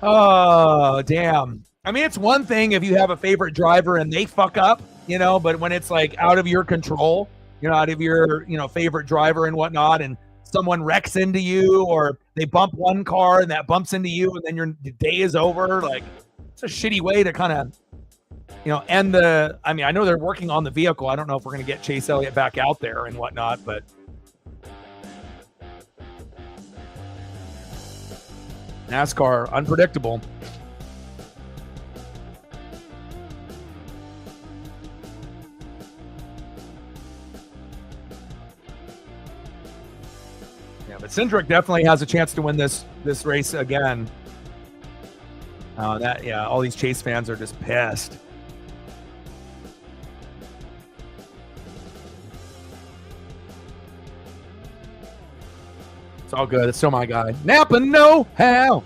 oh, damn. I mean, it's one thing if you have a favorite driver and they fuck up, but when it's like out of your control, out of your, favorite driver and whatnot, and someone wrecks into you, or they bump one car and that bumps into you, and then your day is over. Like, it's a shitty way to kind of, end the. I mean, I know they're working on the vehicle. I don't know if we're going to get Chase Elliott back out there and whatnot, but NASCAR, unpredictable. Yeah, but Cindric definitely has a chance to win this race again. All these Chase fans are just pissed. It's all good. It's still my guy. Napa know-how.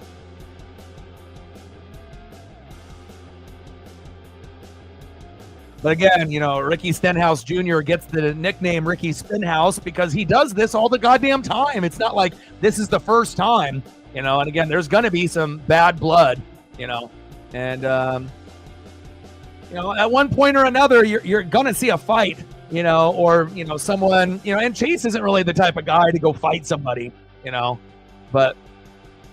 But again, Ricky Stenhouse Jr. gets the nickname Ricky Spinhouse because he does this all the goddamn time. It's not like this is the first time, and again, there's going to be some bad blood, and, at one point or another, you're going to see a fight, or, someone, and Chase isn't really the type of guy to go fight somebody, but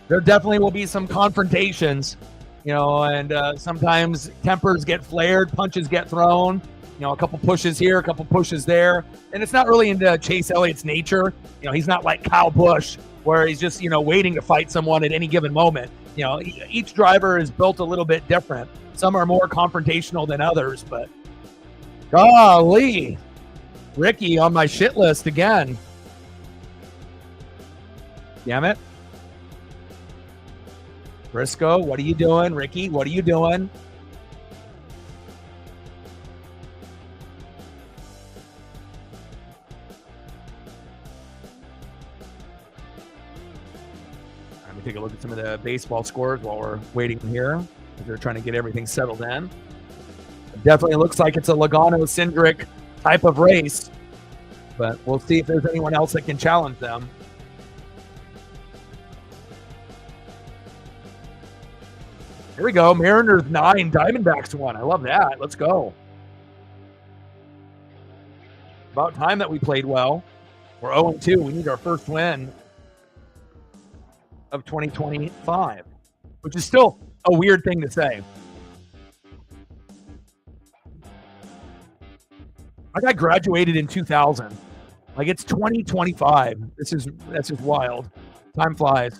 there definitely will be some confrontations, and sometimes tempers get flared, punches get thrown, a couple pushes here, a couple pushes there. And it's not really into Chase Elliott's nature. He's not like Kyle Busch, where he's just, waiting to fight someone at any given moment. Each driver is built a little bit different. Some are more confrontational than others, but golly, Ricky on my shit list again. Damn it. Briscoe, what are you doing? Ricky, what are you doing? Let me take a look at some of the baseball scores while we're waiting here. They're trying to get everything settled in. It definitely looks like it's a Logano-Cindric type of race, but we'll see if there's anyone else that can challenge them. Here we go. Mariners 9, Diamondbacks 1. I love that. Let's go. About time that we played well. We're 0-2. We need our first win of 2025, which is still a weird thing to say. I graduated in 2000. Like, it's 2025. That's just wild. Time flies.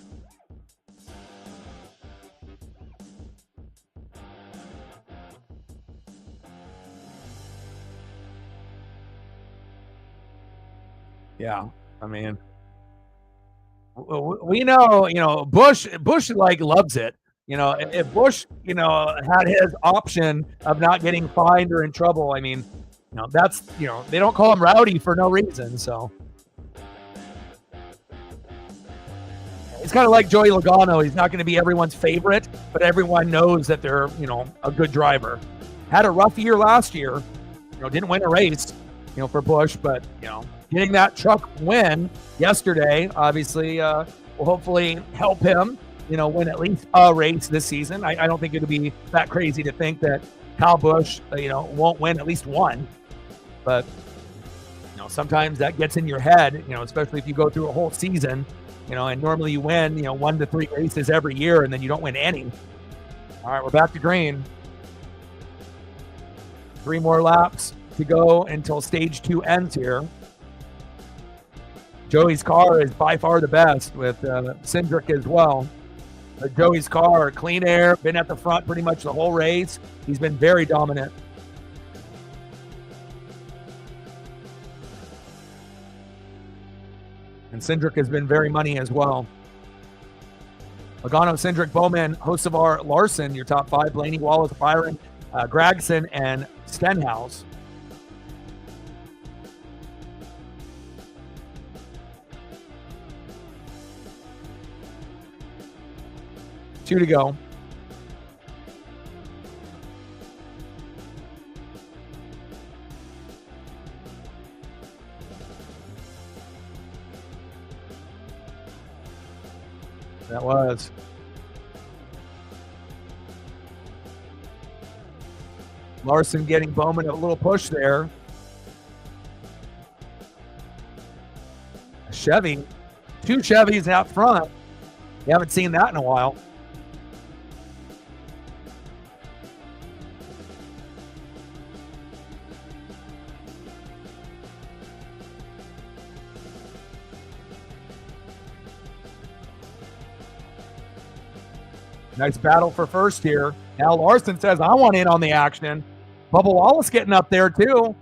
Yeah, I mean, we know, Bush like loves it. If Bush, had his option of not getting fined or in trouble, I mean, that's, they don't call him rowdy for no reason. So it's kind of like Joey Logano. He's not going to be everyone's favorite, but everyone knows that they're, a good driver. Had a rough year last year, didn't win a race, for Bush, but, getting that truck win yesterday, obviously, will hopefully help him, win at least a race this season. I don't think it'll be that crazy to think that Kyle Busch, won't win at least one. But, sometimes that gets in your head, especially if you go through a whole season, and normally you win, 1 to 3 races every year, and then you don't win any. All right, we're back to green. 3 more laps to go until stage 2 ends here. Joey's car is by far the best, with Cindric as well. But Joey's car, clean air, been at the front pretty much the whole race. He's been very dominant. And Cindric has been very money as well. Logano, Cindric, Bowman, Hocevar, Larson, your top 5. Blaney, Wallace, Byron, Gregson, and Stenhouse. Two to go. That was. Larson getting Bowman a little push there. Chevy 2 Chevys out front. You haven't seen that in a while. Nice battle for first here. Now Larson says, I want in on the action. Bubba Wallace getting up there too.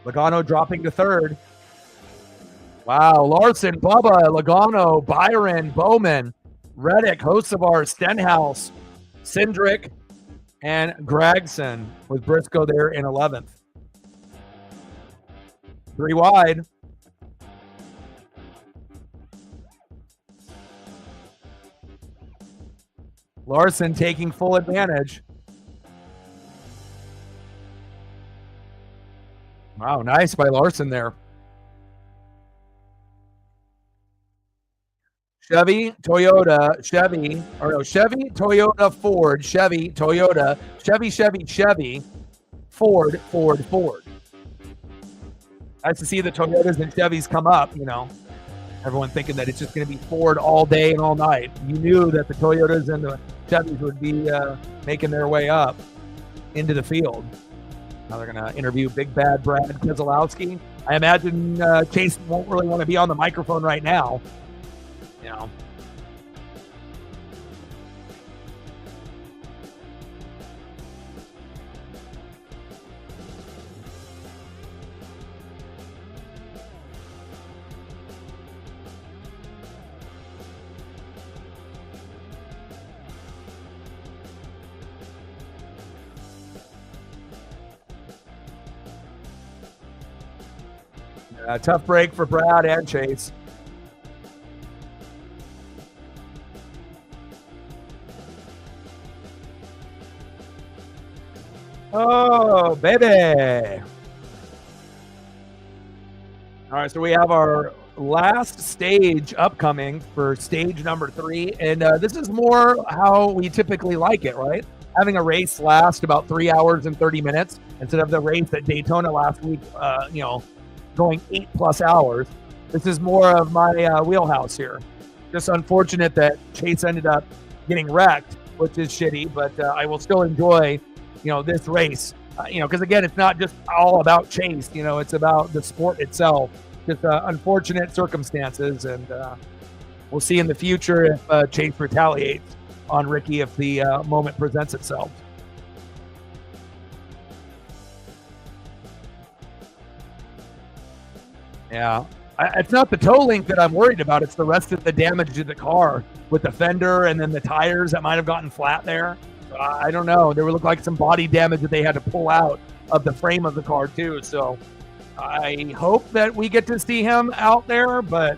Logano dropping to third. Wow, Larson, Bubba, Logano, Byron, Bowman, Reddick, Hocevar, Stenhouse, Cindric, and Gregson with Briscoe there in 11th. 3 wide. Larson taking full advantage. Wow, nice by Larson there. Chevy, Toyota, Ford, Chevy, Toyota, Chevy, Ford. Nice to see the Toyotas and Chevys come up, you know. Everyone thinking that it's just going to be Ford all day and all night. You knew that the Toyotas and the Chevys would be making their way up into the field. Now they're going to interview Big Bad Brad Keselowski. I imagine Chase won't really want to be on the microphone right now. You know. Tough break for Brad and Chase. Oh, baby. All right, so we have our last stage upcoming for stage number 3. And this is more how we typically like it, right? Having a race last about 3 hours and 30 minutes instead of the race at Daytona last week, going 8+ hours. This is more of my wheelhouse here. Just unfortunate that Chase ended up getting wrecked, which is shitty, but I will still enjoy, this race, because again, it's not just all about Chase, it's about the sport itself. Just unfortunate circumstances, and we'll see in the future if Chase retaliates on Ricky if the moment presents itself. Yeah, it's not the toe link that I'm worried about. It's the rest of the damage to the car with the fender and then the tires that might have gotten flat there. I don't know. There would look like some body damage that they had to pull out of the frame of the car too. So I hope that we get to see him out there, but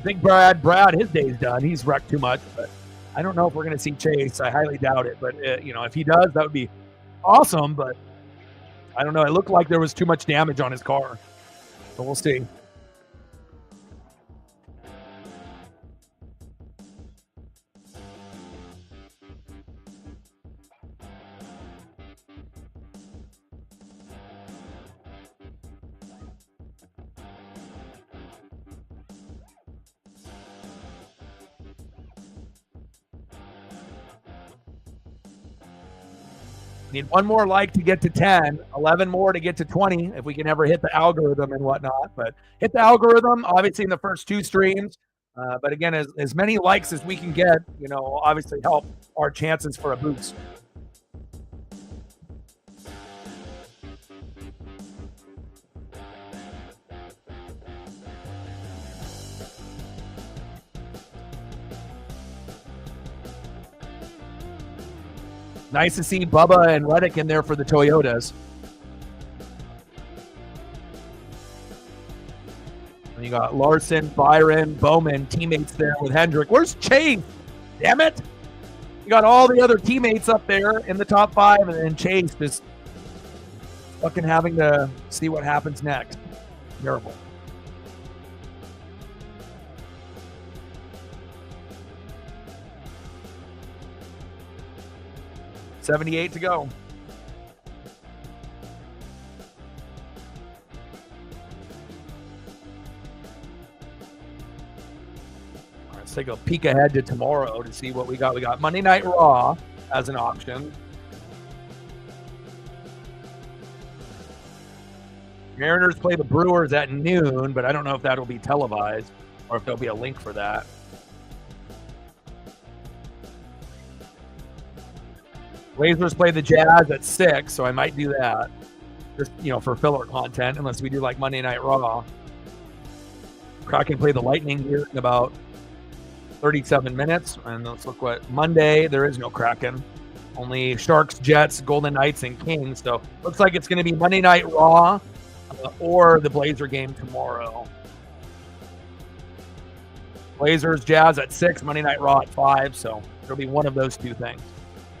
Big Brad, his day's done. He's wrecked too much, but I don't know if we're going to see Chase. I highly doubt it, but if he does, that would be awesome, but I don't know. It looked like there was too much damage on his car. So we'll see. Need one more like to get to 10, 11 more to get to 20 if we can ever hit the algorithm and whatnot. But hit the algorithm, obviously, in the first 2 streams. But again, as many likes as we can get, obviously help our chances for a boost. Nice to see Bubba and Reddick in there for the Toyotas. And you got Larson, Byron, Bowman, teammates there with Hendrick. Where's Chase? Damn it. You got all the other teammates up there in the top 5, and then Chase just fucking having to see what happens next. Terrible. $78 to go. take a peek ahead to tomorrow to see what we got. We got Monday Night Raw as an option. Mariners play the Brewers at noon, but I don't know if that'll be televised or if there'll be a link for that. Blazers play the Jazz at 6, so I might do that. Just, for filler content, unless we do like Monday Night Raw. Kraken play the Lightning here in about 37 minutes. And let's look what Monday, there is no Kraken. Only Sharks, Jets, Golden Knights, and Kings. So looks like it's going to be Monday Night Raw or the Blazer game tomorrow. Blazers, Jazz at 6, Monday Night Raw at 5. So it'll be one of those two things.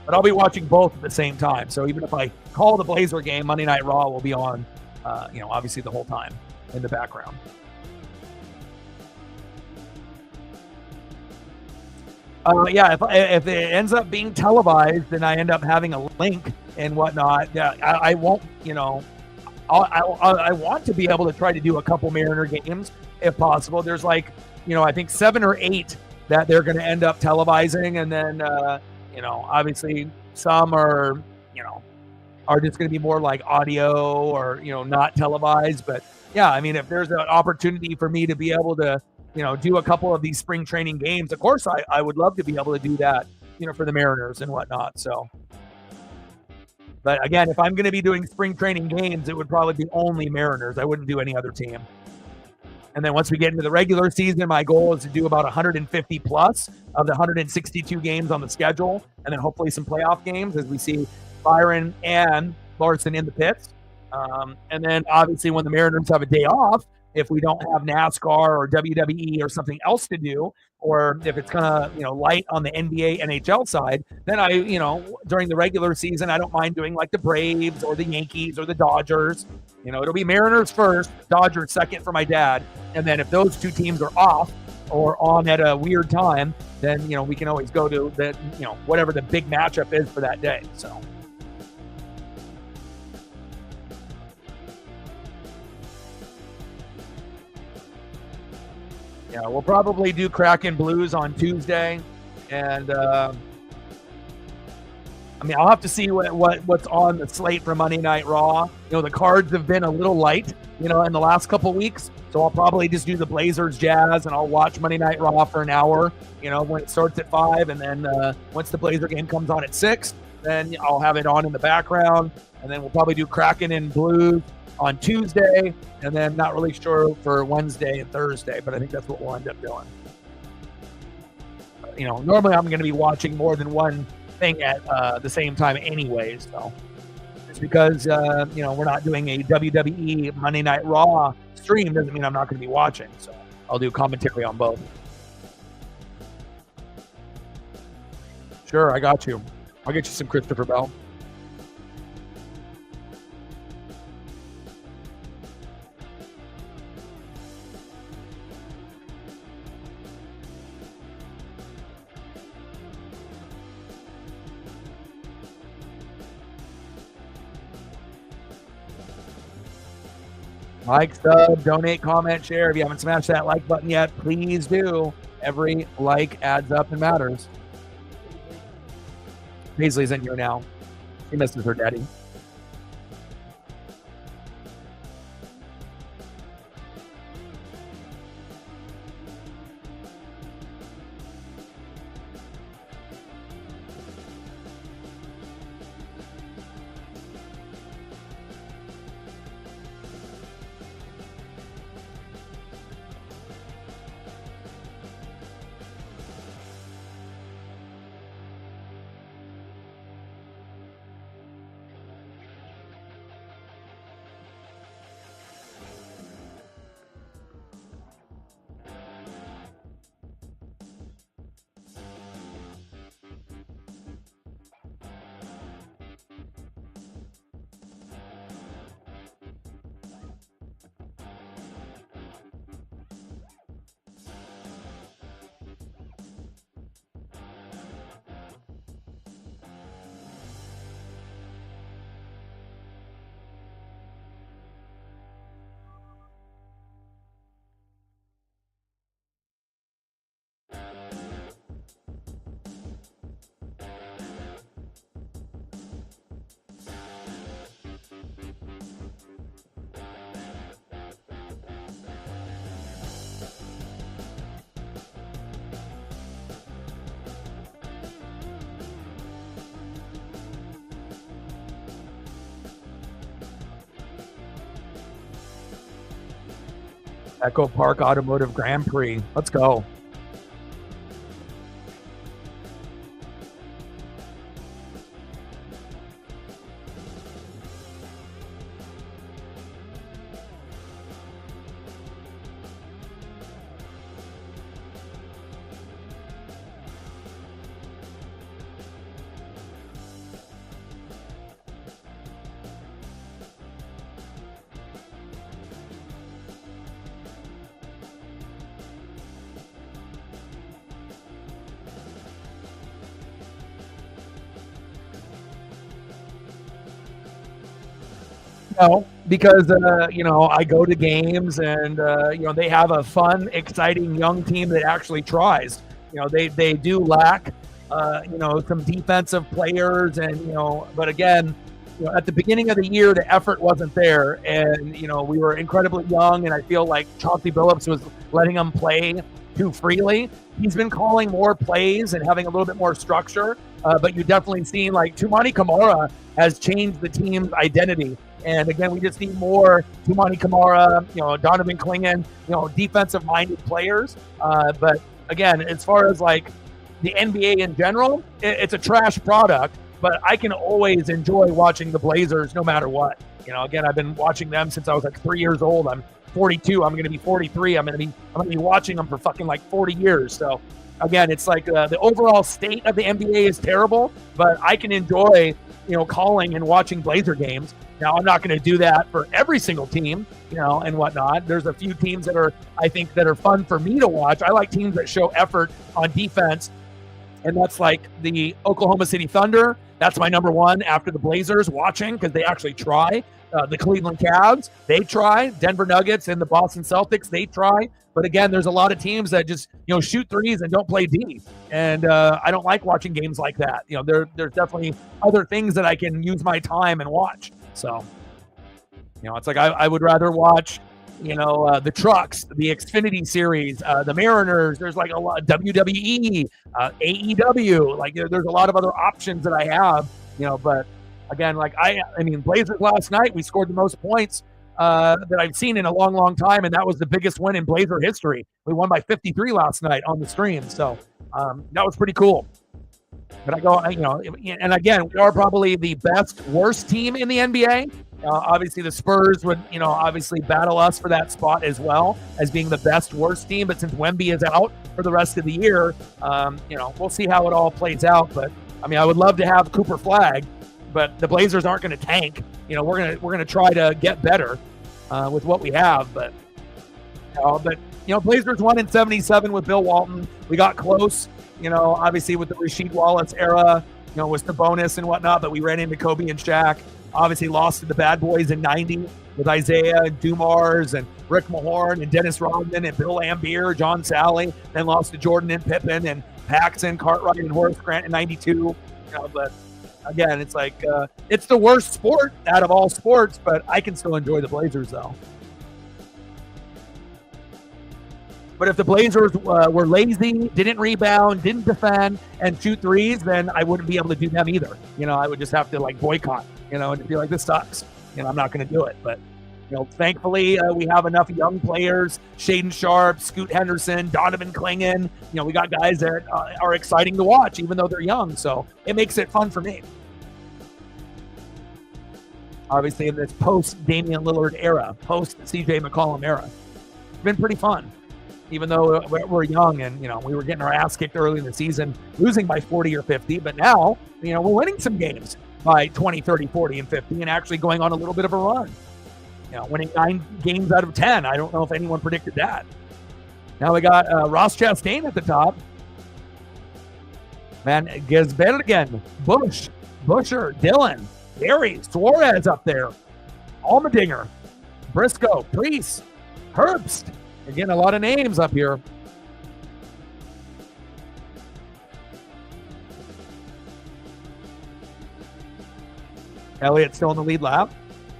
But I'll be watching both at the same time. So even if I call the Blazer game, Monday Night Raw will be on, obviously the whole time in the background. If it ends up being televised and I end up having a link and whatnot, I won't, I want to be able to try to do a couple Mariner games if possible. There's I think 7 or 8 that they're going to end up televising, and then obviously some are just going to be more like audio or not televised. But yeah, I mean, if there's an opportunity for me to be able to do a couple of these spring training games, of course I would love to be able to do that for the Mariners and whatnot. So, but again, if I'm going to be doing spring training games, it would probably be only Mariners. I wouldn't do any other team. And then once we get into the regular season, my goal is to do about 150 plus of the 162 games on the schedule, and then hopefully some playoff games as we see Byron and Larson in the pits. And then obviously when the Mariners have a day off, if we don't have NASCAR or WWE or something else to do, or if it's kind of, light on the NBA, NHL side, then during the regular season, I don't mind doing like the Braves or the Yankees or the Dodgers. It'll be Mariners first, Dodgers second for my dad. And then if those two teams are off or on at a weird time, then, we can always go to the, whatever the big matchup is for that day. So. Yeah, we'll probably do Kraken Blues on Tuesday, and I'll have to see what's on the slate for Monday Night Raw. The cards have been a little light, in the last couple weeks, so I'll probably just do the Blazers Jazz, and I'll watch Monday Night Raw for an hour, when it starts at 5, and then once the Blazer game comes on at 6, then I'll have it on in the background, and then we'll probably do Kraken and Blues on Tuesday, and then not really sure for Wednesday and Thursday, but I think that's what we'll end up doing. Normally I'm going to be watching more than one thing at the same time anyways, so just because we're not doing a WWE Monday Night Raw stream doesn't mean I'm not going to be watching, so I'll do commentary on both. Sure, I got you. I'll get you some Christopher Bell. Like, sub, donate, comment, share. If you haven't smashed that like button yet, please do. Every like adds up and matters. Paisley's in here now. She misses her daddy. Echo Park Automotive Grand Prix. Let's go. No, because I go to games and they have a fun, exciting young team that actually tries. They do lack some defensive players, and but again, at the beginning of the year, the effort wasn't there, and we were incredibly young, and I feel like Chauncey Billups was letting them play too freely. He's been calling more plays and having a little bit more structure, but you definitely seen like Tumani Kamara has changed the team's identity. And again, we just need more Tumani Kamara, Donovan Clingan, defensive-minded players. But again, as far as like the NBA in general, it's a trash product. But I can always enjoy watching the Blazers no matter what. Again, I've been watching them since I was like 3 years old. I'm 42. I'm going to be 43. I'm going to be watching them for fucking like 40 years. So again, it's like the overall state of the NBA is terrible, but I can enjoy calling and watching Blazer games. Now, I'm not going to do that for every single team, and whatnot. There's a few teams I think that are fun for me to watch. I like teams that show effort on defense, and that's like the Oklahoma City Thunder. That's my number one after the Blazers, watching because they actually try. The Cleveland Cavs, they try. Denver Nuggets and the Boston Celtics, they try. But again, there's a lot of teams that just shoot threes and don't play D. And I don't like watching games like that. There's definitely other things that I can use my time and watch. So, it's like I would rather watch, the trucks, the Xfinity series, the Mariners. There's like a lot WWE, AEW. Like there's a lot of other options that I have, But again, like I mean, Blazers last night, we scored the most points that I've seen in a long, long time, and that was the biggest win in Blazer history. We won by 53 last night on the stream, so that was pretty cool. But I go, and again, we are probably the best, worst team in the NBA. Obviously, the Spurs would, obviously battle us for that spot as well as being the best, worst team. But since Wemby is out for the rest of the year, we'll see how it all plays out. But I mean, I would love to have Cooper Flag, but the Blazers aren't going to tank. We're gonna try to get better with what we have. But Blazers won in '77 with Bill Walton. We got close. Obviously with the Rasheed Wallace era, was the bonus and whatnot, but we ran into Kobe and Shaq. Obviously lost to the Bad Boys in '90 with Isaiah and Dumars and Rick Mahorn and Dennis Rodman and Bill Lambier, John Sally. Then lost to Jordan and Pippen and Paxson, Cartwright, and Horace Grant in '92. But again, it's like it's the worst sport out of all sports, but I can still enjoy the Blazers though. But if the Blazers were lazy, didn't rebound, didn't defend, and shoot threes, then I wouldn't be able to do them either. I would just have to like boycott, and be like, this sucks. I'm not going to do it. But, thankfully we have enough young players, Shaden Sharp, Scoot Henderson, Donovan Clingan. We got guys that are exciting to watch, even though they're young. So it makes it fun for me. Obviously in this post-Damian Lillard era, post-CJ McCollum era. It's been pretty fun. Even though we're young and, we were getting our ass kicked early in the season, losing by 40 or 50. But now, we're winning some games by 20, 30, 40, and 50 and actually going on a little bit of a run. Winning 9 games out of 10. I don't know if anyone predicted that. Now we got Ross Chastain at the top. Man, Gisbert again. Busher, Dillon, Gary, Suarez up there. Almendinger, Briscoe, Priest, Herbst. Again, a lot of names up here. Elliott still in the lead lap.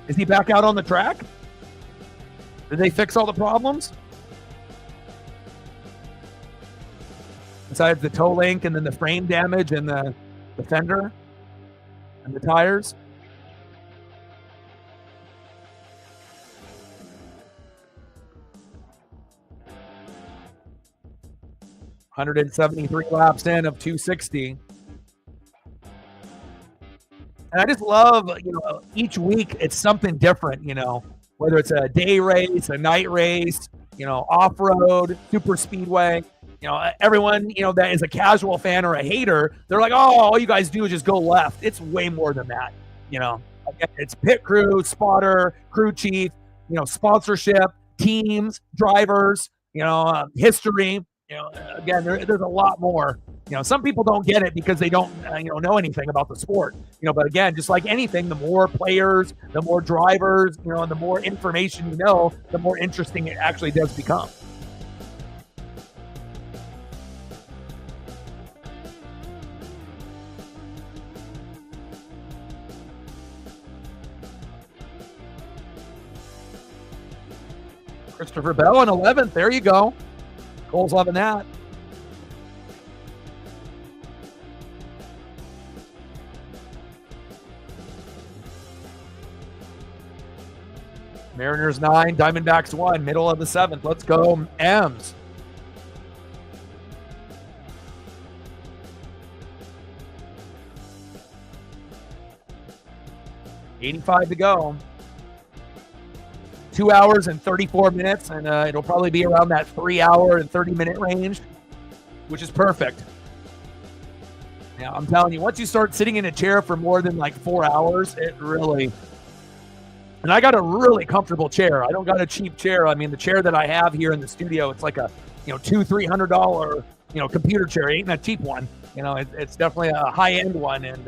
Is he back out on the track? Did they fix all the problems? Besides the toe link and then the frame damage and the fender and the tires? 173 laps in of 260. And I just love, each week it's something different, whether it's a day race, a night race, off-road, super speedway. Everyone, that is a casual fan or a hater, they're like, oh, all you guys do is just go left. It's way more than that. Again, it's pit crew, spotter, crew chief, sponsorship, teams, drivers, history. Again, there's a lot more. Some people don't get it because they don't, know anything about the sport. But again, just like anything, the more players, the more drivers, and the more information the more interesting it actually does become. Christopher Bell in 11th. There you go. Cole's loving that. Mariners 9, Diamondbacks 1, middle of the 7th. Let's go, M's. $85 to go. 2 hours and 34 minutes, and it'll probably be around that 3 hour and 30-minute range, which is perfect. Now, I'm telling you, once you start sitting in a chair for more than like 4 hours, it really... And I got a really comfortable chair. I don't got a cheap chair. I mean, the chair that I have here in the studio, it's like a, $200-300, computer chair. It ain't a cheap one. It's definitely a high-end one. And,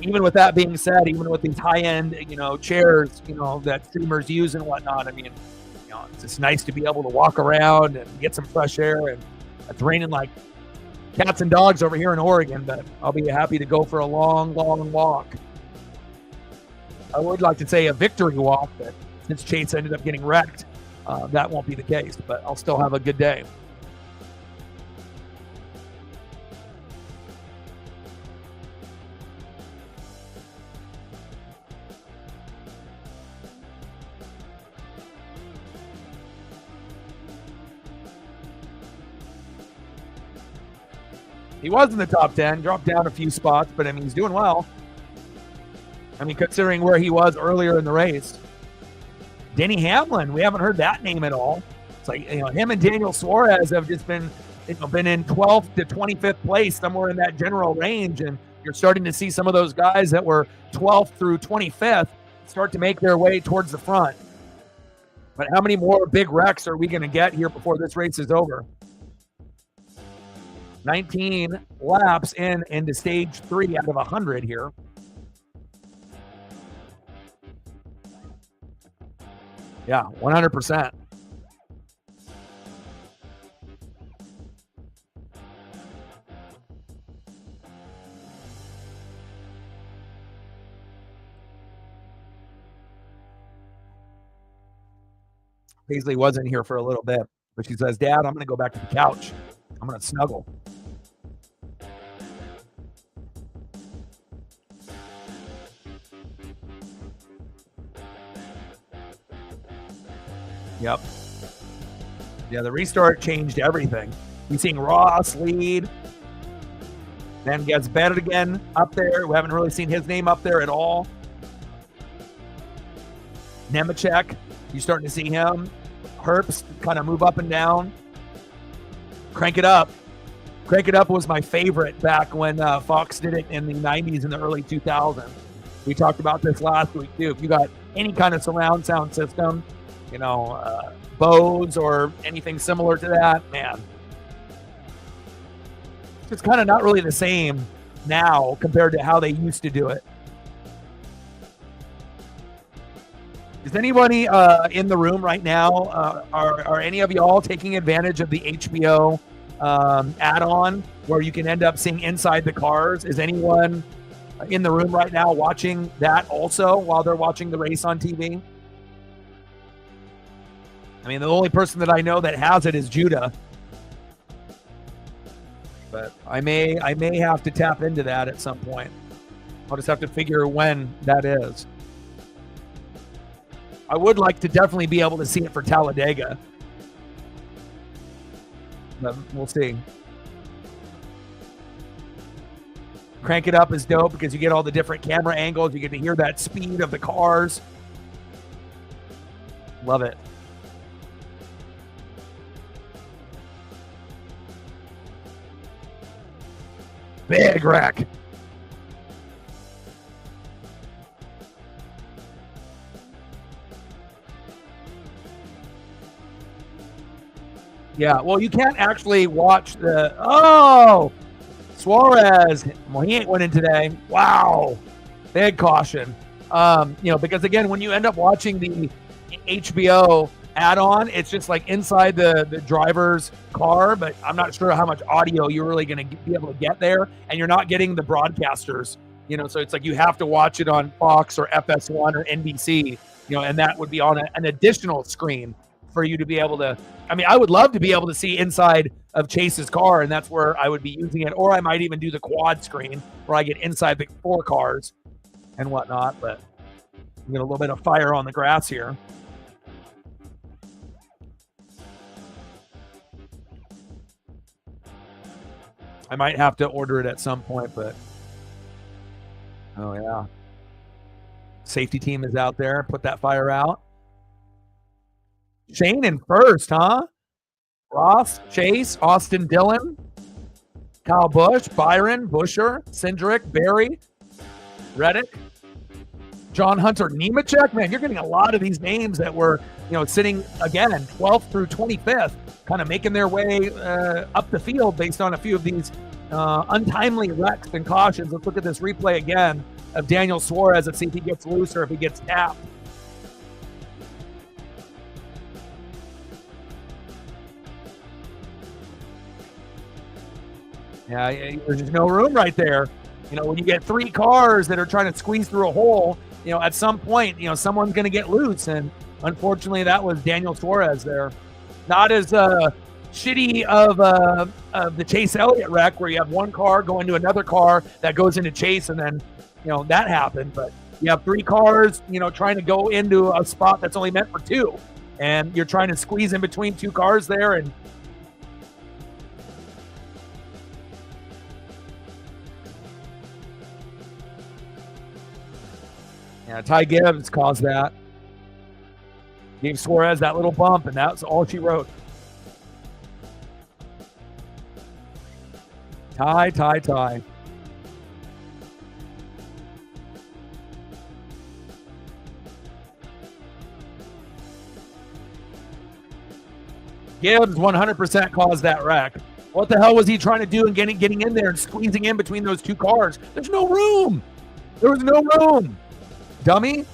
even with that being said, even with these high-end, chairs, that streamers use and whatnot, I mean, it's just nice to be able to walk around and get some fresh air. And it's raining like cats and dogs over here in Oregon, but I'll be happy to go for a long, long walk. I would like to say a victory walk, but since Chase ended up getting wrecked, that won't be the case, but I'll still have a good day. He was in the top 10, dropped down a few spots, but I mean, he's doing well. I mean, considering where he was earlier in the race. Denny Hamlin, we haven't heard that name at all. It's like, him and Daniel Suarez have just been, been in 12th to 25th place, somewhere in that general range. And you're starting to see some of those guys that were 12th through 25th start to make their way towards the front. But how many more big wrecks are we going to get here before this race is over? 19 laps into stage 3 out of 100 here. Yeah, 100%. Paisley wasn't here for a little bit, but she says, Dad, I'm going to go back to the couch. I'm going to snuggle. Yep. Yeah, the restart changed everything. We're seeing Ross lead. Then gets betted again up there. We haven't really seen his name up there at all. Nemechek, you're starting to see him. Herbst kind of move up and down. Crank It Up. Crank It Up was my favorite back when Fox did it in the 90s and the early 2000s. We talked about this last week, too. If you got any kind of surround sound system, Bose or anything similar to that, man. It's kind of not really the same now compared to how they used to do it. Is anybody in the room right now, are any of y'all taking advantage of the HBO add-on where you can end up seeing inside the cars? Is anyone in the room right now watching that also while they're watching the race on TV? I mean, the only person that I know that has it is Judah. But I may have to tap into that at some point. I'll just have to figure when that is. I would like to definitely be able to see it for Talladega. But we'll see. Crank It Up is dope because you get all the different camera angles. You get to hear that speed of the cars. Love it. Big wreck. Yeah, well, you can't actually watch the... Oh! Suarez. Well, he ain't winning today. Wow. Big caution. Because, again, when you end up watching the HBO add-on, it's just like inside the driver's car, but I'm not sure how much audio you're really going to be able to get there, and you're not getting the broadcasters, so it's like you have to watch it on Fox or FS1 or NBC, and that would be on an additional screen for you to be able to. I mean, I would love to be able to see inside of Chase's car, and that's where I would be using it, or I might even do the quad screen where I get inside the 4 cars and whatnot, but we get a little bit of fire on the grass here. I might have to order it at some point, but oh yeah. Safety team is out there. Put that fire out. Shane in first, huh? Ross, Chase, Austin Dillon, Kyle Busch, Byron, Busher, Cindric, Barry, Reddick, John Hunter, Nemechek. Man, you're getting a lot of these names that were, sitting, again, 12th through 25th, kind of making their way up the field based on a few of these untimely wrecks and cautions. Let's look at this replay again of Daniel Suarez and see if he gets loose or if he gets tapped. Yeah, there's just no room right there. When you get 3 cars that are trying to squeeze through a hole, at some point, someone's going to get loose. And unfortunately, that was Daniel Suarez there. Not as shitty of the Chase Elliott wreck where you have 1 car going to another car that goes into Chase and then, that happened. But you have 3 cars, trying to go into a spot that's only meant for 2. And you're trying to squeeze in between 2 cars there, and yeah, Ty Gibbs caused that. Gave Suarez that little bump, and that's all she wrote. Ty. Gibbs 100% caused that wreck. What the hell was he trying to do and getting in there and squeezing in between those 2 cars? There's no room. There was no room. Dummy.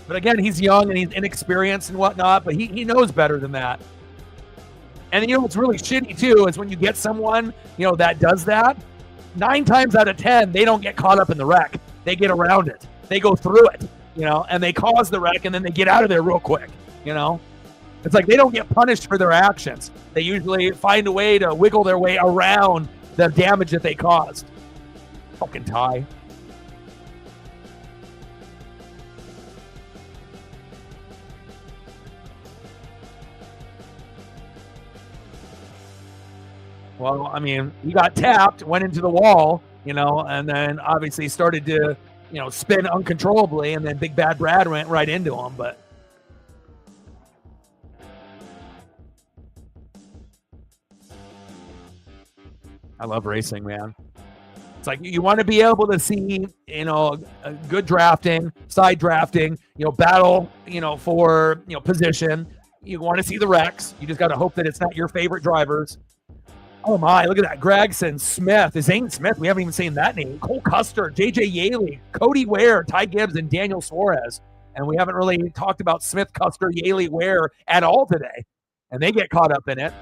But again, he's young and he's inexperienced and whatnot, but he knows better than that. And what's really shitty too is when you get someone, that does that, 9 times out of 10, they don't get caught up in the wreck. They get around it. They go through it, and they cause the wreck and then they get out of there real quick, It's like they don't get punished for their actions. They usually find a way to wiggle their way around the damage that they caused. Fucking Ty. Well, I mean, he got tapped, went into the wall, and then obviously started to, spin uncontrollably, and then Big Bad Brad went right into him. But I love racing, man. It's like you want to be able to see, good drafting, side drafting, battle, for, position. You want to see the wrecks. You just got to hope that it's not your favorite drivers. Oh my, look at that. Gregson, Smith, Zane Smith. We haven't even seen that name. Cole Custer, JJ Yaley, Cody Ware, Ty Gibbs, and Daniel Suarez. And we haven't really talked about Smith, Custer, Yaley, Ware at all today. And they get caught up in it.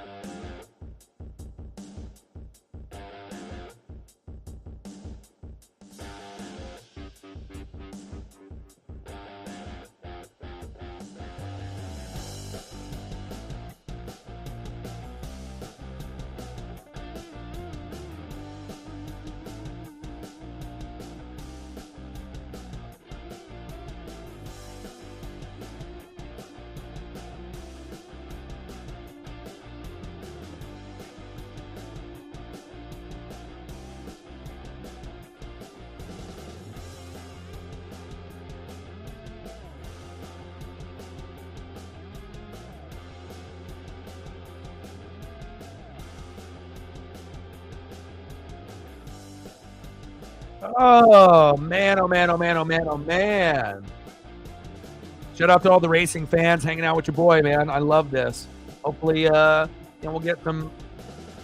Oh, man, oh, man, oh, man, oh, man, oh, man. Shout out to all the racing fans hanging out with your boy, man. I love this. Hopefully, we'll get some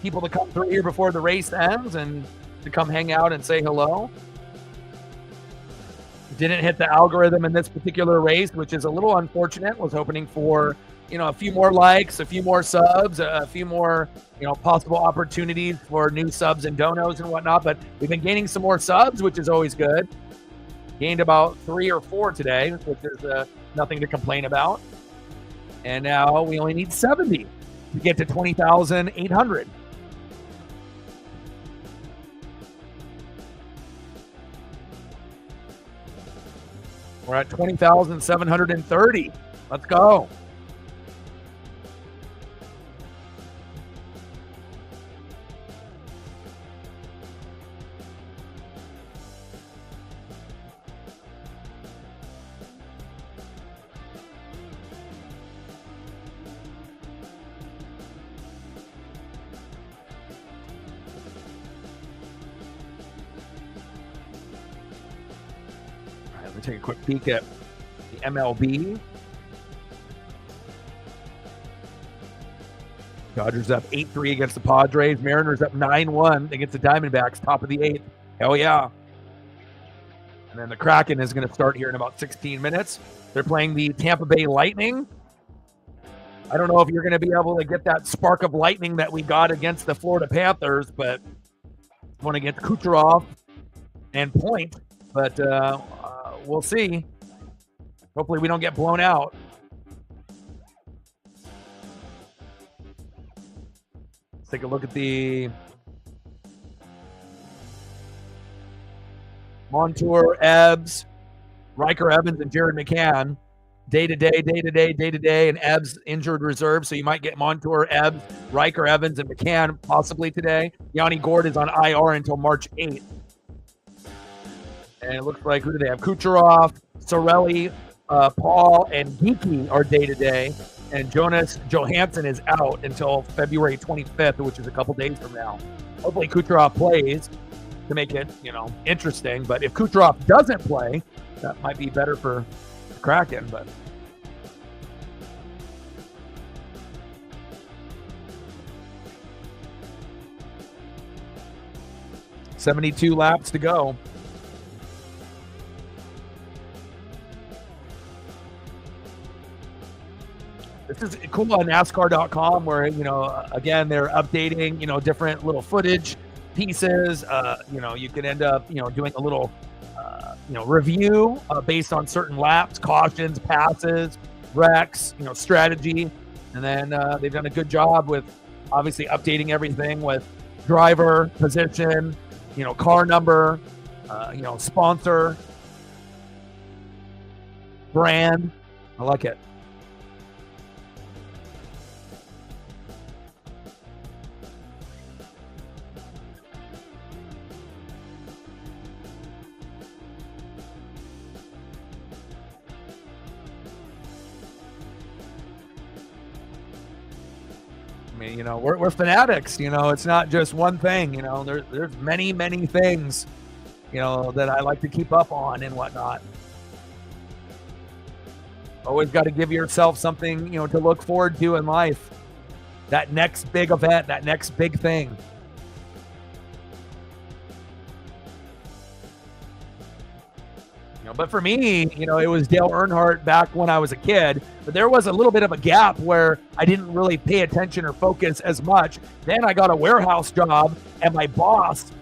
people to come through here before the race ends and to come hang out and say hello. Didn't hit the algorithm in this particular race, which is a little unfortunate. Was hoping for, a few more likes, a few more subs, a few more, possible opportunities for new subs and donos and whatnot. But we've been gaining some more subs, which is always good. Gained about 3 or 4 today, which is nothing to complain about. And now we only need 70 to get to 20,800. We're at 20,730. Let's go. Take a quick peek at the MLB. Dodgers up 8-3 against the Padres. Mariners up 9-1 against the Diamondbacks, top of the 8th. Hell yeah. And then the Kraken is going to start here in about 16 minutes. They're playing the Tampa Bay Lightning. I don't know if you're going to be able to get that spark of lightning that we got against the Florida Panthers, but one against Kucherov and Point. But we'll see. Hopefully we don't get blown out. Let's take a look at the Montour, Ebbs, Riker Evans, and Jared McCann. Day to day, and Ebbs injured reserve, so you might get Montour, Ebbs, Riker Evans, and McCann possibly today. Yanni Gord is on IR until March 8th. And it looks like, who do they have? Kucherov, Sorelli, Paul, and Geeky are day-to-day. And Jonas Johansson is out until February 25th, which is a couple days from now. Hopefully Kucherov plays to make it, interesting. But if Kucherov doesn't play, that might be better for Kraken. But $72 laps to go. This is cool on NASCAR.com where, again, they're updating, different little footage pieces. You can end up, doing a little, review based on certain laps, cautions, passes, wrecks, strategy. And then they've done a good job with obviously updating everything with driver, position, car number, sponsor, brand. I like it. We're fanatics. It's not just one thing. There's many things, that I like to keep up on and whatnot. Always got to give yourself something, to look forward to in life. That next big event, that next big thing. But for me, it was Dale Earnhardt back when I was a kid. But there was a little bit of a gap where I didn't really pay attention or focus as much. Then I got a warehouse job, and my boss,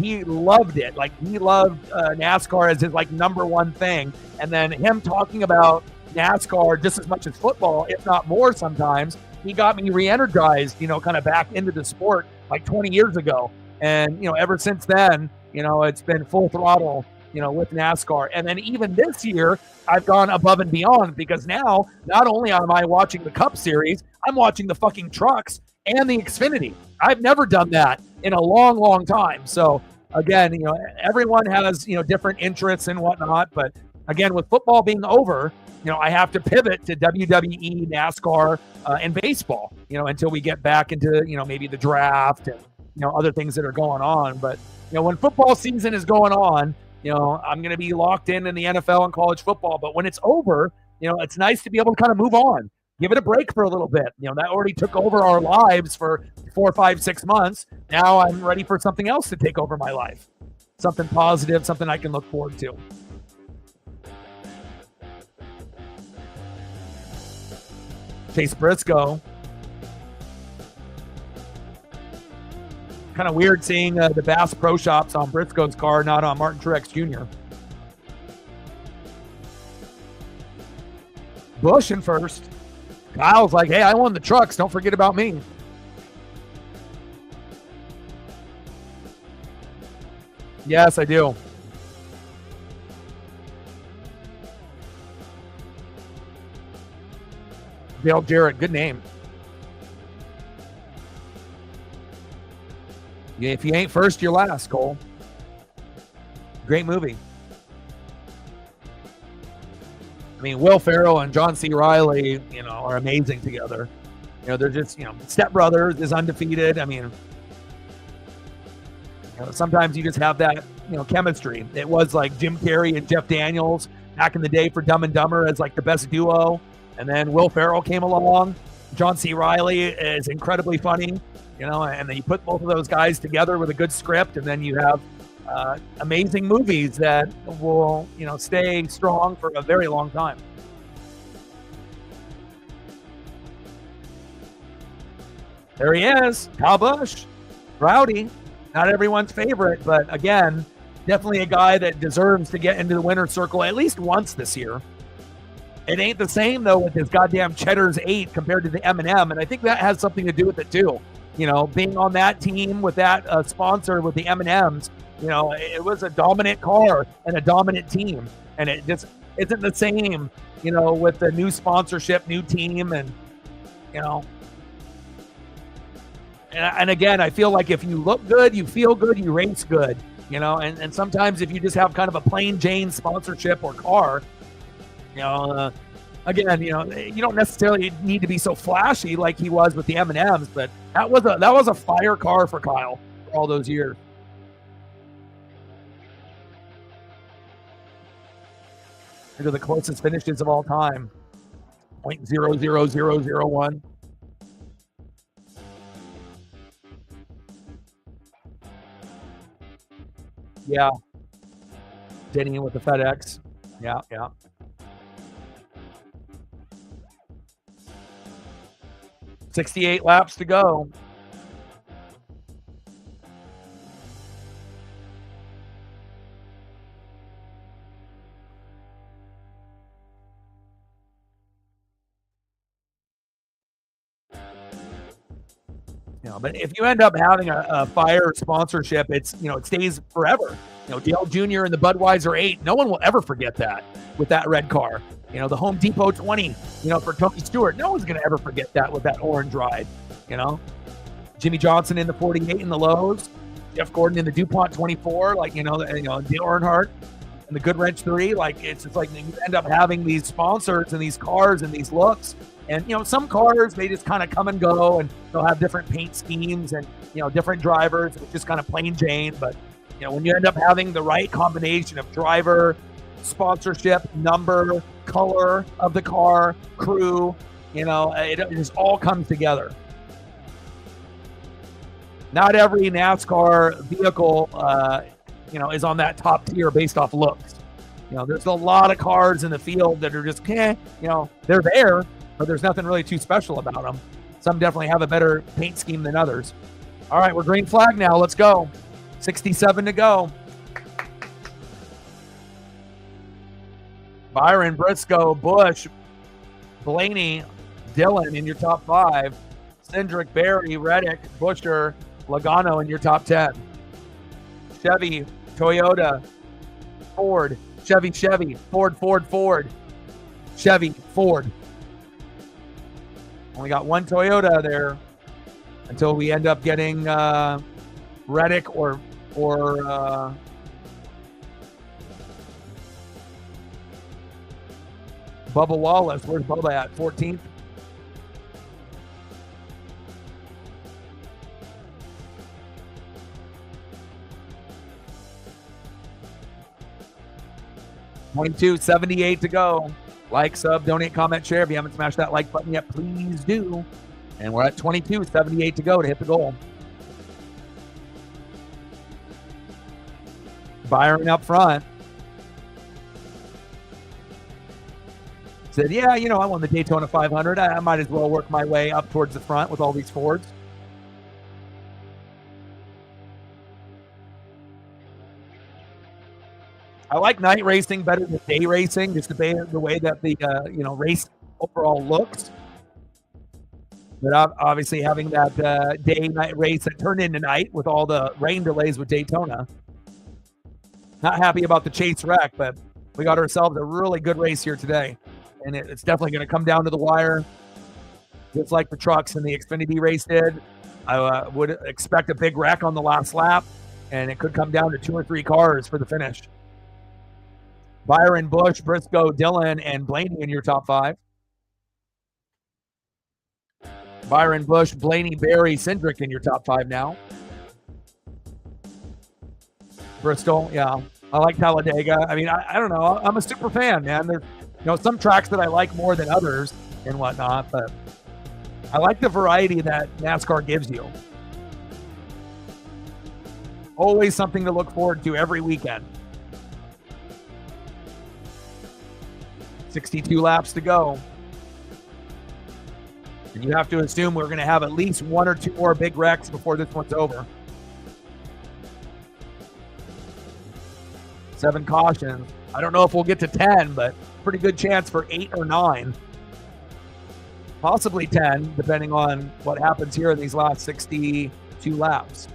he loved it. He loved NASCAR as his, number one thing. And then him talking about NASCAR just as much as football, if not more sometimes, he got me re-energized, kind of back into the sport 20 years ago. And, ever since then, it's been full throttle, with NASCAR. And then even this year, I've gone above and beyond because now, not only am I watching the Cup Series, I'm watching the fucking trucks and the Xfinity. I've never done that in a long, long time. So again, everyone has, different interests and whatnot. But again, with football being over, I have to pivot to WWE, NASCAR, and baseball, until we get back into, maybe the draft and, other things that are going on. But, when football season is going on, I'm going to be locked in the NFL and college football. But when it's over, it's nice to be able to kind of move on, give it a break for a little bit. That already took over our lives for 4, 5, 6 months. Now I'm ready for something else to take over my life, something positive, something I can look forward to. Chase Briscoe. Kind of weird seeing the Bass Pro Shops on Briscoe's car, not on Martin Truex Jr. Busch in first. Kyle's like, hey, I won the trucks. Don't forget about me. Yes, I do. Dale Jarrett, good name. If you ain't first, you're last, Cole. Great movie. I mean, Will Ferrell and John C. Reilly, are amazing together. They're just, Step Brothers is undefeated. I mean, sometimes you just have that, chemistry. It was like Jim Carrey and Jeff Daniels back in the day for Dumb and Dumber as like the best duo. And then Will Ferrell came along. John C. Reilly is incredibly funny, and then you put both of those guys together with a good script, and then you have amazing movies that will, stay strong for a very long time. There he is, Kyle Busch, Rowdy. Not everyone's favorite, but again, definitely a guy that deserves to get into the winner's circle at least once this year. It ain't the same, though, with his goddamn Cheddar's 8 compared to the M&M, and I think that has something to do with it, too. Being on that team with that sponsor with the M&Ms, it was a dominant car and a dominant team, and it just isn't the same, with the new sponsorship, new team, and, And again, I feel like if you look good, you feel good, you race good, and sometimes if you just have kind of a plain Jane sponsorship or car, again, you don't necessarily need to be so flashy like he was with the M&Ms, but that was a fire car for Kyle for all those years. These are the closest finishes of all time. 0.00001. Yeah. Denny with the FedEx. Yeah. 68 laps to go. But if you end up having a fire sponsorship, it stays forever. Dale Jr. and the Budweiser 8, no one will ever forget that with that red car. The Home Depot 20, for Tony Stewart, no one's going to ever forget that with that orange ride. Jimmy Johnson in the 48 in the Lowe's, Jeff Gordon in the DuPont 24, Dale Earnhardt and the Good Wrench 3. It's just like you end up having these sponsors and these cars and these looks. And, some cars, they just kind of come and go, and they'll have different paint schemes and, different drivers, which is kind of plain Jane. But, when you end up having the right combination of driver, sponsorship, number, color of the car, crew, it just all comes together. Not every NASCAR vehicle, is on that top tier based off looks. There's a lot of cars in the field that are just, they're there, but there's nothing really too special about them. Some definitely have a better paint scheme than others. All right, we're green flag now. Let's go. 67 to go. Byron, Briscoe, Busch, Blaney, Dillon in your top 5. Cindric, Berry, Reddick, Buescher, Logano in your top 10. Chevy, Toyota, Ford, Chevy, Ford, Chevy, Ford. Only got one Toyota there until we end up getting Reddick or Bubba Wallace. Where's Bubba at? 14th? 22:78 to go. Like, sub, donate, comment, share. If you haven't smashed that like button yet, please do. And we're at 22:78 to go to hit the goal. Byron up front. Said, yeah, I won the Daytona 500. I might as well work my way up towards the front with all these Fords. I like night racing better than day racing, just the way that the race overall looks. But obviously having that day-night race that turned into night with all the rain delays with Daytona. Not happy about the Chase wreck, but we got ourselves a really good race here today. And it's definitely going to come down to the wire, just like the trucks and the Xfinity race did. I would expect a big wreck on the last lap, and it could come down to 2 or 3 cars for the finish. Byron, Busch, Briscoe, Dillon, and Blaney in your top 5. Byron, Busch, Blaney, Barry, Cindric in your top 5 now. Bristol, yeah. I like Talladega. I mean, I don't know. I'm a super fan, man. There's some tracks that I like more than others and whatnot, but I like the variety that NASCAR gives you. Always something to look forward to every weekend. 62 laps to go. And you have to assume we're going to have at least 1 or 2 more big wrecks before this one's over. 7 cautions. I don't know if we'll get to 10, but pretty good chance for 8 or 9. Possibly 10, depending on what happens here in these last 62 laps.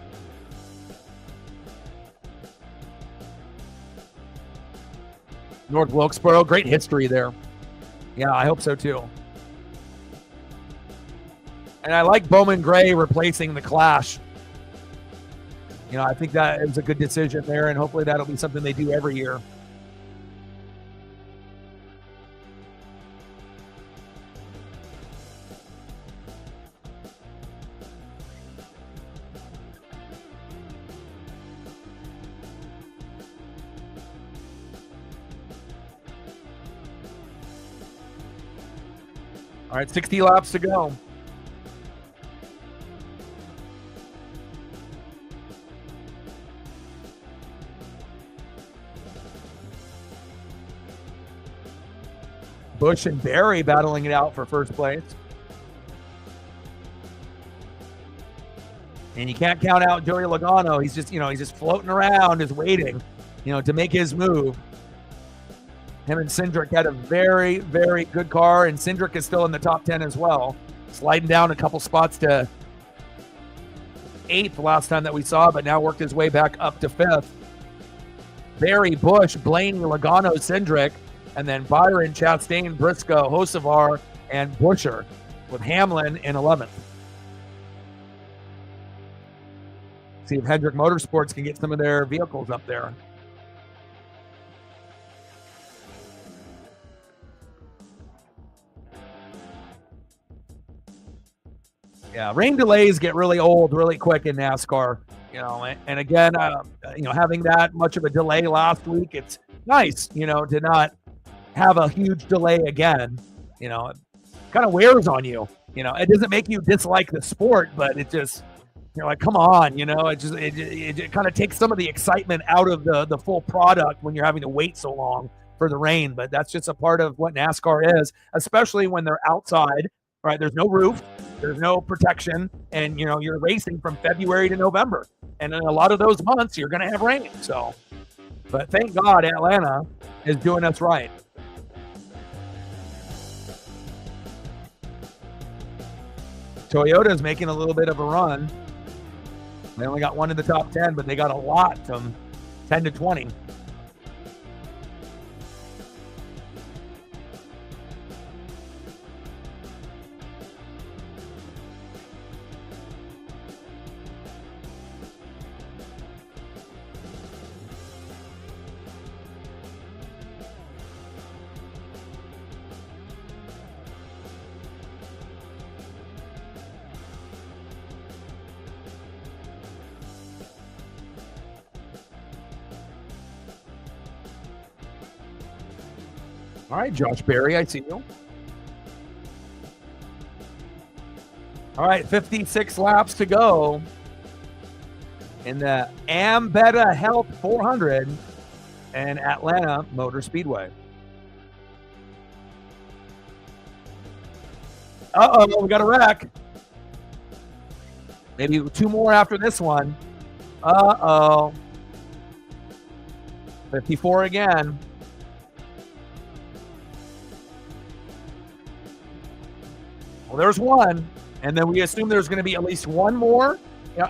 North Wilkesboro, great history there. Yeah, I hope so too. And I like Bowman Gray replacing the Clash. I think that is a good decision there, and hopefully that'll be something they do every year. All right, 60 laps to go. Busch and Barry battling it out for first place. And you can't count out Joey Logano. He's just floating around, just waiting, to make his move. Him and Cindric had a very, very good car, and Cindric is still in the top 10 as well. Sliding down a couple spots to 8th last time that we saw, but now worked his way back up to 5th. Barry, Busch, Blaney, Logano, Cindric, and then Byron, Chastain, Briscoe, Hocevar, and Buescher, with Hamlin in 11th. See if Hendrick Motorsports can get some of their vehicles up there. Yeah, rain delays get really old really quick in NASCAR, and again, having that much of a delay last week, it's nice, to not have a huge delay again. It kind of wears on you. It doesn't make you dislike the sport, but it just, you're like, come on, it kind of takes some of the excitement out of the full product when you're having to wait so long for the rain. But that's just a part of what NASCAR is, especially when they're outside, right? There's no roof, there's no protection, and you're racing from February to November, and in a lot of those months you're going to have rain. So, but thank God Atlanta is doing us right. Toyota's making a little bit of a run. They only got 1 in the top 10, but they got a lot from 10 to 20. All right, Josh Berry, I see you. All right, 56 laps to go in the Ambetter Health 400 and Atlanta Motor Speedway. Uh-oh, we got a wreck. Maybe 2 more after this one. Uh-oh. 54 again. Well, there's one. And then we assume there's going to be at least one more.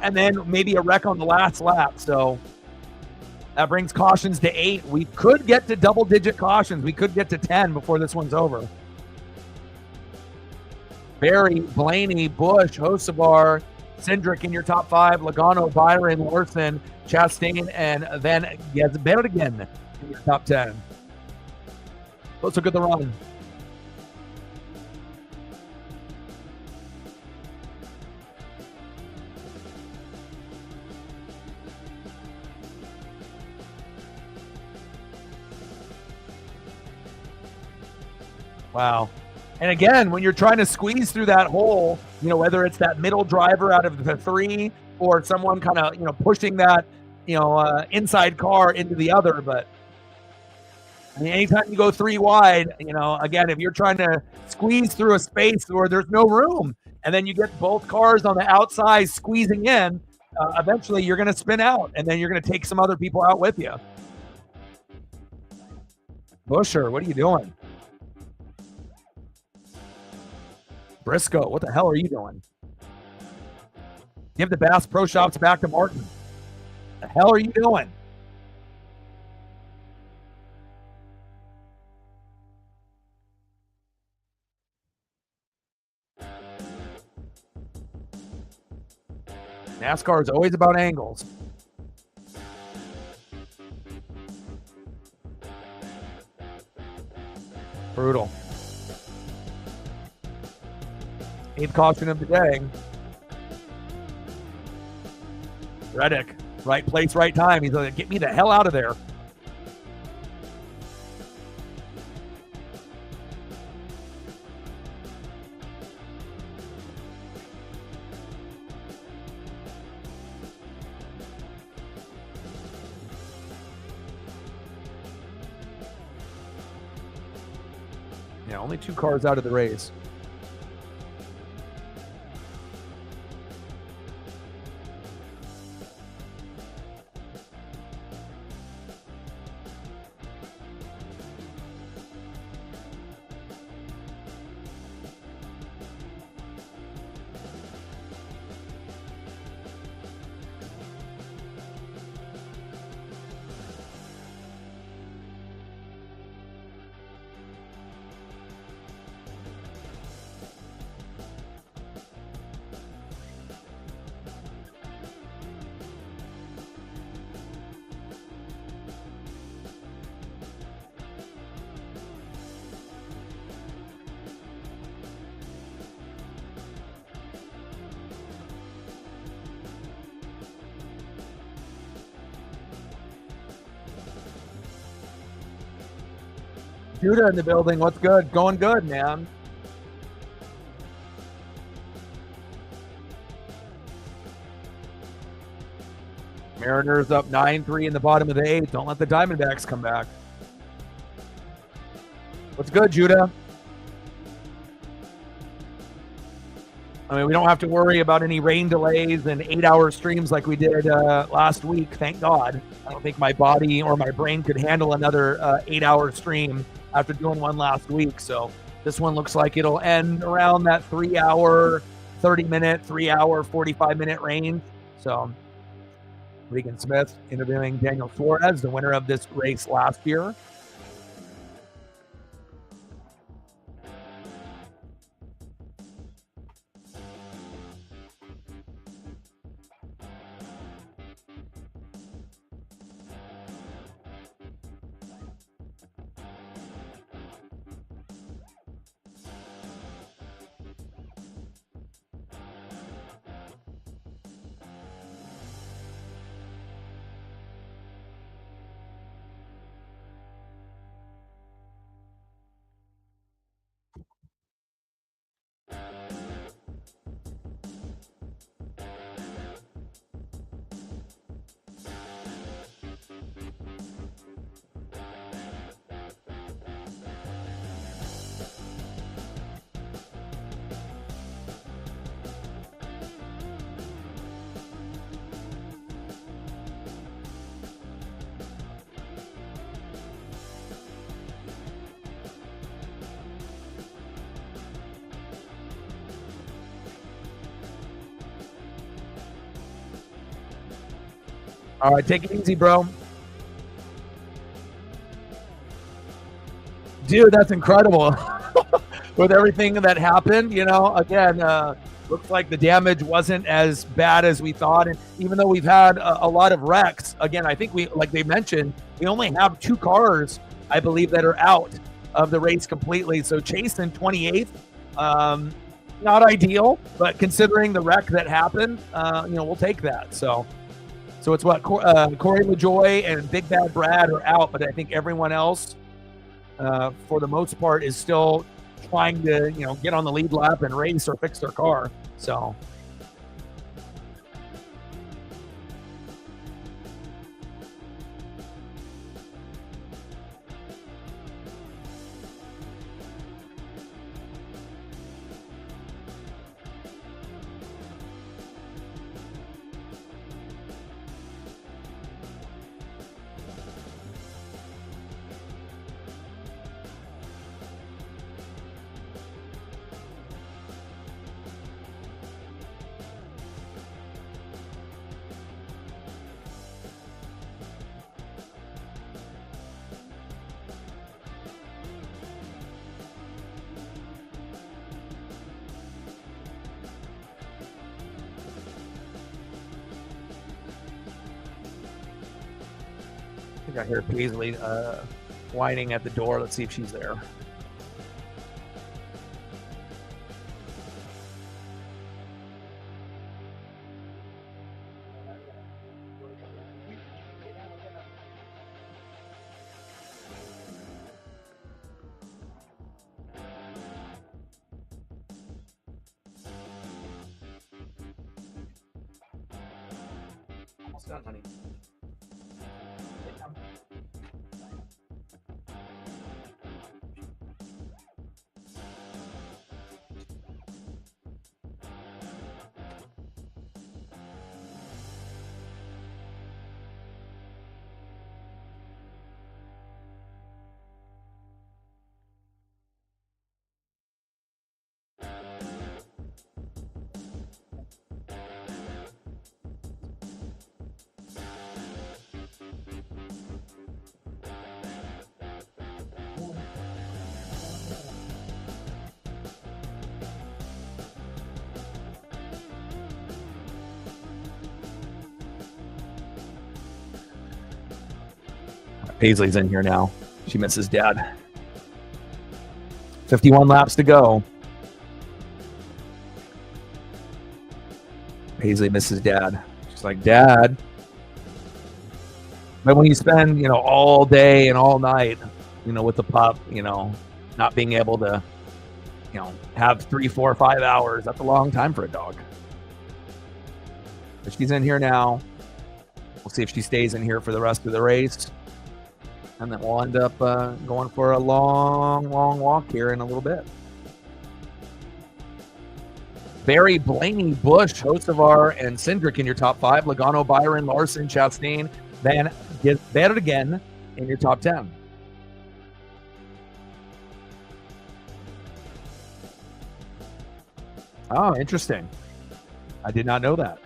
And then maybe a wreck on the last lap. So that brings cautions to 8. We could get to double-digit cautions. We could get to 10 before this one's over. Barry, Blaney, Bush, Hocevar, Cindric in your top 5, Logano, Byron, Larson, Chastain, and then Gezbergen in your top 10. Let's look at the run. Wow. And again, when you're trying to squeeze through that hole, whether it's that middle driver out of the 3 or someone kind of, pushing that, inside car into the other. But I mean, anytime you go 3 wide, again, if you're trying to squeeze through a space where there's no room, and then you get both cars on the outside squeezing in, eventually you're going to spin out, and then you're going to take some other people out with you. Busher, what are you doing? Briscoe, what the hell are you doing? Give the Bass Pro Shops back to Martin. The hell are you doing? NASCAR is always about angles. Brutal. 8th caution of the day. Reddick, right place, right time. He's like, get me the hell out of there. Yeah, only 2 cars out of the race. Judah in the building. What's good? Going good, man. Mariners up 9-3 in the bottom of the 8th. Don't let the Diamondbacks come back. What's good, Judah? I mean, we don't have to worry about any rain delays and 8-hour streams like we did last week. Thank God. I don't think my body or my brain could handle another 8-hour stream after doing one last week. So this one looks like it'll end around that 3-hour, 30-minute, 3-hour, 45-minute range. So Regan Smith interviewing Daniel Suarez, the winner of this race last year. All right, take it easy, bro. Dude, that's incredible. With everything that happened, again, looks like the damage wasn't as bad as we thought. And even though we've had a lot of wrecks, again, I think like they mentioned, we only have 2 cars, I believe, that are out of the race completely. So Chase in 28th, not ideal, but considering the wreck that happened, we'll take that. So it's what Corey LaJoy and Big Bad Brad are out, but I think everyone else, for the most part, is still trying to get on the lead lap and race or fix their car. So I think I hear Paisley whining at the door. Let's see if she's there. Almost done, honey. Paisley's in here now. She misses Dad. 51 laps to go. Paisley misses Dad. She's like, Dad. But when you spend, all day and all night, with the pup, not being able to, have 3, 4, 5 hours, that's a long time for a dog. But she's in here now. We'll see if she stays in here for the rest of the race. And then we'll end up going for a long, long walk here in a little bit. Barry, Blaney, Bush, Hocevar, and Cindric in your top 5. Logano, Byron, Larson, Chastain, Van Bergen in your top 10. Oh, interesting. I did not know that.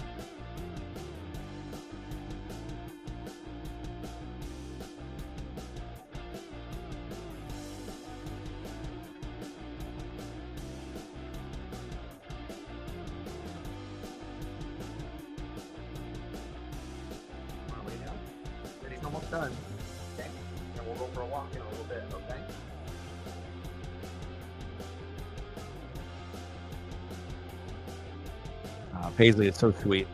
Almost done. Okay. And we'll go for a walk in a little bit, okay? Paisley is so sweet.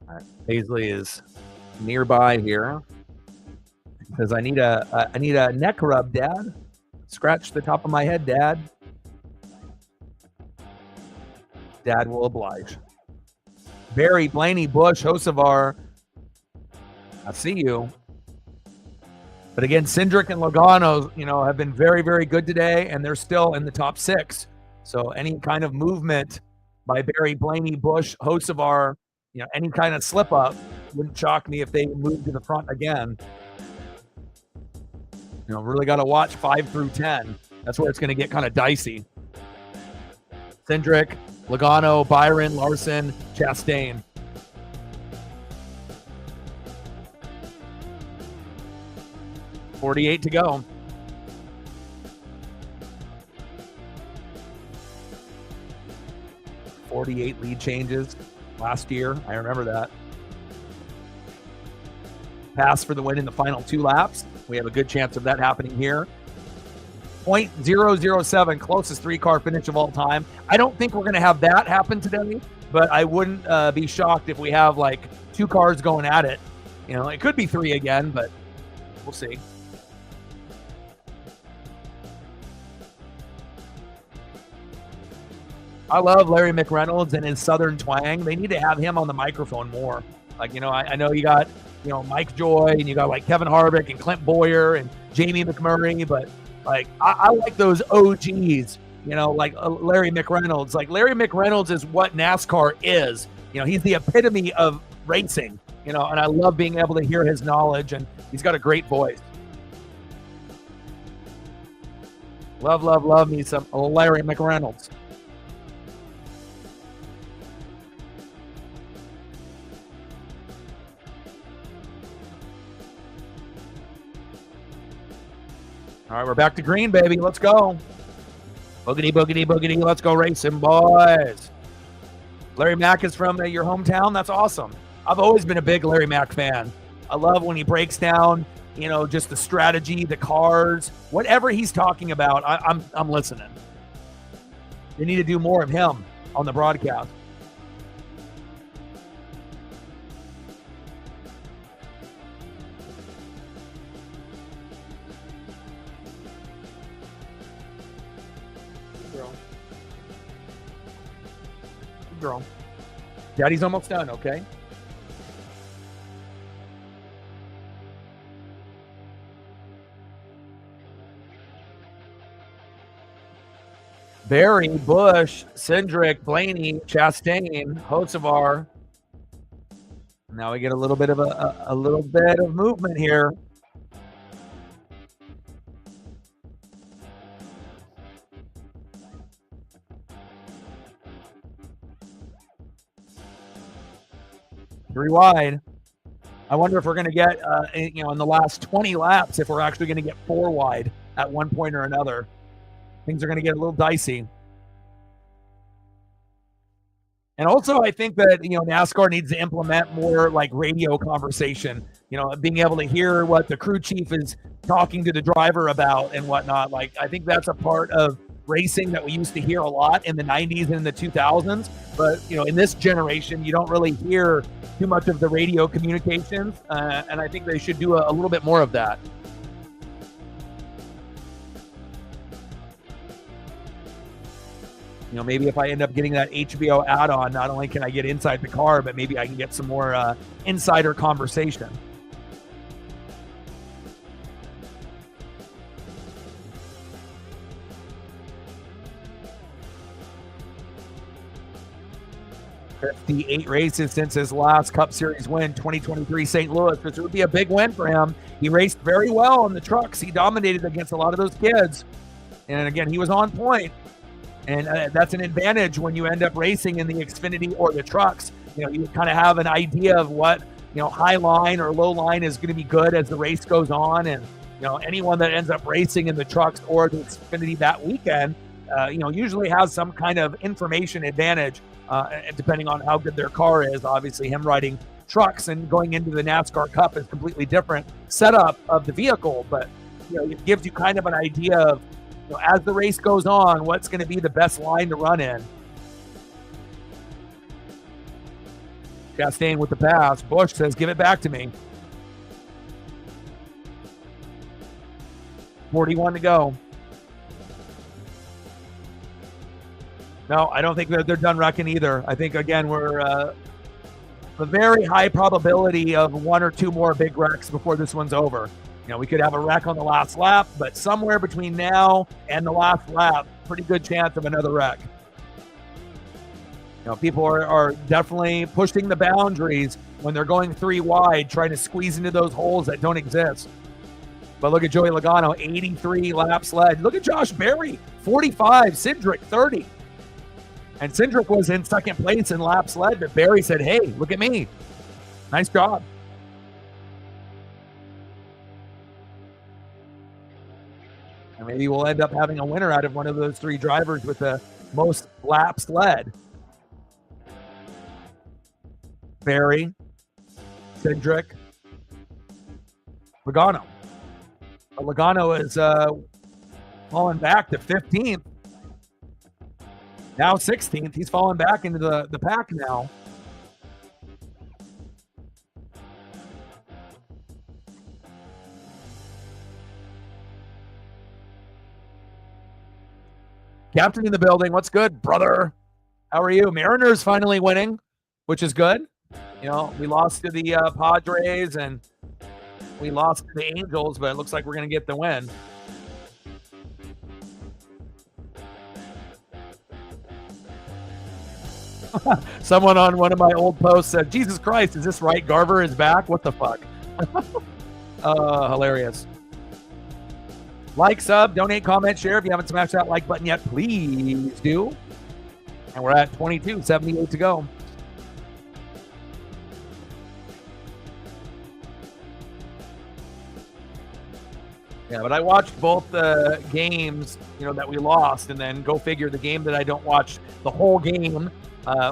All right. Paisley is nearby here. Says I need a neck rub, Dad. Scratch the top of my head, Dad. Dad will oblige. Barry, Blaney, Bush, Hocevar. I see you. But again, Cindric and Logano, have been very, very good today, and they're still in the top 6. So any kind of movement by Barry, Blaney, Bush, Hocevar, any kind of slip up wouldn't shock me if they move to the front again. Really got to watch 5 through 10. That's where it's going to get kind of dicey. Cindric, Logano, Byron, Larson, Chastain. $48 to go. $48 lead changes last year. I remember that. Pass for the win in the final 2 laps. We have a good chance of that happening here. 0.007, closest 3-car finish of all time. I don't think we're going to have that happen today, but I wouldn't be shocked if we have like 2 cars going at it. It could be 3 again, but we'll see. I love Larry McReynolds and his Southern twang. They need to have him on the microphone more. Like, I know you got, Mike Joy, and you got like Kevin Harvick and Clint Boyer and Jamie McMurray, but like, I like those OGs, like Larry McReynolds. Like, Larry McReynolds is what NASCAR is. He's the epitome of racing, and I love being able to hear his knowledge, and he's got a great voice. Love me some Larry McReynolds. All right, we're back to green, baby. Let's go. Boogity, boogity, boogity. Let's go racing, boys. Larry Mack is from your hometown. That's awesome. I've always been a big Larry Mack fan. I love when he breaks down, just the strategy, the cars, whatever he's talking about. I'm listening. They need to do more of him on the broadcast. Girl. Daddy's almost done, okay? Barry, Bush, Cindric, Blaney, Chastain, Hocevar. Now we get a little bit of movement here. Three wide. I wonder if we're going to get, in the last 20 laps, if we're actually going to get 4 wide at one point or another. Things are going to get a little dicey. And also, I think that, NASCAR needs to implement more like radio conversation, being able to hear what the crew chief is talking to the driver about and whatnot. Like, I think that's a part of racing that we used to hear a lot in the 90s and the 2000s. But, in this generation, you don't really hear too much of the radio communications. And I think they should do a little bit more of that. Maybe if I end up getting that HBO add-on, not only can I get inside the car, but maybe I can get some more insider conversation. The 8 races since his last Cup Series win, 2023 St. Louis, which would be a big win for him. He raced very well on the trucks. He dominated against a lot of those kids. And again, he was on point. And that's an advantage when you end up racing in the Xfinity or the trucks. You kind of have an idea of what, high line or low line is going to be good as the race goes on. And, anyone that ends up racing in the trucks or the Xfinity that weekend, usually has some kind of information advantage, depending on how good their car is. Obviously, him riding trucks and going into the NASCAR Cup is completely different setup of the vehicle. But, it gives you kind of an idea of, as the race goes on, what's going to be the best line to run in. Chastain with the pass. Bush says, give it back to me. 41 to go. No, I don't think that they're done wrecking either. I think, again, we're a very high probability of one or two more big wrecks before this one's over. You know, we could have a wreck on the last lap, but somewhere between now and the last lap, pretty good chance of another wreck. You know, people are definitely pushing the boundaries when they're going 3 wide, trying to squeeze into those holes that don't exist. But look at Joey Logano, 83 laps led. Look at Josh Berry, 45, Cindric, 30. And Cindric was in second place in laps led, but Berry said, hey, look at me. Nice job. And maybe we'll end up having a winner out of one of those 3 drivers with the most laps led. Berry, Cindric, Logano. But Logano is falling back to 15th. Now 16th. He's falling back into the pack now. Captain in the building. What's good, brother? How are you? Mariners finally winning, which is good. You know, we lost to the Padres and we lost to the Angels, but it looks like we're going to get the win. Someone on one of my old posts said, Jesus Christ, is this right? Garver is back? What the fuck? Hilarious. Like, sub, donate, comment, share. If you haven't smashed that like button yet, please do. And we're at 22:78 to go. Yeah, but I watched both the games, you know, that we lost, and then go figure the game that I don't watch the whole game.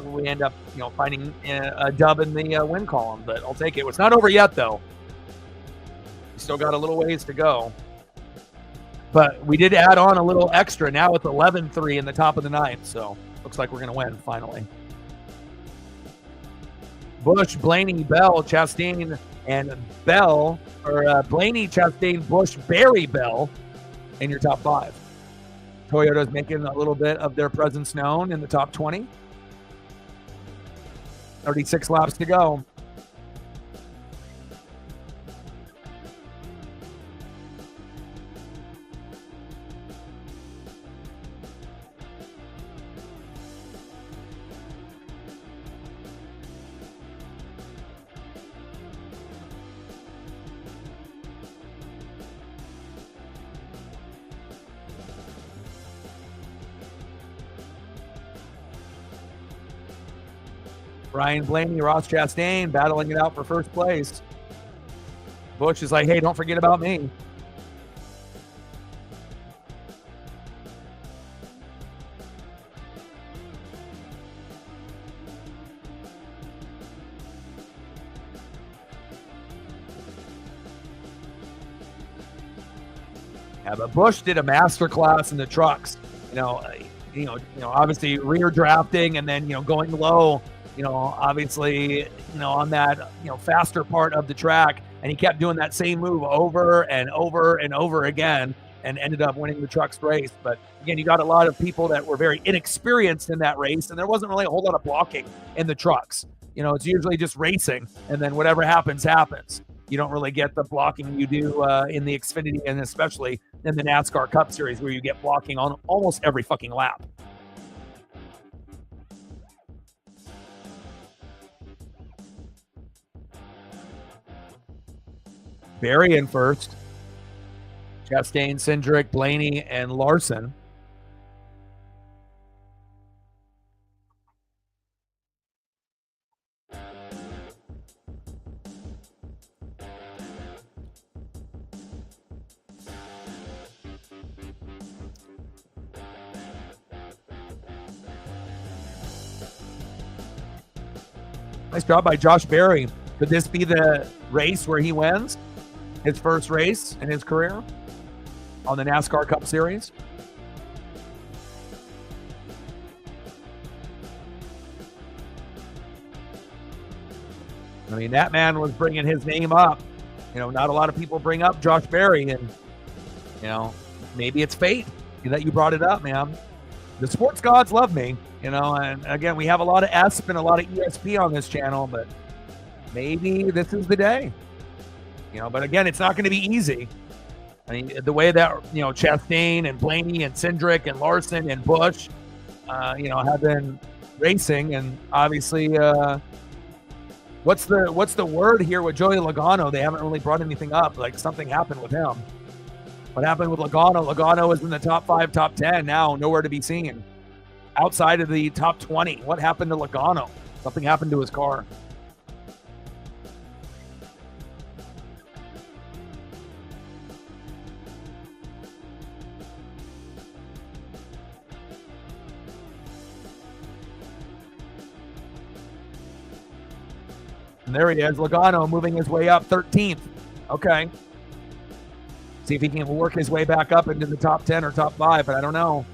We end up, you know, finding a dub in the win column, but I'll take it. It's not over yet, though. We still got a little ways to go. But we did add on a little extra. Now it's 11-3 in the top of the ninth, so looks like we're going to win finally. Busch, Blaney, Bell, Chastain, and Bell, or Blaney, Chastain, Busch, Berry, Bell in your top 5. Toyota's making a little bit of their presence known in the top 20. 36 laps to go. Ryan Blaney, Ross Chastain battling it out for first place. Busch is like, hey, don't forget about me. Yeah, but Busch did a masterclass in the trucks. Obviously rear drafting and then, going low. Obviously, on that, faster part of the track. And he kept doing that same move over and over and over again and ended up winning the trucks race. But again, you got a lot of people that were very inexperienced in that race, and there wasn't really a whole lot of blocking in the trucks. It's usually just racing, and then whatever happens, happens. You don't really get the blocking you do in the Xfinity, and especially in the NASCAR Cup Series, where you get blocking on almost every fucking lap. Berry in first. Chastain, Cindric, Blaney, and Larson. Nice job by Josh Berry. Could this be the race where he wins? His first race in his career on the NASCAR Cup Series. I mean, that man was bringing his name up. Not a lot of people bring up Josh Berry, and maybe it's fate that you brought it up, man. The sports gods love me, and again, we have a lot of ESP and a lot of ESP on this channel, but maybe this is the day. But again, it's not going to be easy. I mean, the way that, Chastain and Blaney and Cindric and Larson and Busch, have been racing, and obviously, what's the word here with Joey Logano? They haven't really brought anything up. Like, something happened with him. What happened with Logano? Logano is in the top 5, top 10 now, nowhere to be seen. Outside of the top 20. What happened to Logano? Something happened to his car. And there he is, Logano moving his way up, 13th. Okay. See if he can work his way back up into the top 10 or top 5, but I don't know.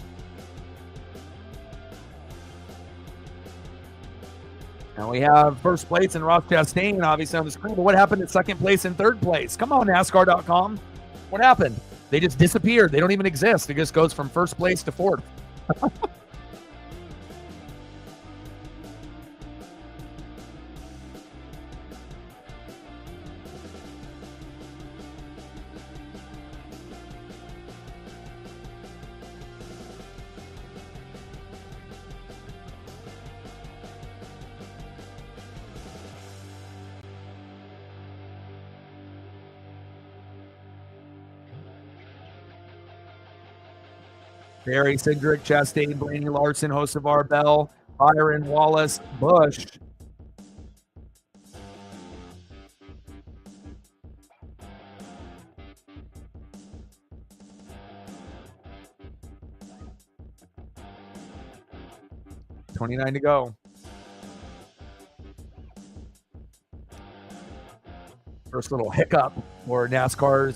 Now we have first place in Ross Chastain, obviously, on the screen, but what happened at second place and third place? Come on, NASCAR.com. What happened? They just disappeared. They don't even exist. It just goes from first place to fourth. Barry, Cindric, Chastain, Blaney, Larson, Hocevar, Bell, Byron, Wallace, Busch. $29 to go. First little hiccup for NASCAR's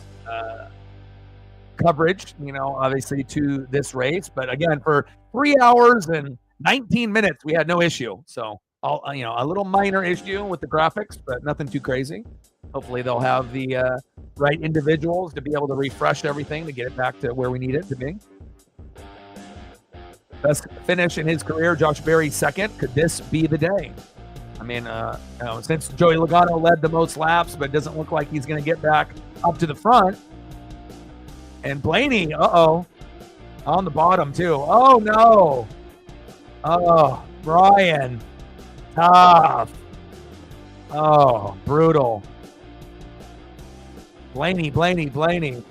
coverage, obviously to this race. But again, for 3 hours and 19 minutes, we had no issue. So, a little minor issue with the graphics, but nothing too crazy. Hopefully they'll have the right individuals to be able to refresh everything to get it back to where we need it to be. Best finish in his career, Josh Berry second. Could this be the day? I mean, since Joey Logano led the most laps, but it doesn't look like he's going to get back up to the front. And Blaney, on the bottom too. Oh no. Oh, Brian. Tough. Oh, brutal. Blaney. Well,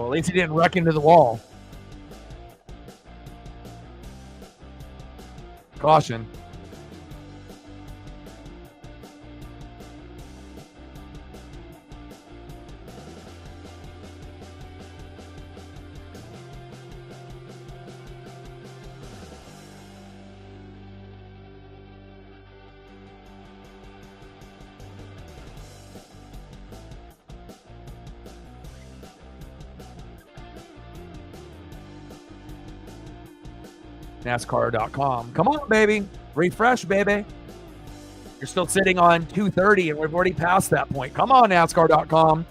at least he didn't wreck into the wall. Caution. NASCAR.com. Come on, baby. Refresh, baby. You're still sitting on 230, and we've already passed that point. Come on, NASCAR.com.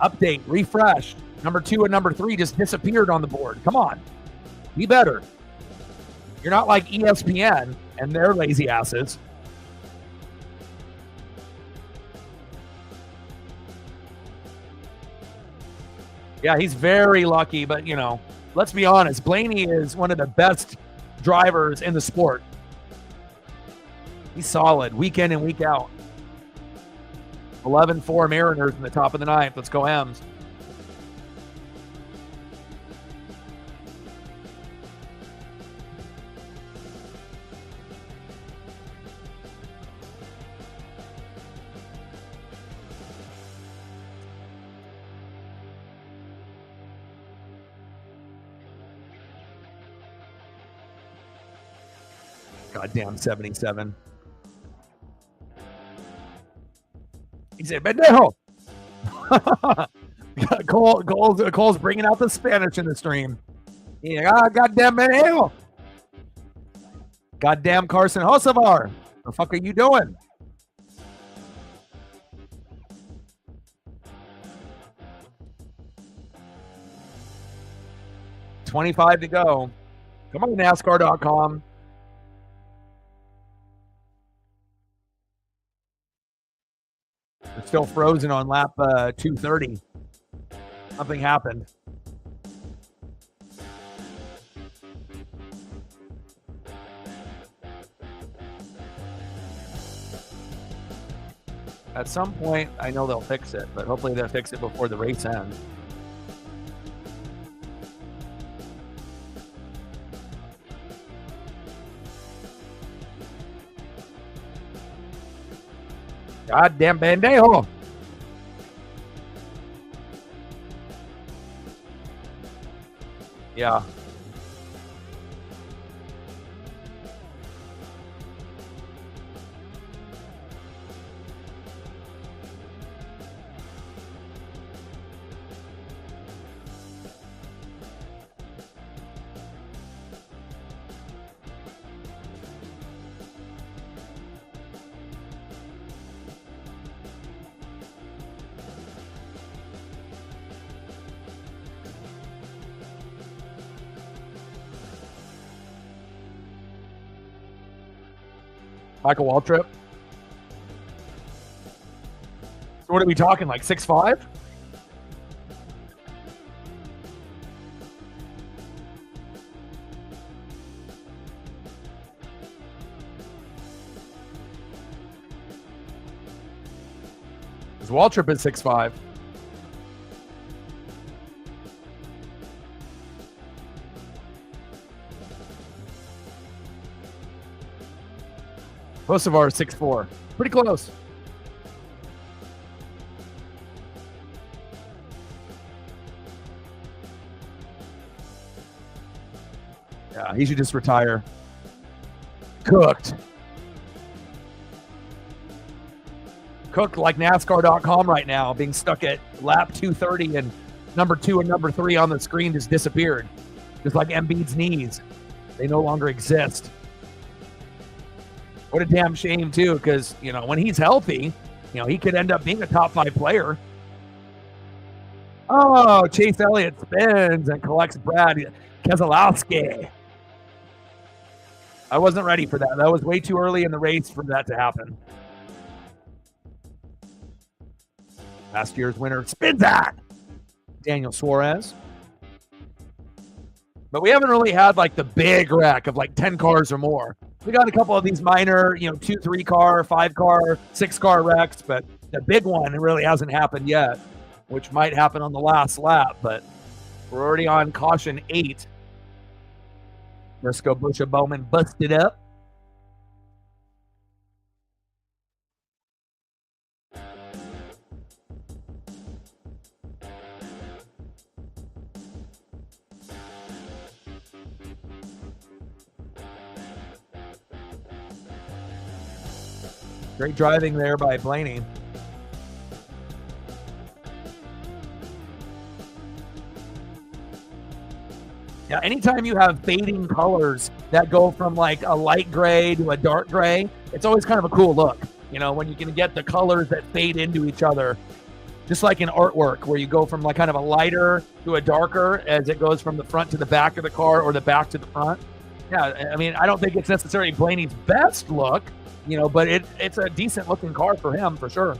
Update, refresh. Number 2 and number 3 just disappeared on the board. Come on. Be better. You're not like ESPN and their lazy asses. Yeah, he's very lucky, but, let's be honest. Blaney is one of the best drivers in the sport. He's solid week in and week out. 11-4 Mariners in the top of the ninth. Let's go M's. Goddamn 77. He said, "Pendejo." Cole's bringing out the Spanish in the stream. Yeah, goddamn pendejo. Goddamn Carson Hocevar. The fuck are you doing? $25 to go. Come on, NASCAR.com. We're still frozen on lap 230. Nothing happened. At some point, I know they'll fix it, but hopefully they'll fix it before the race ends. Goddamn bandejo. Yeah. Michael Waltrip. So what are we talking, like 6'5"? Because Waltrip is 6'5". Hocevar 6'4". Pretty close. Yeah, he should just retire. Cooked. Cooked like NASCAR.com right now, being stuck at lap 230 and number 2 and number 3 on the screen just disappeared. Just like Embiid's knees. They no longer exist. What a damn shame, too, because, you know, when he's healthy, you know, he could end up being a top 5 player. Oh, Chase Elliott spins and collects Brad Keselowski. I wasn't ready for that. That was way too early in the race for that to happen. Last year's winner spins that. Daniel Suarez. But we haven't really had like the big wreck of like 10 cars or more. We got a couple of these minor, you know, 2, 3 car, 5 car, 6 car wrecks, but the big one really hasn't happened yet, which might happen on the last lap, but we're already on caution 8. Briscoe, Busha, Bowman busted up. Great driving there by Blaney. Yeah, anytime you have fading colors that go from like a light gray to a dark gray, it's always kind of a cool look. You know, when you can get the colors that fade into each other, just like in artwork where you go from like kind of a lighter to a darker as it goes from the front to the back of the car or the back to the front. Yeah, I mean, I don't think it's necessarily Blaney's best look, you know, but it's a decent looking car for him for sure.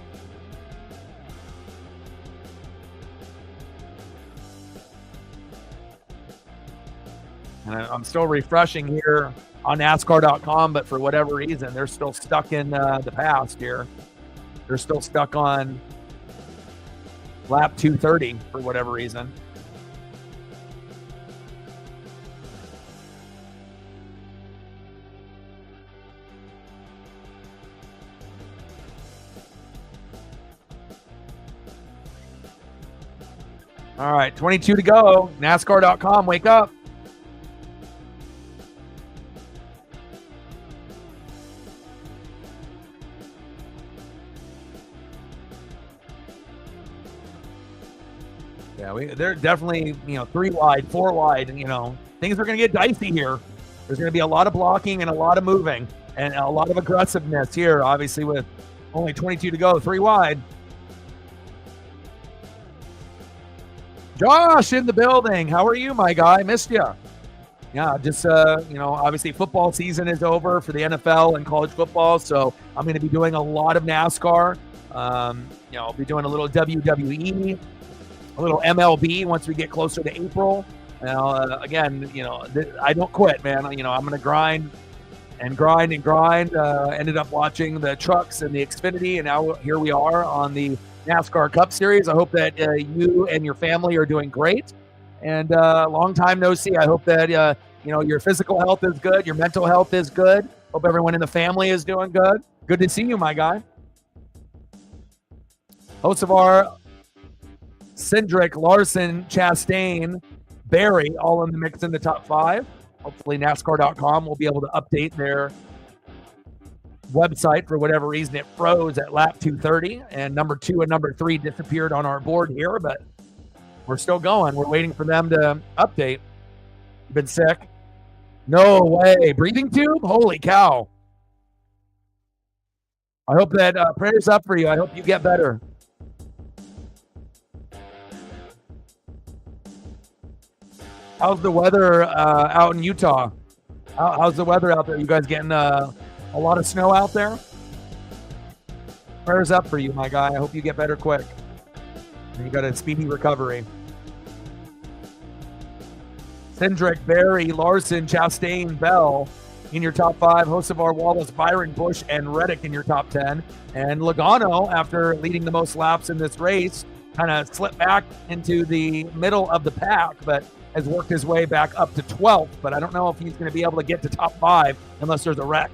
And I'm still refreshing here on NASCAR.com, but for whatever reason, they're still stuck in the past here. They're still stuck on lap 230 for whatever reason. All right, 22 to go. NASCAR.com, wake up. Yeah, they're definitely, you know, 3 wide, 4 wide, and, you know, things are going to get dicey here. There's going to be a lot of blocking and a lot of moving and a lot of aggressiveness here, obviously, with only 22 to go, 3 wide. Josh in the building. How are you, my guy? Missed you. Yeah, just, obviously football season is over for the NFL and college football, so I'm going to be doing a lot of NASCAR. I'll be doing a little WWE, a little MLB once we get closer to April. Again, I don't quit, man. I'm going to grind and grind and grind. Ended up watching the trucks and the Xfinity, and now here we are on the NASCAR Cup Series. I hope that you and your family are doing great. And long time no see. I hope that your physical health is good, your mental health is good. Hope everyone in the family is doing good. Good to see you, my guy. Hosts of our Cindric, Larson, Chastain, Barry, all in the mix in the top 5. Hopefully NASCAR.com will be able to update their website. For whatever reason, it froze at lap 230, and number 2 and number 3 disappeared on our board here, but we're still going. We're waiting for them to update. You've been sick? No way. Breathing tube? Holy cow. I hope that prayers up for you. I hope you get better. How's the weather out in Utah? How's the weather out there? You guys getting a lot of snow out there? Prayers up for you, my guy. I hope you get better quick. And you got a speedy recovery. Cindric, Barry, Larson, Chastain, Bell in your top 5. Hocevar, Wallace, Byron, Busch, and Reddick in your top 10. And Logano, after leading the most laps in this race, kind of slipped back into the middle of the pack, but has worked his way back up to 12th. But I don't know if he's going to be able to get to top 5 unless there's a wreck.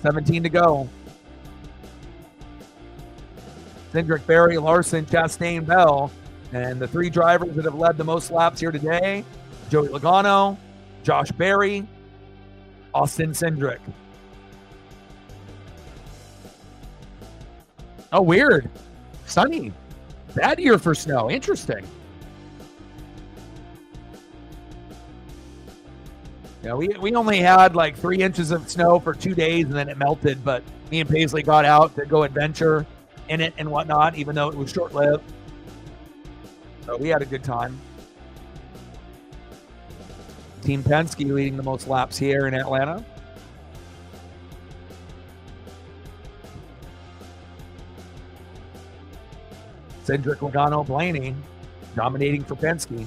$17 to go. Cindric, Barry, Larson, Chastain, Bell. And the 3 drivers that have led the most laps here today: Joey Logano, Josh Berry, Austin Cindric. Oh, weird. Sunny. Bad year for snow. Interesting. Yeah, we only had like 3 inches of snow for 2 days, and then it melted. But me and Paisley got out to go adventure in it and whatnot, even though it was short-lived. So we had a good time. Team Penske leading the most laps here in Atlanta. Cindric, Logano, Blaney dominating for Penske.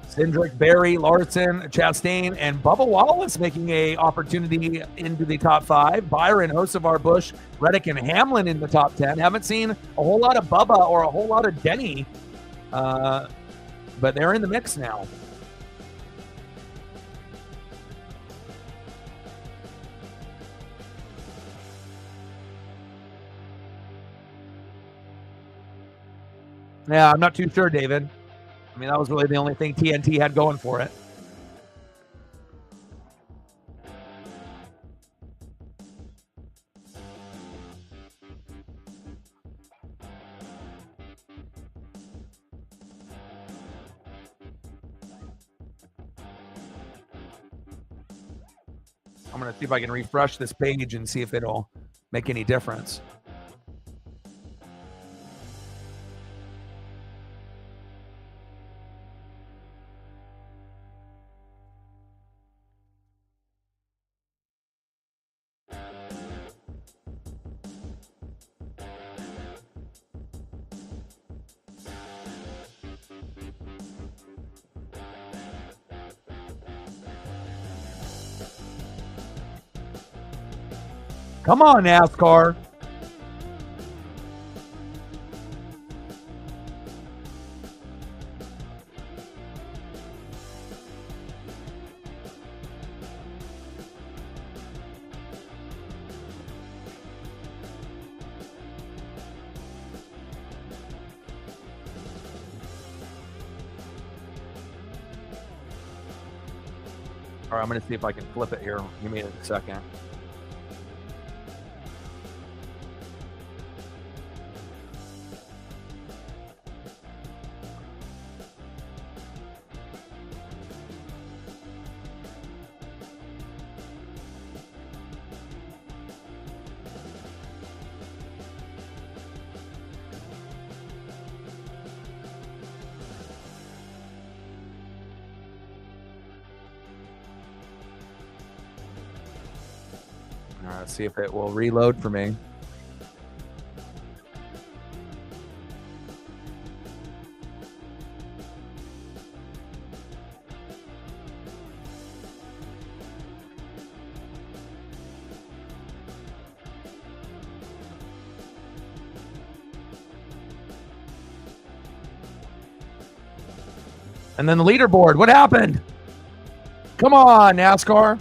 Cindric, Barry, Larson, Chastain, and Bubba Wallace making a opportunity into the top 5. Byron, Hocevar, Busch, Reddick, and Hamlin in the top 10. Haven't seen a whole lot of Bubba or a whole lot of Denny, but they're in the mix now. Yeah, I'm not too sure, David. I mean, that was really the only thing TNT had going for it. I'm going to see if I can refresh this page and see if it'll make any difference. Come on, NASCAR. All right, I'm going to see if I can flip it here. Give me a second. Let's see if it will reload for me. And then the leaderboard. What happened? Come on, NASCAR.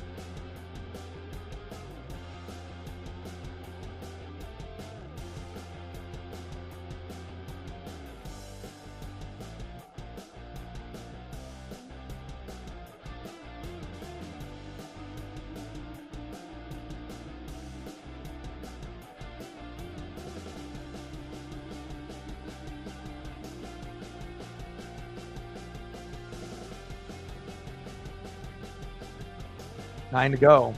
Nine to go.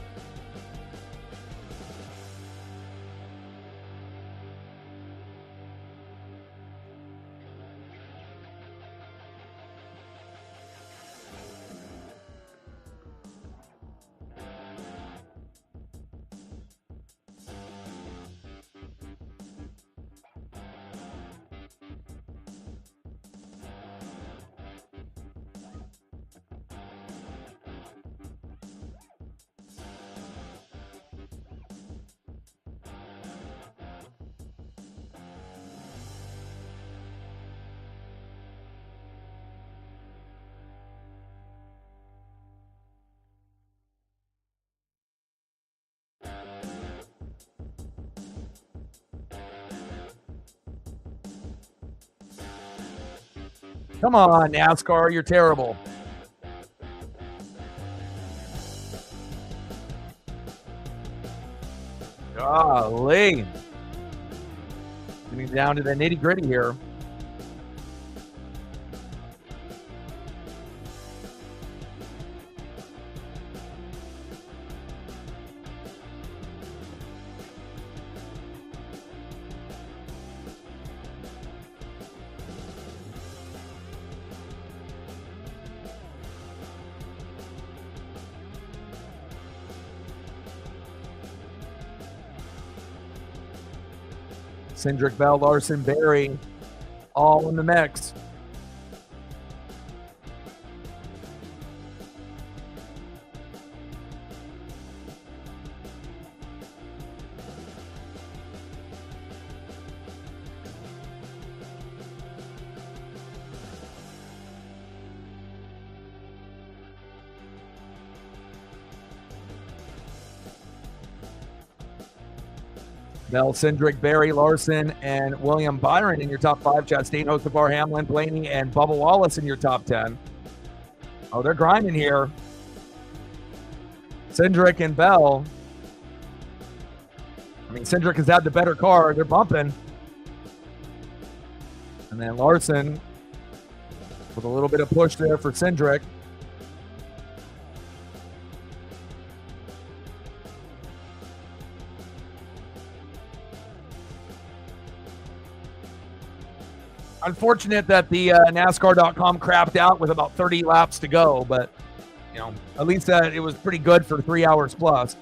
Come on, NASCAR, you're terrible. Golly. Getting down to the nitty-gritty here. Cindric, Bell, Larson, Berry, all in the mix. Bell, Cindric, Berry, Larson, and William Byron in your top 5. Chad State, Hostevar, Hamlin, Blaney, and Bubba Wallace in your top 10. Oh, they're grinding here. Cindric and Bell. I mean, Cindric has had the better car. They're bumping. And then Larson with a little bit of push there for Cindric. Unfortunate that the NASCAR.com crapped out with about 30 laps to go, but you know, at least it was pretty good for 3 hours plus.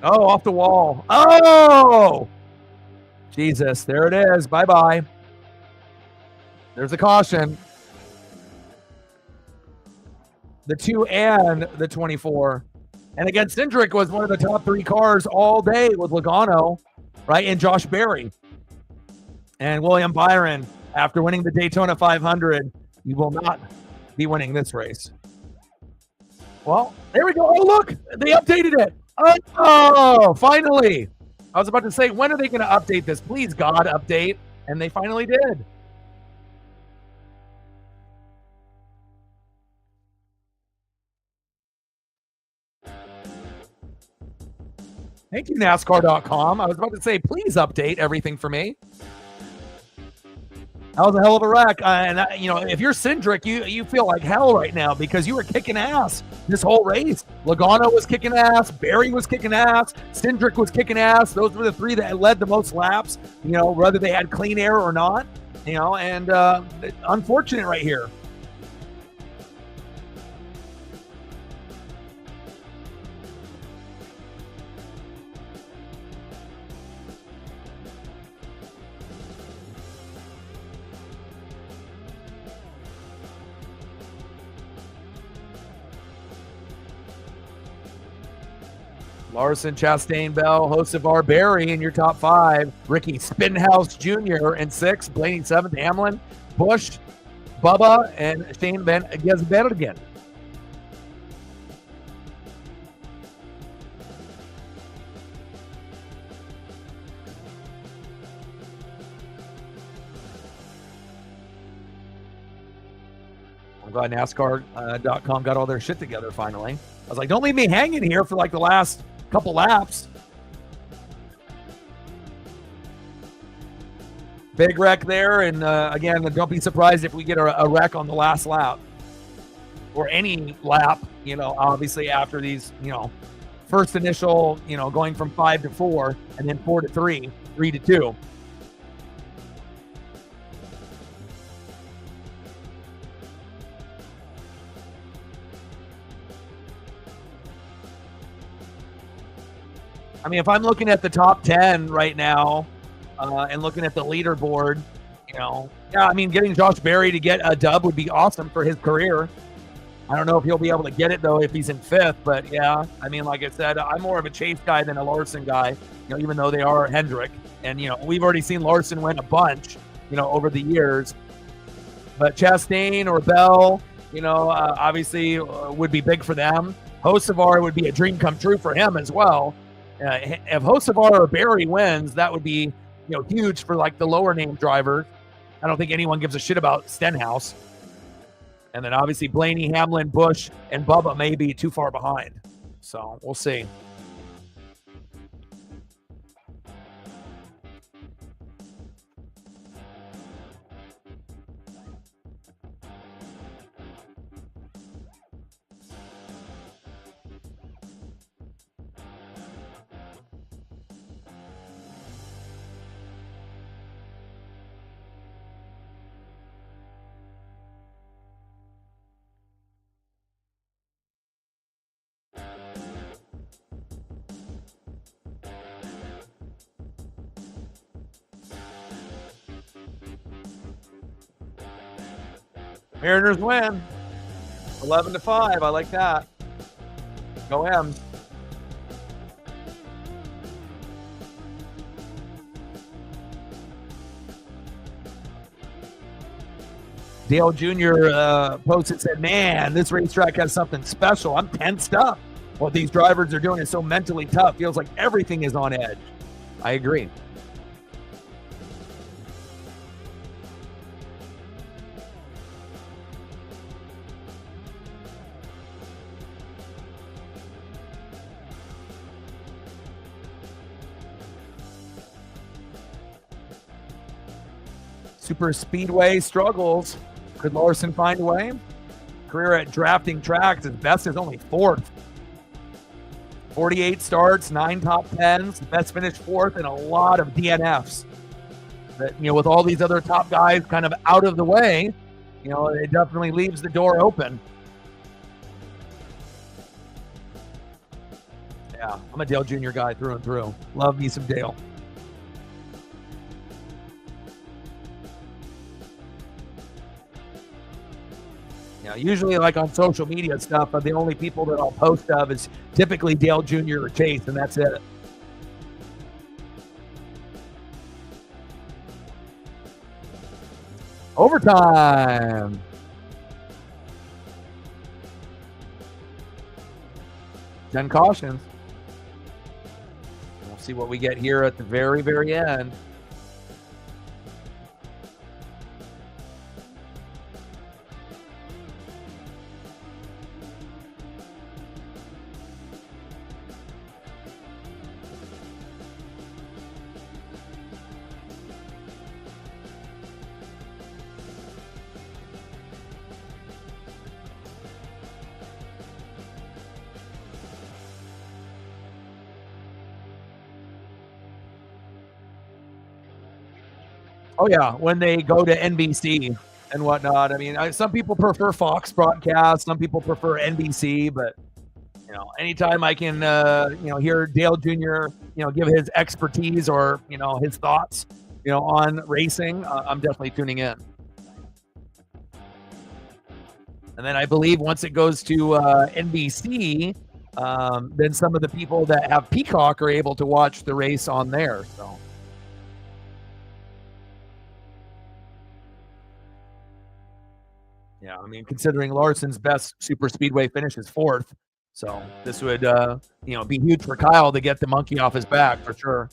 Oh, off the wall. Oh! Jesus, there it is. Bye-bye. There's a caution. The 2 and the 24. And again, Cindric was one of the top 3 cars all day with Logano, right? And Josh Berry. And William Byron, after winning the Daytona 500, you will not be winning this race. Well, there we go. Oh, look, they updated it. Oh, finally. I was about to say, when are they going to update this? Please, God, update. And they finally did. Thank you, NASCAR.com. I was about to say, please update everything for me. That was a hell of a wreck. And if you're Cindric, you feel like hell right now because you were kicking ass this whole race. Logano was kicking ass. Barry was kicking ass. Cindric was kicking ass. Those were the three that led the most laps, whether they had clean air or not, and unfortunate right here. Larson, Chastain, Bell, Hocevar, Barry in your top 5. Ricky Spinhouse Jr. in 6. Blaney 7th. Hamlin, Busch, Bubba, and Shane Van Gisbergen. I'm glad NASCAR.com got all their shit together finally. I was like, don't leave me hanging here for like the last couple laps. Big wreck there, and again, don't be surprised if we get a wreck on the last lap or any lap, obviously after these, first initial, going from 5 to 4 and then 4 to 3, 3 to 2. I mean, if I'm looking at the top 10 right now and looking at the leaderboard, getting Josh Berry to get a dub would be awesome for his career. I don't know if he'll be able to get it, though, if he's in 5th. But, yeah, I mean, like I said, I'm more of a Chase guy than a Larson guy, even though they are Hendrick. And, we've already seen Larson win a bunch, over the years. But Chastain or Bell, obviously would be big for them. Hocevar would be a dream come true for him as well. If Hocevar or Barry wins, that would be, huge for like the lower name drivers. I don't think anyone gives a shit about Stenhouse. And then obviously Blaney, Hamlin, Busch, and Bubba may be too far behind. So we'll see. Mariners win 11-5. I like that. Go M's. Dale Jr. posted, said, man, this racetrack has something special. I'm tensed up. What these drivers are doing is so mentally tough. Feels like everything is on edge. I agree. Super Speedway struggles. Could Larson find a way? Career at drafting tracks, his best is only 4th. 48 starts, 9 top 10s, best finish 4th, and a lot of DNFs. But, with all these other top guys kind of out of the way, it definitely leaves the door open. Yeah, I'm a Dale Jr. guy through and through. Love me some Dale. Usually like on social media stuff, the only people that I'll post of is typically Dale Jr. or Chase, and that's it. Overtime. 10 cautions. We'll see what we get here at the very, very end. Oh yeah, when they go to NBC and whatnot. I mean, some people prefer Fox broadcast, some people prefer NBC, but anytime I can, hear Dale Jr., give his expertise or his thoughts, on racing, I'm definitely tuning in. And then I believe once it goes to NBC, then some of the people that have Peacock are able to watch the race on there. So. Yeah, I mean, considering Larson's best super speedway finish is 4th, so this would, be huge for Kyle to get the monkey off his back for sure.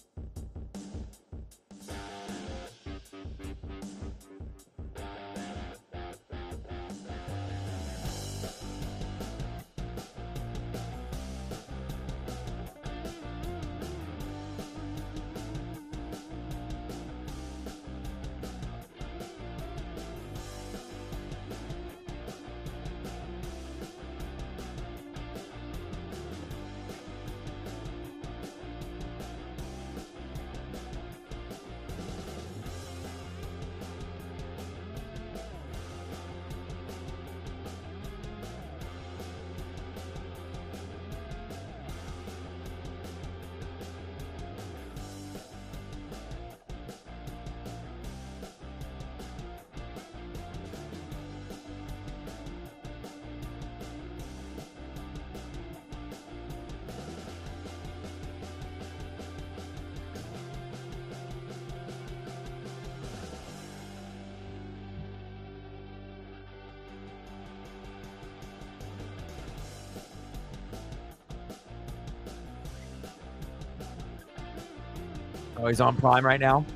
Oh, he's on Prime right now.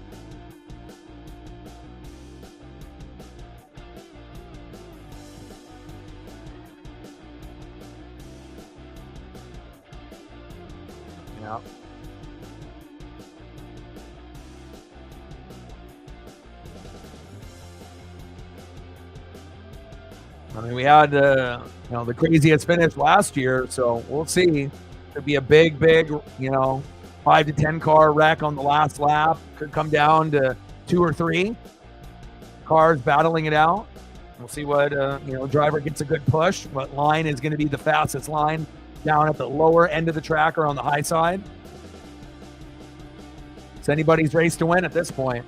Yeah. I mean, we had the craziest finish last year, so we'll see. Could be a big, 5 to 10 car wreck on the last lap. Could come down to 2 or 3 cars battling it out. We'll see what driver gets a good push. What line is going to be the fastest line down at the lower end of the track or on the high side. It's anybody's race to win at this point.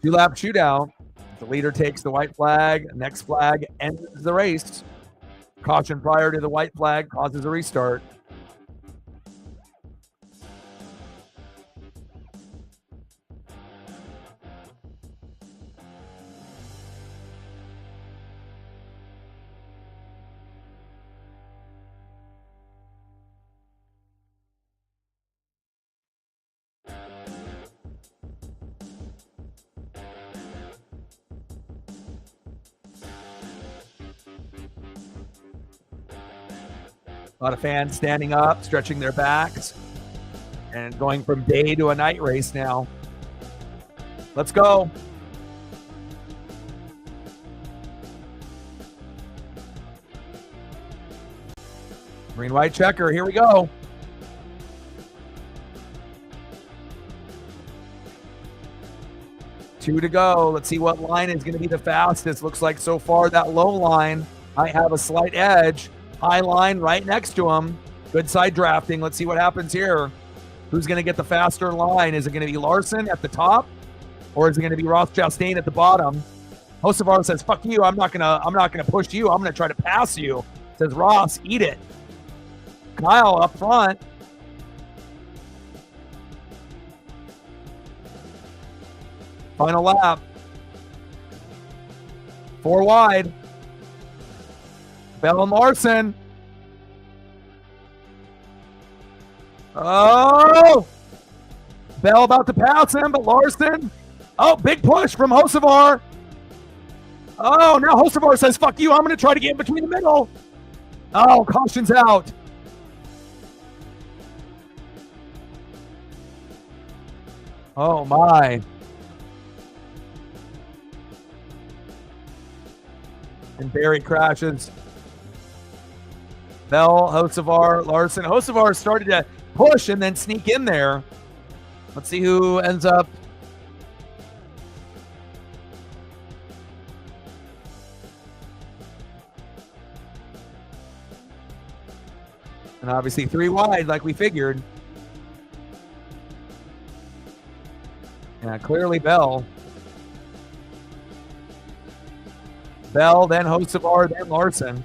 Two-lap shootout. The leader takes the white flag. Next flag ends the race. Caution prior to the white flag causes a restart. A lot of fans standing up, stretching their backs, and going from day to a night race now. Let's go. Green, white checker. Here we go. Two to go. Let's see what line is going to be the fastest. Looks like so far that low line might have a slight edge. High line right next to him. Good side drafting. Let's see what happens here. Who's going to get the faster line? Is it going to be Larson at the top, or is it going to be Ross Chastain at the bottom? Hocevar says, "Fuck you! I'm not gonna push you. I'm gonna try to pass you." Says Ross, "Eat it." Kyle up front. Final lap. 4 wide. Bell and Larson. Oh! Bell about to pass him, but Larson. Oh, big push from Hocevar. Oh, now Hocevar says, "Fuck you, I'm going to try to get in between the middle." Oh, caution's out. Oh, my. And Barry crashes. Bell, Hocevar, Larson. Hocevar started to push and then sneak in there. Let's see who ends up. And obviously 3 wide like we figured. Yeah, clearly Bell. Bell, then Hocevar, then Larson.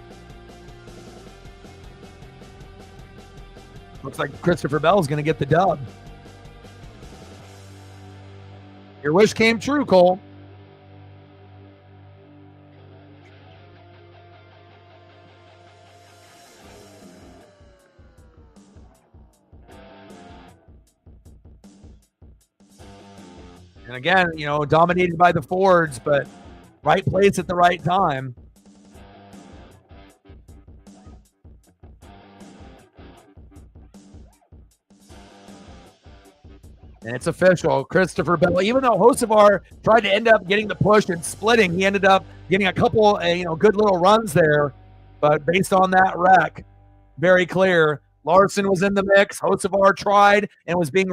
Looks like Christopher Bell's going to get the dub. Your wish came true, Cole. And again, you know, dominated by the Fords, but right place at the right time. And it's official. Christopher Bell, even though Hocevar tried to end up getting the push and splitting, he ended up getting a couple, good little runs there. But based on that wreck, very clear. Larson was in the mix. Hocevar tried and was being,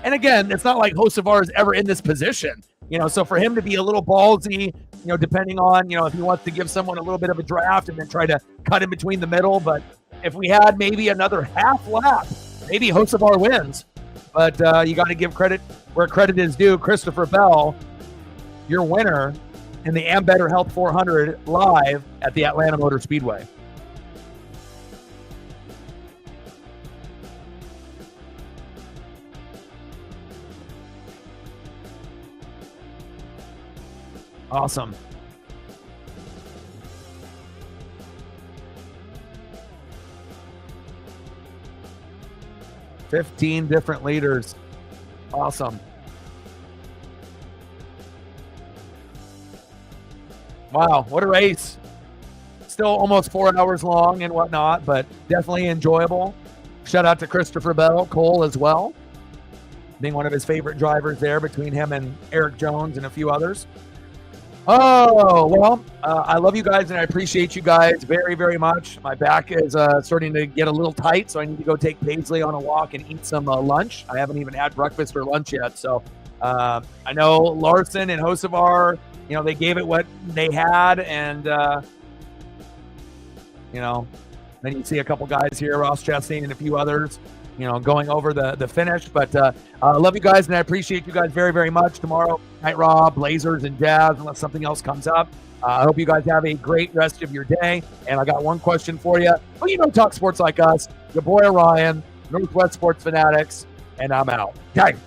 and again, it's not like Hocevar is ever in this position, so for him to be a little ballsy, depending on, if he wants to give someone a little bit of a draft and then try to cut in between the middle. But if we had maybe another half lap, maybe Hocevar wins. But you got to give credit where credit is due. Christopher Bell, your winner in the Ambetter Health 400 live at the Atlanta Motor Speedway. Awesome. $15 different leaders. Awesome. Wow, what a race. Still almost 4 hours long and whatnot, but definitely enjoyable. Shout out to Christopher Bell, Cole as well, being one of his favorite drivers there between him and Eric Jones and a few others. Oh, well, I love you guys and I appreciate you guys very, very much. My back is starting to get a little tight, so I need to go take Paisley on a walk and eat some lunch. I haven't even had breakfast or lunch yet. So I know Larson and Hocevar, they gave it what they had. And, then you see a couple guys here, Ross Chastain and a few others, going over the finish. But I love you guys, and I appreciate you guys very, very much. Tomorrow, Night Raw, Blazers, and Jazz, unless something else comes up. I hope you guys have a great rest of your day. And I got one question for you. Well, talk sports like us. Your boy Orion, Northwest Sports Fanatics, and I'm out. Okay.